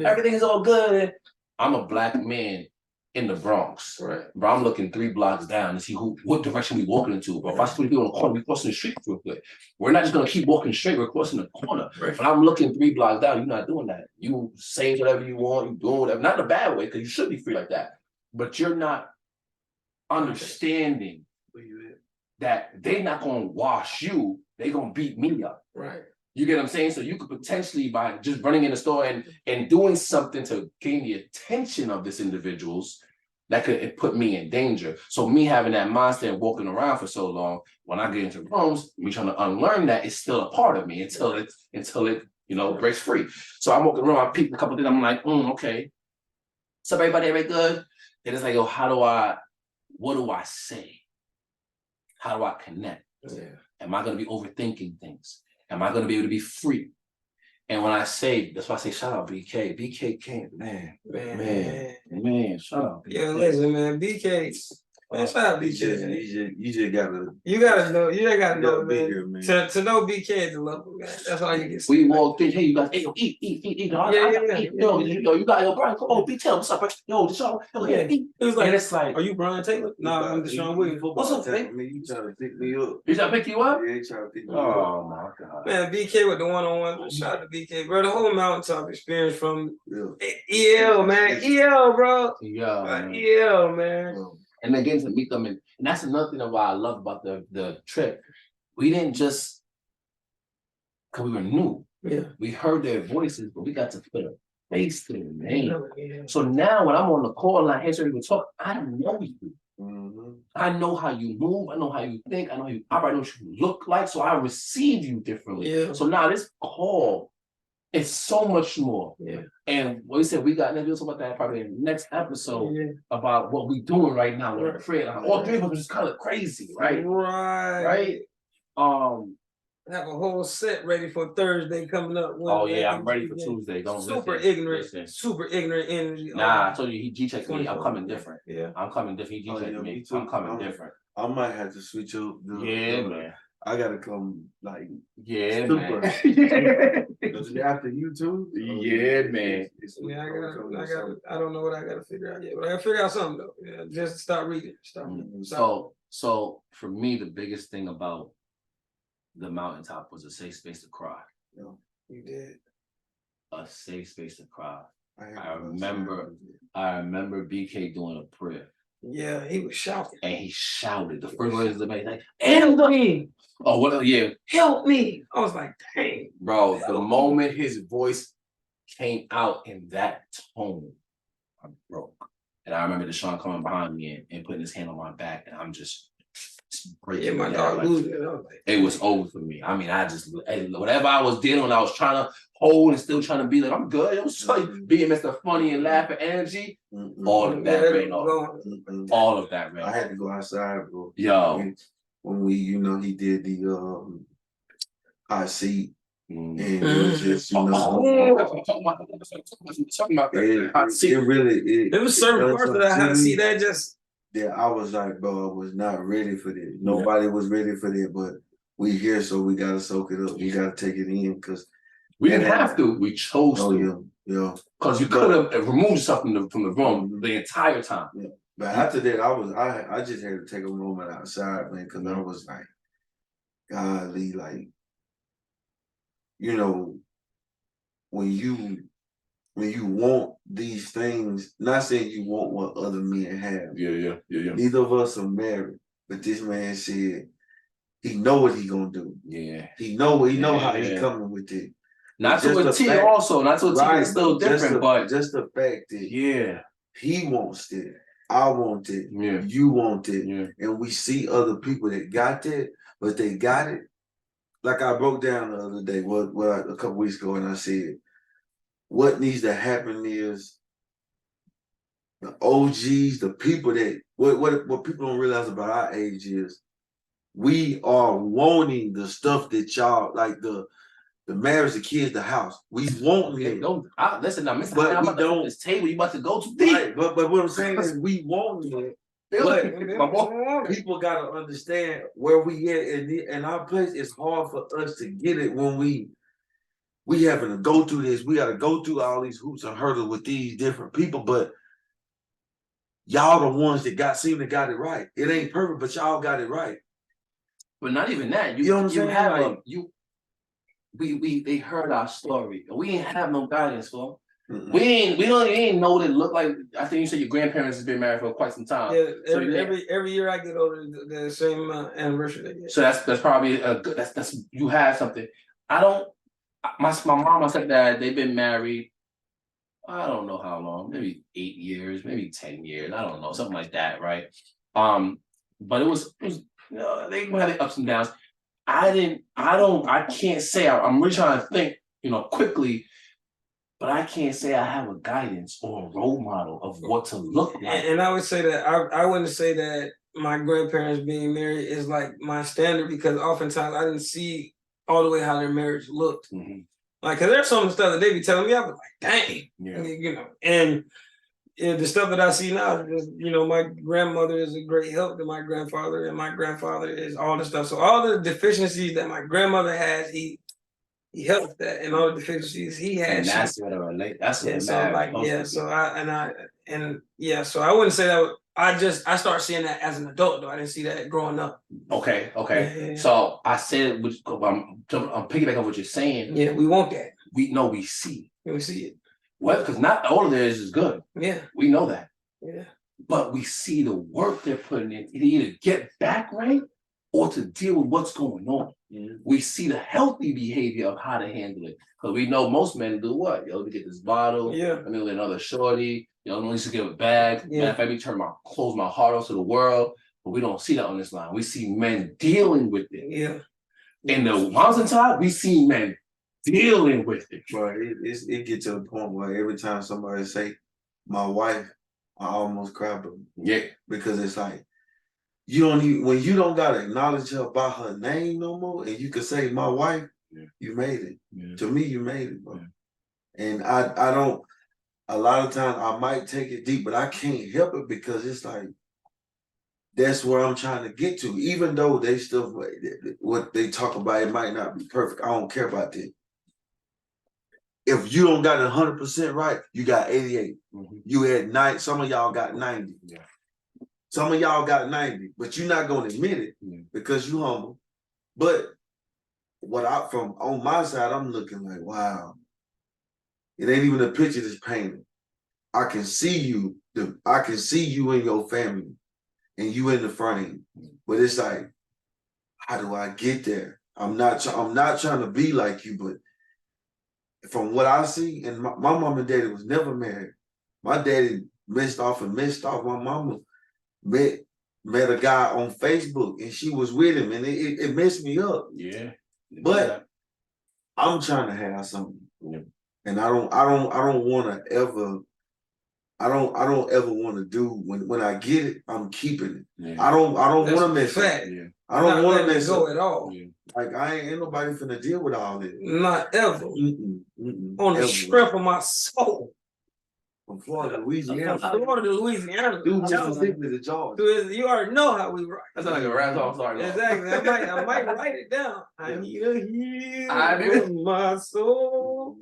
everything is all good. I'm a black man in the Bronx. Bro, I'm looking 3 blocks down to see what direction we walking into. But if I see people on the corner, we crossing the street real quick. We're not just gonna keep walking straight, we're crossing the corner. But I'm looking 3 blocks down, you're not doing that. You saying whatever you want, you doing whatever, not in a bad way, because you should be free like that. But you're not understanding that they're not gonna wash you, they're gonna beat me up. You get what I'm saying? So you could potentially, by just running in the store and doing something to gain the attention of this individuals, that could put me in danger. So me having that mindset and walking around for so long, when I get into rooms, me trying to unlearn that, it's still a part of me until it breaks free. So I'm walking around, I peep a couple of things, I'm like, okay. So everybody good? And it's like, yo, what do I say? How do I connect? Am I gonna be overthinking things? Am I gonna be able to be free? And when I say, that's why I say, shout out BK. BK came, man, shout out BK. Yeah, listen, man, BK, man, shout out BK. You just gotta. You gotta know, man. Bigger, man. To know BK is a level, man. That's all you get. We walked in, hey, you guys, hey, yo, eat. Yo, you got your Brian, come on, BK, what's up, bro? Yo, DeShawn, eat. It was like, and it's like, are you Brian Taylor? No, I'm DeShawn Williams. What's up, man? You trying to pick me up? You trying to pick you up? Yeah, he trying to pick me up. Oh my God. Man, BK with the one-on-one. Shout out to BK, bro. The whole mountaintop experience from EL, man. EL, bro. EL, man. And then getting to meet them, and that's another thing that why I love about the trip. We didn't just, because we were new. We heard their voices, but we got to put a face to their name. So now when I'm on the call and I hear people talk, I know you. I know how you move, I know how you think, I know how you operate, I know what you look like, so I receive you differently. So now this call, it's so much more. And what we said, we'll talk about that probably in the next episode about what we're doing right now with prayer. All 3 of us is kind of crazy, right? have a whole set ready for Thursday coming up. Oh yeah, I'm ready for Tuesday. Don't super listen. ignorant, Listen. super ignorant energy. Nah, I told you he G-checked me. I'm coming 24. different. Yeah. I'm coming different. He G-checked me. I'm coming different. I might have to switch up. Man. I gotta come like super. Man. Yeah. After you too. Yeah, man. Yeah, I don't know what I gotta figure out yet, but I gotta figure out something though. Yeah, just start reading. So for me, the biggest thing about the mountaintop was a safe space to cry. Yeah. You did. A safe space to cry. I remember BK doing a prayer. Yeah, he was shouting. And he shouted. The first words of the man, like, help me. Oh, what? Yeah. Help me. I was like, dang. Bro, the moment his voice came out in that tone, I broke. And I remember DeShawn coming behind me and putting his hand on my back, and I'm just breaking. Yeah, my dog losing it. It was over for me. I mean, whatever I was dealing with, I was trying to hold and still trying to be like, I'm good. It was like being Mr. Funny and laughing energy. All of that ran off. All of that ran off. I had to go outside, bro. Yo. When we, he did the hot seat. And it was just, talking about that hot seat. It was certain parts of that hot seat that just. Yeah, I was like, bro, I was not ready for this. Nobody was ready for that, but we here, so we gotta soak it up. We gotta take it in because we didn't have to. We chose to. Yeah. Because you could have removed yourself from the room the entire time. Yeah. But after that, I just had to take a moment outside, man, because I was like, golly, like, when you want these things, not saying you want what other men have. Yeah. Neither of us are married, but this man said he know what he gonna do. Yeah. He know how he coming with it. Not to a T also, not to a T, it's still different, but just the fact that he wants it, I want it, you want it, and we see other people that got that, but they got it. Like I broke down the other day, a couple weeks ago, and I said, what needs to happen is the OGs, the people that what people don't realize about our age is we are wanting the stuff that y'all like the marriage, the kids, the house. We want it. Listen, now, Mr. But we don't. This table you about to go to deep. Right, but what I'm saying is we want it. But people gotta understand where we at in our place. It's hard for us to get it when we having to go through this. We got to go through all these hoops and hurdles with these different people, but y'all the ones that seem to got it right. It ain't perfect, but y'all got it right. But not even that. You know what I'm saying? They heard our story. We ain't have no guidance for them. We ain't know what it looked like. I think you said your grandparents has been married for quite some time. Yeah, every year I get older, the same anniversary they get. So that's probably a good. That's you have something. I don't. My mom and stepdad, they've been married. I don't know how long. Maybe 8 years, maybe 10 years. I don't know, something like that, right? But it was they had their ups and downs. I can't say. I'm really trying to think, quickly. But I can't say I have a guidance or a role model of what to look like. And I would say that I wouldn't say that my grandparents being married is like my standard because oftentimes I didn't see all the way how their marriage looked. Mm-hmm. Like, cause there's some stuff that they be telling me, I was like, dang, and the stuff that I see now, is, my grandmother is a great help to my grandfather, and my grandfather is all the stuff. So all the deficiencies that my grandmother has, he helped that, and all the deficiencies he had. And that's what I relate. That's what so I wouldn't say that. I started seeing that as an adult though. I didn't see that growing up. Okay. Yeah. So I said, I'm piggybacking on what you're saying. Yeah, we want that. We see. We see it. Well, because not all of theirs is good. Yeah, we know that. Yeah, but we see the work they're putting in to either get back right or to deal with what's going on. Mm-hmm. We see the healthy behavior of how to handle it. Because we know most men do what? Let me get this bottle. Yeah. Let me get another shorty. Let me just get a bag. Yeah. Matter of fact, close my heart out to the world. But we don't see that on this line. We see men dealing with it. Yeah. In the mountaintop, we see men dealing with it. But it gets to the point where every time somebody say, my wife, I almost cry. Yeah. Because it's like, you don't even, when you don't gotta acknowledge her by her name no more, and you can say my wife, you made it. To me, you made it, bro. And I don't. A lot of times I might take it deep, but I can't help it because it's like that's where I'm trying to get to. Even though they stuff what they talk about, it might not be perfect. I don't care about that. If you don't got 100% right, you got 88. You had 9. Some of y'all got 90. Some of y'all got 90, but you're not gonna admit it because you humble. But what I from on my side, I'm looking like, wow. It ain't even a picture that's painted. I can see you. I can see you and your family, and you in the frame. But it's like, how do I get there? I'm not trying to be like you, but from what I see, and my mom and daddy was never married. My daddy messed off. My mama met a guy on Facebook, and she was with him, and it messed me up. Yeah. But I'm trying to have something. And I don't want to ever. I don't ever want to do when I get it. I'm keeping it. I don't want to mess up. I don't want to mess up at all. Like I ain't nobody finna deal with all this. Not ever. On the strength of my soul. From Florida to Louisiana. From Florida to Louisiana. Dude, Mississippi to Georgia. You already know how we rock. That's like a rap song. Sorry. Exactly. I might write it down. I need a heal in my soul.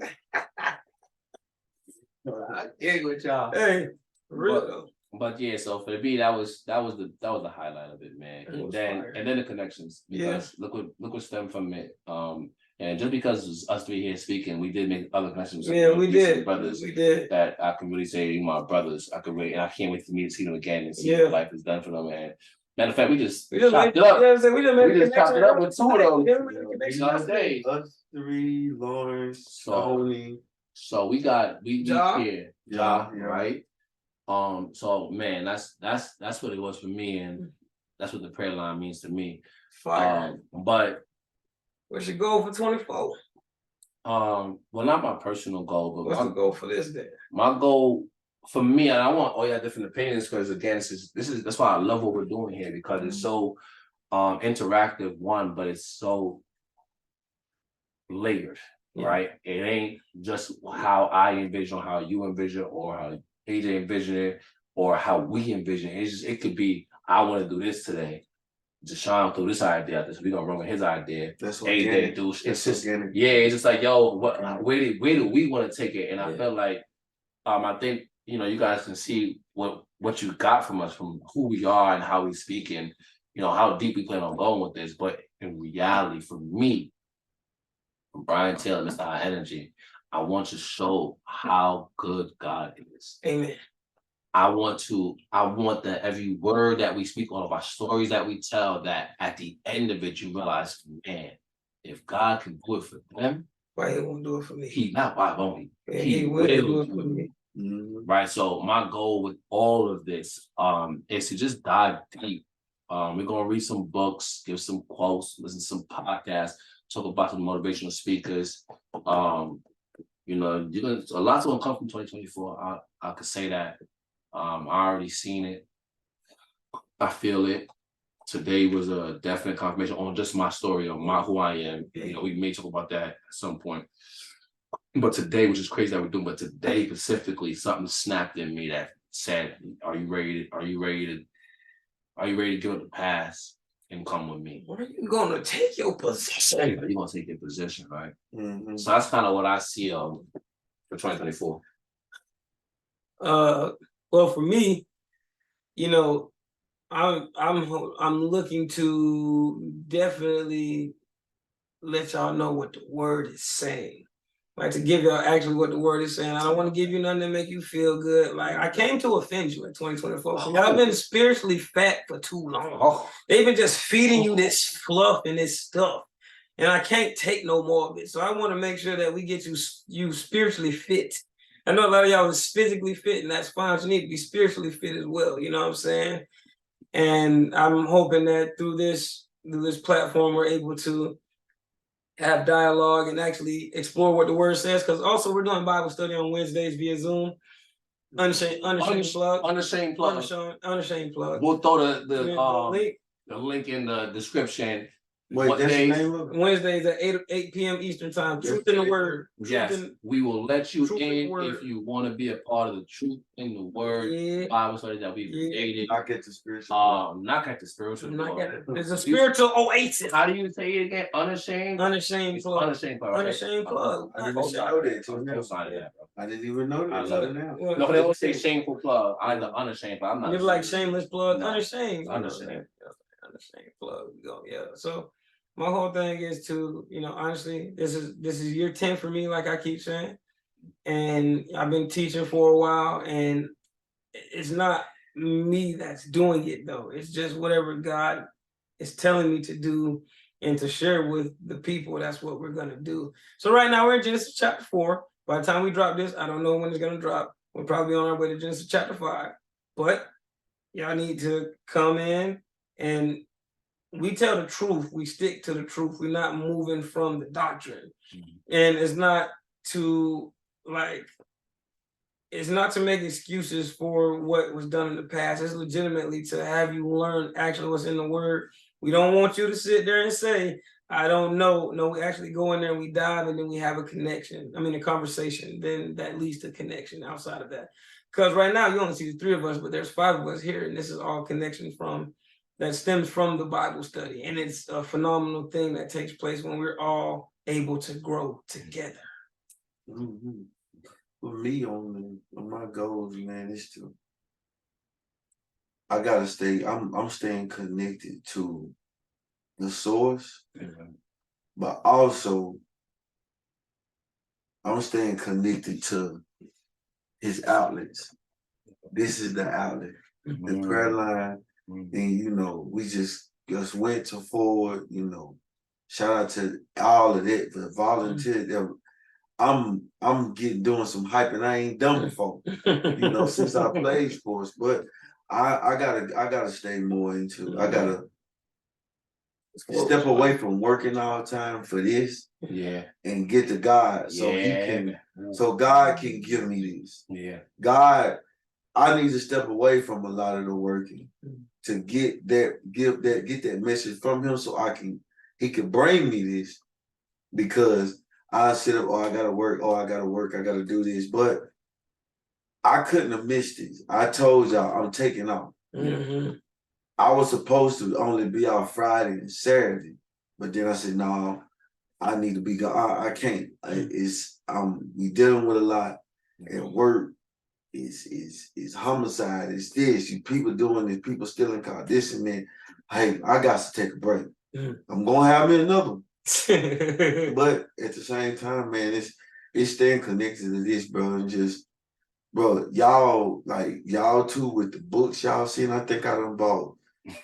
I get with y'all. Hey, real. But yeah, so for the beat, that was the highlight of it, man. And then the connections, because look what stemmed from it. And just because it was us three here speaking, we did make other connections. Yeah, we did. Brothers, we did. That I can really say my brothers. I could really, and I can't wait for me to see them again and see what life has done for them. And matter of fact, we just chopped it up. We just chopped it up with two of them. Us three, Lawrence, Tony. So we here, right? So man, that's what it was for me, and that's what the prayer line means to me. Fire. But what's your goal for 24? Well, not my personal goal, but what's the goal for this day? My goal for me, and I want all y'all different opinions, because again, that's why I love what we're doing here, because it's so interactive, but it's so layered. Right? It ain't just how I envision, how you envision, or how AJ envision it, or how we envision it. It could be, I want to do this today. DeShawn threw this idea out there, so we're gonna run with his idea. That's what AJ do. It's just it's just like, yo, where do we want to take it? And I felt like I think, you guys can see what you got from us, from who we are and how we speak, and how deep we plan on going with this. But in reality, for me, Brian Taylor, Mr. High Energy, I want to show how good God is. Amen. I want that every word that we speak, all of our stories that we tell, that at the end of it, you realize, man, if God can do it for them, why he won't do it for me? Why won't he? Yeah, he will do it for me. Right. So my goal with all of this is to just dive deep. We're gonna read some books, give some quotes, listen to some podcasts, talk about some motivational speakers. You're gonna, a lot's gonna come from 2024. I could say that. I already seen it. I feel it. Today was a definite confirmation on just my story of who I am. We may talk about that at some point. But today, which is crazy that we're doing, but today specifically, something snapped in me that said, "Are you ready to give up the past and come with me? Are you gonna take your position? You're gonna take your position, right?" So that's kind of what I see for 2024. Well, for me, I'm looking to definitely let y'all know what the word is saying. Like, to give y'all actually what the word is saying. I don't want to give you nothing to make you feel good. Like, I came to offend you in 2024. So y'all been spiritually fat for too long. They've been just feeding you this fluff and this stuff. And I can't take no more of it. So I want to make sure that we get you spiritually fit. I know a lot of y'all is physically fit, and that's fine. You need to be spiritually fit as well. You know what I'm saying? And I'm hoping that through this platform, we're able to have dialogue and actually explore what the word says. Because also we're doing Bible study on Wednesdays via Zoom. Unashamed plug. Unashamed plug. Unashamed plug. We'll throw the link. The link in the description. Wait, what that's the days? name of it? Wednesdays at 8 p.m. Eastern time. Truth in the Word. Yes, we will let you Truth in in the Word. if you want to be a part of the Truth in the Word Bible study that we created. I get the spiritual. Not get the spiritual. There's a spiritual oasis. How do you say it again? Unashamed. Unashamed plug. Unashamed plug. Unashamed plug. I didn't know that. I didn't even know that. I love it. Now. No, they always say shameful plug. I know unashamed, but I'm not. You're like shameless plug. No. Unashamed. Unashamed. Unashamed plug. Go. Yeah. So my whole thing is to, honestly, this is year 10 for me, like I keep saying. And I've been teaching for a while, and it's not me that's doing it though. It's just whatever God is telling me to do and to share with the people. That's what we're gonna do. So right now we're in Genesis chapter 4. By the time we drop this, I don't know when it's gonna drop. We're probably on our way to Genesis chapter 5. But y'all need to come in, and we tell the truth. We stick to the truth. We're not moving from the doctrine. And it's not to make excuses for what was done in the past. It's legitimately to have you learn actually what's in the Word. We don't want you to sit there and say, I don't know. No, we actually go in there and we dive, and then we have a conversation. Then that leads to connection outside of that. Because right now you only see the 3 of us, but there's 5 of us here, and this is all connection that stems from the Bible study. And it's a phenomenal thing that takes place when we're all able to grow together. Mm-hmm. For me, on my goals, man, is I gotta stay. I'm staying connected to the source, but also I'm staying connected to his outlets. This is the outlet, the prayer line, and we just went to forward. Shout out to all of that for volunteer. I'm doing some hyping I ain't done before. Since I played sports, but I gotta stay more into. I gotta step away from working all the time for this, and get to God, so God can give me this. God, I need to step away from a lot of the working to get that message from Him, so He can bring me this, because I sit up, I gotta work, I gotta do this, but I couldn't have missed this. I told y'all I'm taking off. I was supposed to only be out Friday and Saturday, but then I said, no, I need to be gone. I can't. We dealing with a lot at work. It's homicide. It's this. People doing this. People stealing cars. This and that. Hey, I got to take a break. I'm gonna have me another one. But at the same time, man, it's staying connected to this, bro, and just, bro, y'all too with the books y'all seen. I think I done bought.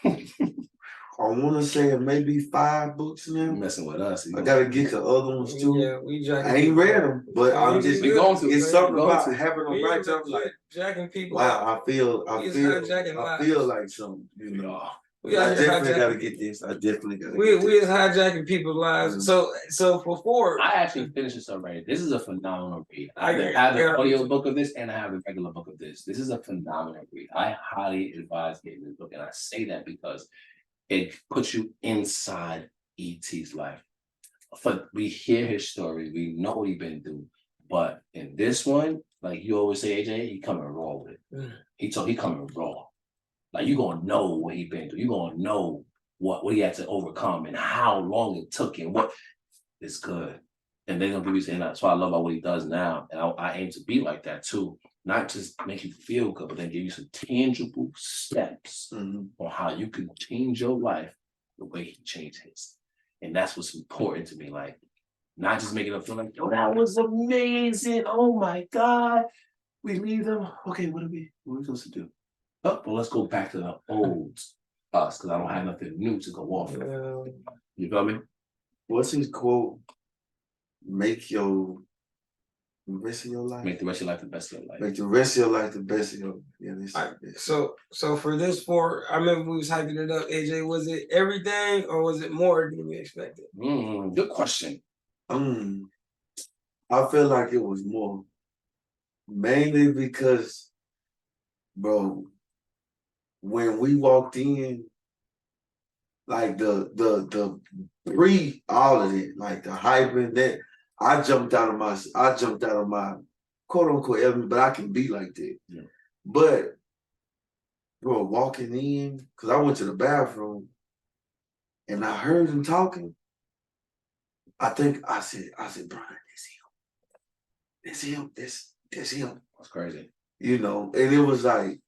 I want to say maybe 5 books now. You're messing with us. I gotta get the other ones too. Yeah, I ain't read them, but I'm just. It's something about having them right there. Like, jacking people. Wow, I feel like something. I definitely gotta get this. I definitely gotta. We is hijacking people's lives. So for Ford, I actually finished this already. This is a phenomenal read. I have the audio book of this, and I have the regular book of this. This is a phenomenal read. I highly advise getting this book, and I say that because it puts you inside E.T.'s life. We hear his story, we know what he's been through, but in this one, like you always say, AJ, he coming raw with it. He coming raw. Like you gonna know what he been through. You gonna know what he had to overcome and how long it took and what. It's good. And they're gonna be saying that's what I love about what he does now. And I aim to be like that too. Not just make you feel good, but then give you some tangible steps on how you can change your life the way he changed his. And that's what's important to me. Like, not just making them feel like, yo, that was amazing. Oh my God. We leave them. Okay, what are we supposed to do? Oh, well, let's go back to the old us, because I don't have nothing new to go off of. You feel me? What's his quote? Make the rest of your life. Make the rest of your life the best of your life. Make the rest of your life the best of your life. Yeah, so for this I remember we was hyping it up, AJ. Was it everything or was it more than we expected? Good question. I feel like it was more. Mainly because bro, when we walked in, like the pre all of it, like the hype and that, I jumped out of my quote unquote element, but I can be like that. Yeah. But bro, walking in, because I went to the bathroom and I heard him talking. I said, Brian, that's him. That's him. That's crazy. You know, and it was like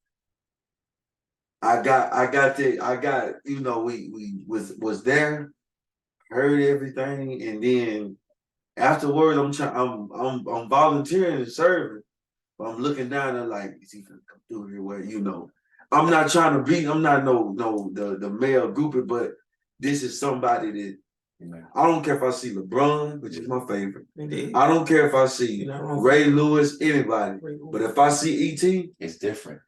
I got you know, we was there, heard everything, and then afterwards I'm volunteering and serving. But I'm looking down and like, is he gonna come through here? Where, you know, I'm not trying to be, I'm not the male groupie, but this is somebody that I don't care if I see LeBron, which is my favorite. Indeed. I don't care if I see Ray Lewis, anybody. But if I see ET, it's different.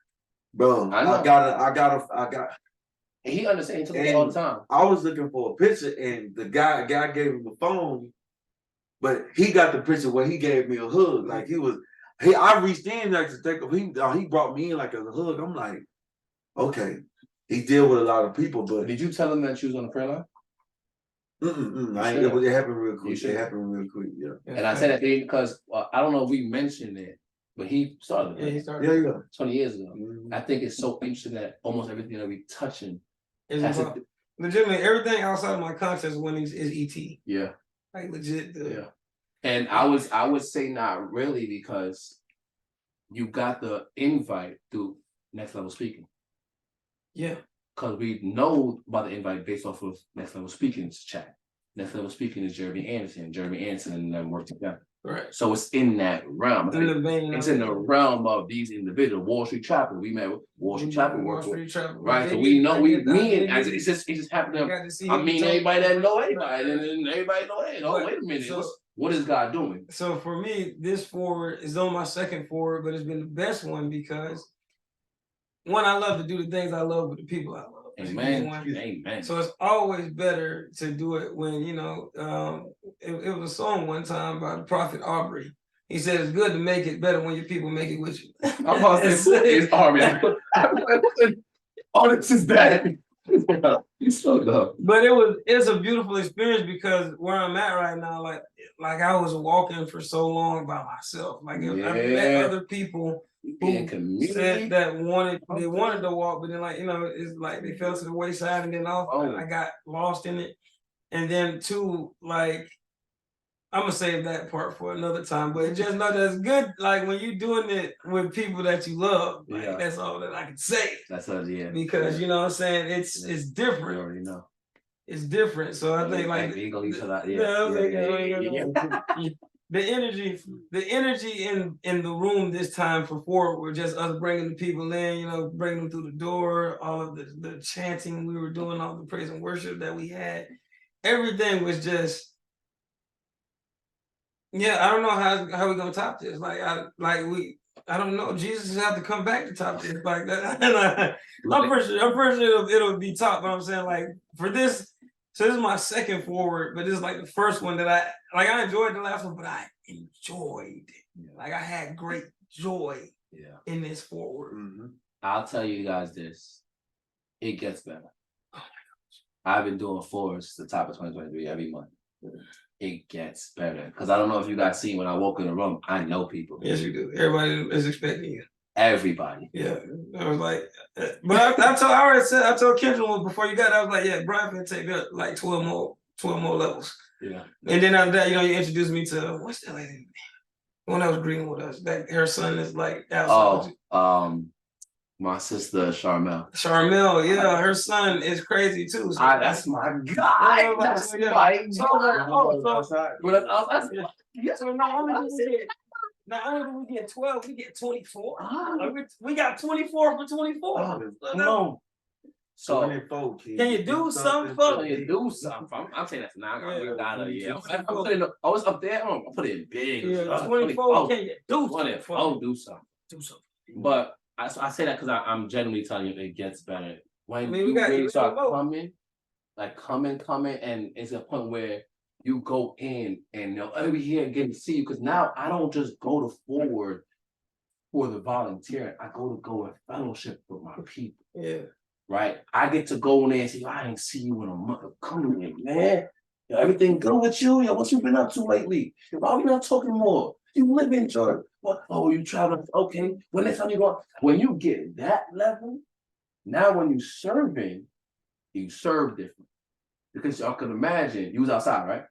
Bro, I got. And he understands me all the time. I was looking for a picture, and the guy gave him the phone, but he got the picture where he gave me a hug. Like I reached in like to take him. He brought me in like as a hug. I'm like, okay, he deal with a lot of people, but did you tell him that you was on the prayer line? It happened real quick. It happened real quick, yeah. And I said that because I don't know if we mentioned it, but he started. Yeah, he started. Yeah. 20 years ago. I think it's so interesting that almost everything that we touching legitimately everything outside of my conscious when is ET. Yeah. Like legit. Yeah. And I would say not really, because you got the invite through Next Level Speaking. Yeah. Because we know about the invite based off of Next Level Speaking's chat. Next Level Speaking is Jeremy Anderson. Jeremy Anderson and them work together. Right. So it's in that realm. It's in the realm of these individuals. Wall Street Chapel. We met with Wall Street Chapel. Right. So we know it just happened to I mean everybody that know anybody and everybody know, hey, oh, wait a minute. So, what is God doing? So for me, this forward is on my second forward, but it's been the best one because one, I love to do the things I love with the people I love. Amen. Amen. So it's always better to do it when, you know, it was a song one time by the prophet Aubrey. He said it's good to make it better when your people make it with you. I'm about to say it's Aubrey. Oh, this is bad. He's so dumb. But it's a beautiful experience because where I'm at right now, like I was walking for so long by myself. Like I met other people who said that they wanted to walk, but then like, you know, it's like they fell to the wayside and then I got lost in it. And then two, like I'm gonna save that part for another time, but just know that's good. Like when you're doing it with people that you love, like, that's all that I can say. That's us, yeah. Because you know what I'm saying, it's different. You already know. It's different. So I think like the energy in the room this time for Forward were just us bringing the people in, you know, bringing them through the door, all of the chanting we were doing, all the praise and worship that we had. Everything was just, I don't know how we gonna top this. I don't know. Jesus have to come back to top this like that. I'm pretty sure it'll be top. But I'm saying like for this. So this is my second forward, but this is like the first one that I enjoyed the last one, but I enjoyed it. Like I had great joy in this forward. Mm-hmm. I'll tell you guys this. It gets better. Oh my gosh. I've been doing forwards the top of 2023 every month. It gets better. Because I don't know if you guys see when I walk in the room, I know people. Yes, you do. Everybody is expecting you. Everybody. Yeah. I was like, but I told Kendra before you got there, I was like, yeah, Brian can take up like 12 more levels. Yeah. And then after that, you know, you introduced me to what's that lady? One that was green with us. That her son is like outside. My sister Charmel. Charmel, yeah, her son is crazy too. So that's my guy. That's my guy. Not only do we get 12, we get 24. We got 24 for 24. No. So can you do something for me? Can you do something? I'm saying that's not I was up there. I put it in big. Yeah, 24. Can you do something? Do something. Do something. But I say that because I'm genuinely telling you it gets better. When you really start coming, and it's a point where you go in and every here getting to see you, because now I don't just go to Forward for the volunteering. I go and fellowship with my people. Yeah. Right? I get to go in there and say, I ain't see you in a month. Come in, man. Yo, everything good with you? Yo, what you been up to lately? Why we not talking more? You live in Jordan. What? Oh, you traveling? Okay. When next time you go? When you get that level, now when you serving, you serve different. Because y'all can imagine, you was outside, right?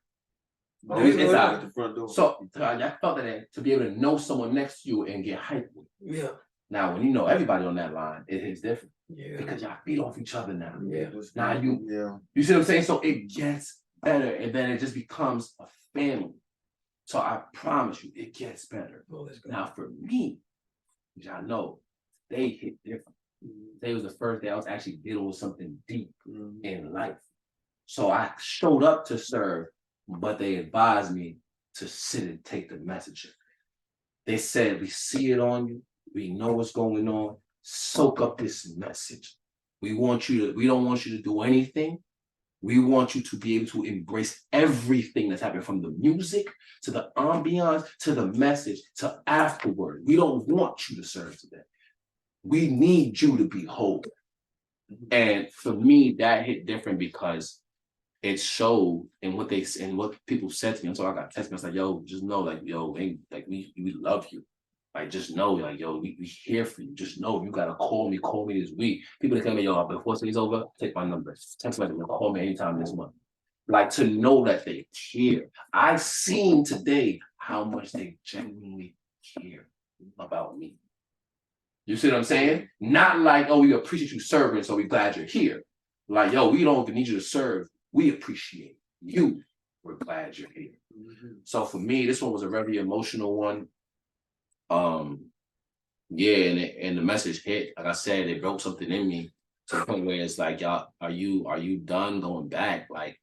Oh, You was yeah, inside. at the front door. So I felt that to be able to know someone next to you and get hyped with. Yeah. Now, when you know everybody on that line, it is different. Yeah. Because y'all feed off each other now. Yeah. Now you see what I'm saying? So it gets better, and then it just becomes a family. So I promise you, it gets better. Oh, let's go. Now for me, which I know, they hit different. Today was the first day I was actually dealing with something deep in life. So I showed up to serve, but they advised me to sit and take the message. They said, we see it on you. We know what's going on. Soak up this message. We don't want you to do anything. We want you to be able to embrace everything that's happening, from the music to the ambiance to the message to afterward. We don't want you to serve today. We need you to be whole. And for me, that hit different because it showed in what people said to me. And so I got text messages like, yo, just know, like, yo, like we love you. Like, just know, like, yo, we here for you. Just know, you gotta call me this week. People that tell me, yo, before today's over, take my number. Text message, call me anytime this month. Like, to know that they care. I seen today how much they genuinely care about me. You see what I'm saying? Not like, oh, we appreciate you serving, so we're glad you're here. Like, yo, we don't even need you to serve. We appreciate you. We're glad you're here. So for me, this one was a very emotional one. Yeah, and the message hit. Like I said, it broke something in me to the point where it's like, y'all, are you done going back? Like,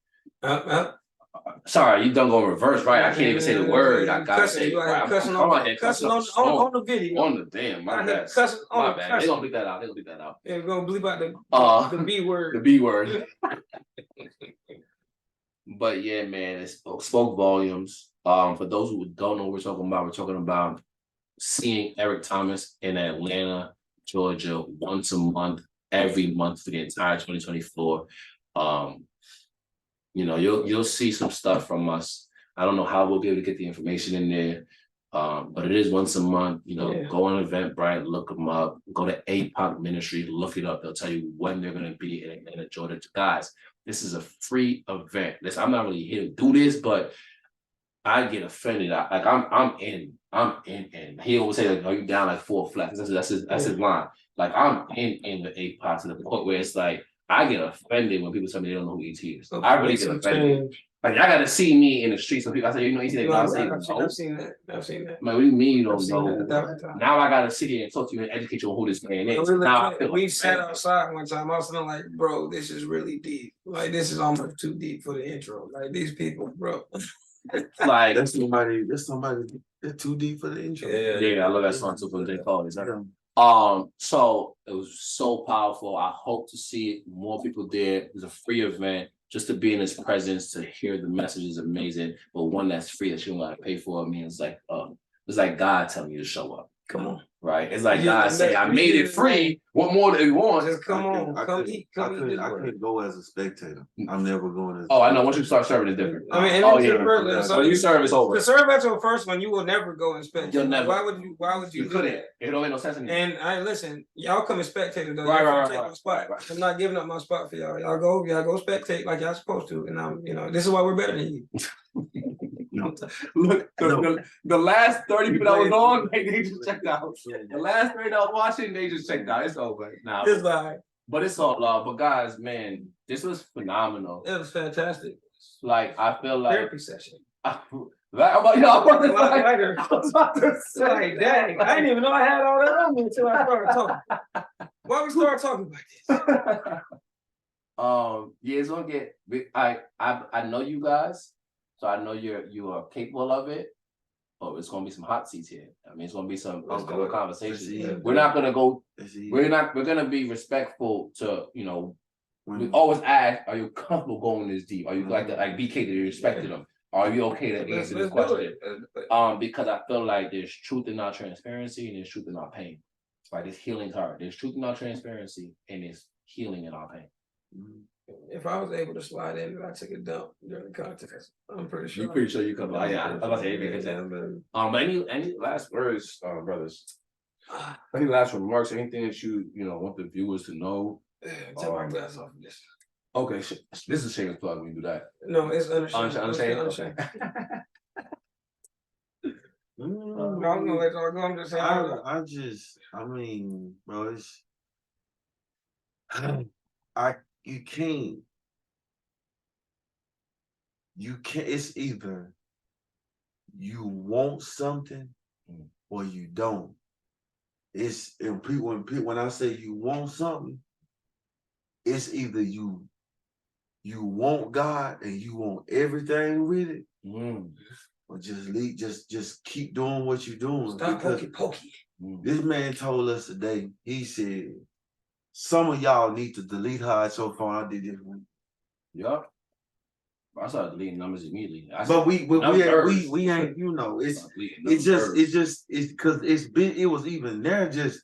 sorry, you done going reverse, right? I can't even say the word. I gotta say it. Right? Cussing on the video. On the damn, my bad. My bad. They gonna bleep that out. Yeah, we're gonna bleep out the B word. The B word. But yeah, man, it spoke volumes. For those who don't know what we're talking about seeing Eric Thomas in Atlanta, Georgia, once a month, every month for the entire 2024. You know, you'll see some stuff from us. I don't know how we'll be able to get the information in there, but it is once a month. You know, Go on Eventbrite, look them up. Go to APOC Ministry, look it up. They'll tell you when they're going to be in Atlanta, Georgia. Guys, this is a free event. I'm not really here to do this, but I get offended. I'm in. He always say, like, "Are you down like 4 flats?" That's his line. Like, I'm in the APOC to the point where it's like I get offended when people tell me they don't know who ET is. I really get offended. Like, y'all gotta see me in the streets. So people, I say, you know, ET. I've seen that. Man, what do you mean you don't know? Now I gotta sit here and talk to you and educate you on who this man is. We sat outside one time. I was like, bro, this is really deep. Like, this is almost too deep for the intro. Like, these people, bro. Like, that's somebody they're too deep for the intro. Yeah, I love that song too from J. Cole. So it was so powerful. I hope to see more people there. It was a free event. Just to be in his presence, to hear the message is amazing. But one that's free that you don't gotta pay for, it's like God telling you to show up. Come on. Right? It's like God saying, I made it free. What more do you want? Just come on. I couldn't go as a spectator. I'm never going as I know. Once you start serving, it's different. I mean, when you serve, it's over. To serve at your first one, you will never go and spectator. You'll never. Why would you? You couldn't. It don't make no sense anymore. And I listen, y'all come as spectators though. Right. My spot. I'm not giving up my spot for y'all. Y'all go spectate like y'all supposed to. And I'm, this is why we're better than you. Look, the last 30 people that was on, they just checked out. The last 30 that was watching, they just checked out. It's over. Nah, it's like, but it's all love. But guys, man, this was phenomenal. It was fantastic. Like, I feel like therapy session. I was about to say, dang, I didn't even know I had all that on me until I started talking. Why we started talking about this? Yeah, it's gonna get. I know you guys. So I know you are capable of it, but it's gonna be some hot seats here. I mean, it's gonna be some uncomfortable conversations. We're not gonna go. We're gonna be respectful to, we always ask, are you comfortable going this deep? Are you like BK that you respected them? Are you okay to answer this question? Let's do it. Because I feel like there's truth in our transparency and there's truth in our pain. Right, there's healing heart. There's truth in our transparency and there's healing in our pain. If I was able to slide in and I took a dump during the contest, I'm pretty sure. You're pretty sure you come. Yeah, I'm about to say anything. Any last words, brothers? Any last remarks? Anything that you want the viewers to know? Take my glass off of this. Okay, this is a shameless plug. We do that. No, it's unashamed. Unashamed. I'm gonna let y'all go. I'm just saying. I mean, bro, you can't, it's either you want something or you don't. When I say you want something, it's either you want God and you want everything with it, or just keep doing what you're doing. Stop pokey. This man told us today, he said, some of y'all need to delete how so far I did this one. Yup. I started deleting numbers immediately. But we ain't, it's because it was even there. Just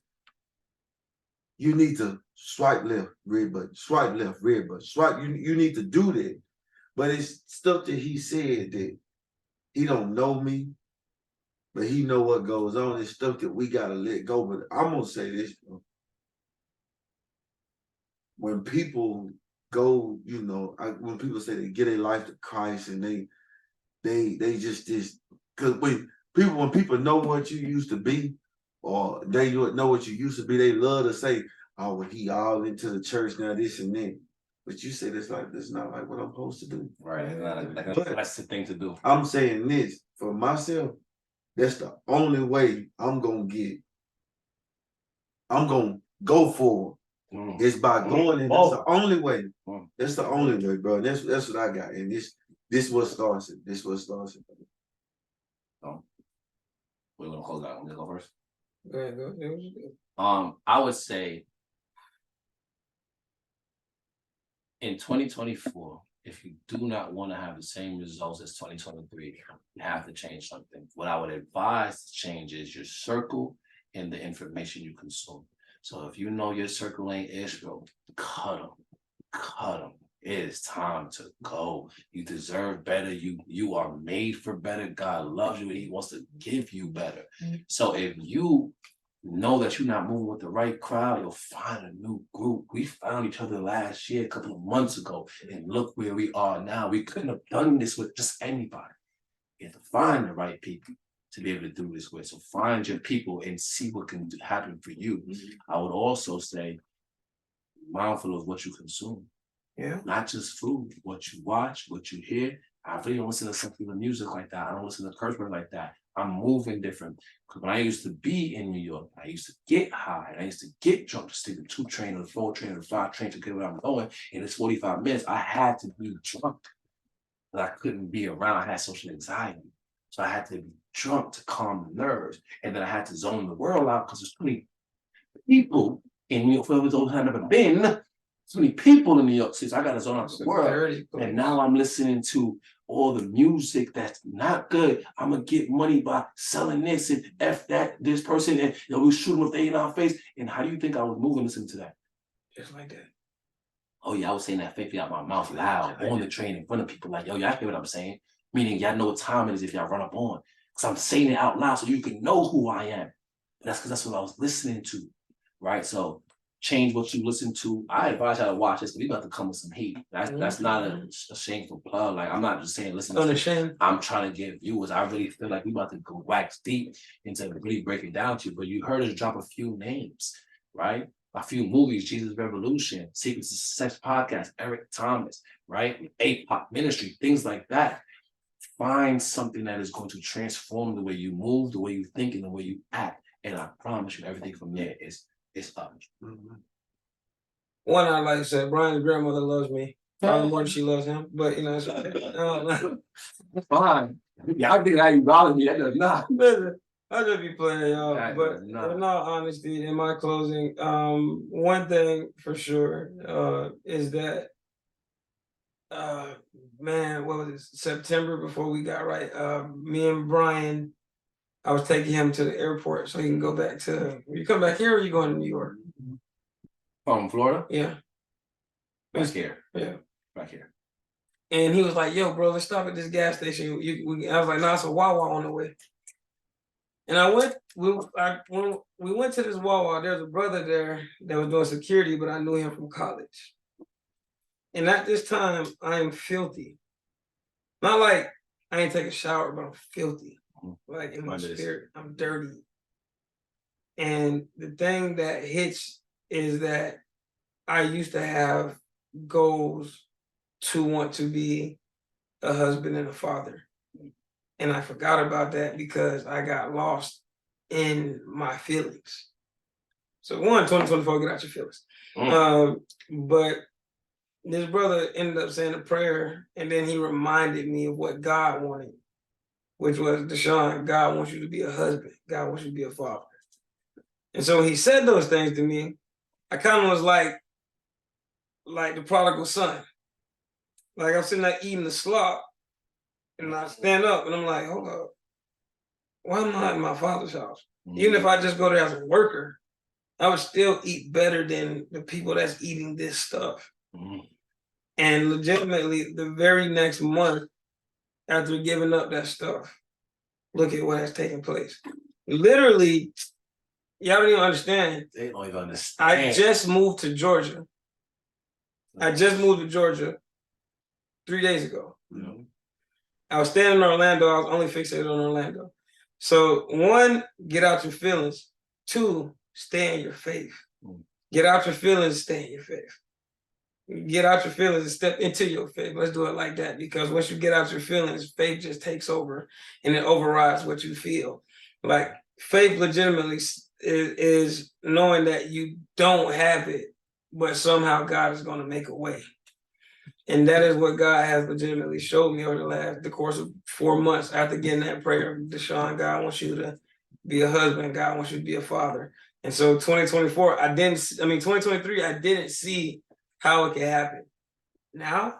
you need to swipe left, red button, swipe left, red button, swipe. You need to do that. But it's stuff that he said that he don't know me, but he know what goes on. It's stuff that we gotta let go. But I'm gonna say this, bro. When people go, when people say they get their life to Christ and they just because when people know what you used to be, or they know what you used to be, they love to say, "Oh, well, he all into the church now, this and that." But you say that's not like what I'm supposed to do. Right, that's the thing to do. I'm saying this for myself. That's the only way I'm gonna go forward. It's by going in. That's the only way. That's the only way, bro. That's what I got. And this what starts it. This what starts it. We're gonna close out. I'm gonna go first. Go ahead. I would say in 2024, if you do not want to have the same results as 2023, you have to change something. What I would advise to change is your circle and the information you consume. So if you know your circle ain't Israel, cut them. It is time to go. You deserve better. You are made for better. God loves you and he wants to give you better. So if you know that you're not moving with the right crowd, you'll find a new group. We found each other last year, a couple of months ago, and look where we are now. We couldn't have done this with just anybody. You have to find the right people to be able to do this with. So find your people and see what can happen for you. I would also say, mindful of what you consume. Yeah. Not just food, what you watch, what you hear. I really don't listen to secular music like that. I don't listen to curse words like that. I'm moving different. Because when I used to be in New York, I used to get high. And I used to get drunk to take the 2 train or the 4 train or the 5 train to get where I'm going. And it's 45 minutes. I had to be drunk. But I couldn't be around. I had social anxiety. So I had to be drunk to calm the nerves. And then I had to zone the world out because there's too many people in New York. For those who have never been, so many people in New York City. So I got to zone out the world. And now I'm listening to all the music that's not good. I'm going to get money by selling this and F that, this person, and we shoot them with the in our face. And how do you think I was moving listening to that? Just like that. Oh, yeah, I was saying that faithfully out my mouth loud on the train in front of people like, yo, y'all hear what I'm saying? Meaning y'all know what time it is if y'all run up on. Because I'm saying it out loud so you can know who I am. But that's because that's what I was listening to, right? So change what you listen to. I advise y'all to watch this. We about to come with some heat. That's not a shameful plug. Like, I'm not just saying listen. Unashamed. I'm trying to get viewers. I really feel like we about to go wax deep into really break it down to you. But you heard us drop a few names, right? A few movies: Jesus Revolution, Secrets of Success Podcast, Eric Thomas, right? A-Pop Ministry, things like that. Find something that is going to transform the way you move, the way you think, and the way you act. And I promise you, everything from there is up. One, I like to say, Brian's grandmother loves me. Probably more than she loves him, but it's okay. Fine. Y'all think how you bother me? That does not. Listen, I just be playing, y'all. But in all honesty, in my closing, one thing for sure is that Man, what was it? September before we got right. Me and Brian, I was taking him to the airport so he can go back to. You come back here, or you going to New York? From Florida? Yeah. Back here. Yeah. Back here. And he was like, "Yo, bro, let's stop at this gas station." I was like, "Nah, it's a Wawa on the way." And I went. When we went to this Wawa, there's a brother there that was doing security, but I knew him from college. And at this time, I am filthy. Not like I ain't take a shower, but I'm filthy. Like in my spirit, I'm dirty. And the thing that hits is that I used to have goals to want to be a husband and a father. And I forgot about that because I got lost in my feelings. So 2024, get out your feelings. But this brother ended up saying a prayer, and then he reminded me of what God wanted, which was, DeShawn, God wants you to be a husband. God wants you to be a father. And so when he said those things to me, I kind of was like the prodigal son. Like I'm sitting there eating the slop, and I stand up, and I'm like, hold up. Why am I in my father's house? Even if I just go there as a worker, I would still eat better than the people that's eating this stuff. And legitimately, the very next month, after giving up that stuff, look at what has taken place. Literally, y'all don't even understand. They don't even understand. I just moved to Georgia. I just moved to Georgia 3 days ago. I was staying in Orlando. I was only fixated on Orlando. So 1, get out your feelings. 2, stay in your faith. Get out your feelings, stay in your faith. Get out your feelings and step into your faith. Let's do it like that, because once you get out your feelings, faith just takes over and it overrides what you feel. Like faith legitimately is knowing that you don't have it, but somehow God is going to make a way. And that is what God has legitimately showed me over the course of 4 months after getting that prayer. DeShawn, God wants you to be a husband. God wants you to be a father. And so 2023, I didn't see how it could happen. Now,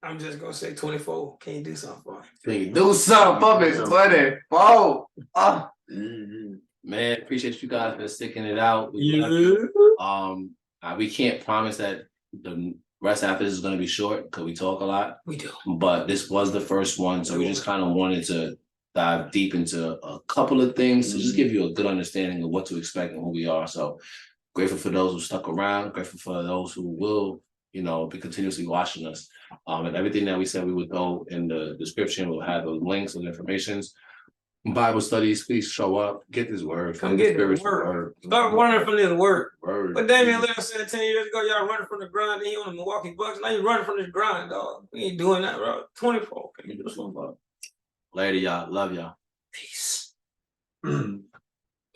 I'm just going to say 24, can you do something for me? Can you do something for me? 24. Man, appreciate you guys for sticking it out. We can't promise that the rest after this is going to be short because we talk a lot. We do. But this was the first one, so we just kind of wanted to dive deep into a couple of things to just give you a good understanding of what to expect and who we are. So grateful for those who stuck around, grateful for those who will, be continuously watching us. And everything that we said we would go in the description. We'll have those links and informations. Bible studies, please show up. Get this word. Come get the word. Start running from this word. But Damian Lillard said 10 years ago, y'all running from the grind, then he on the Milwaukee Bucks. Now you running from this grind, dog. We ain't doing that, bro. 24. Can you do something about it? Later, y'all. Love y'all. Peace.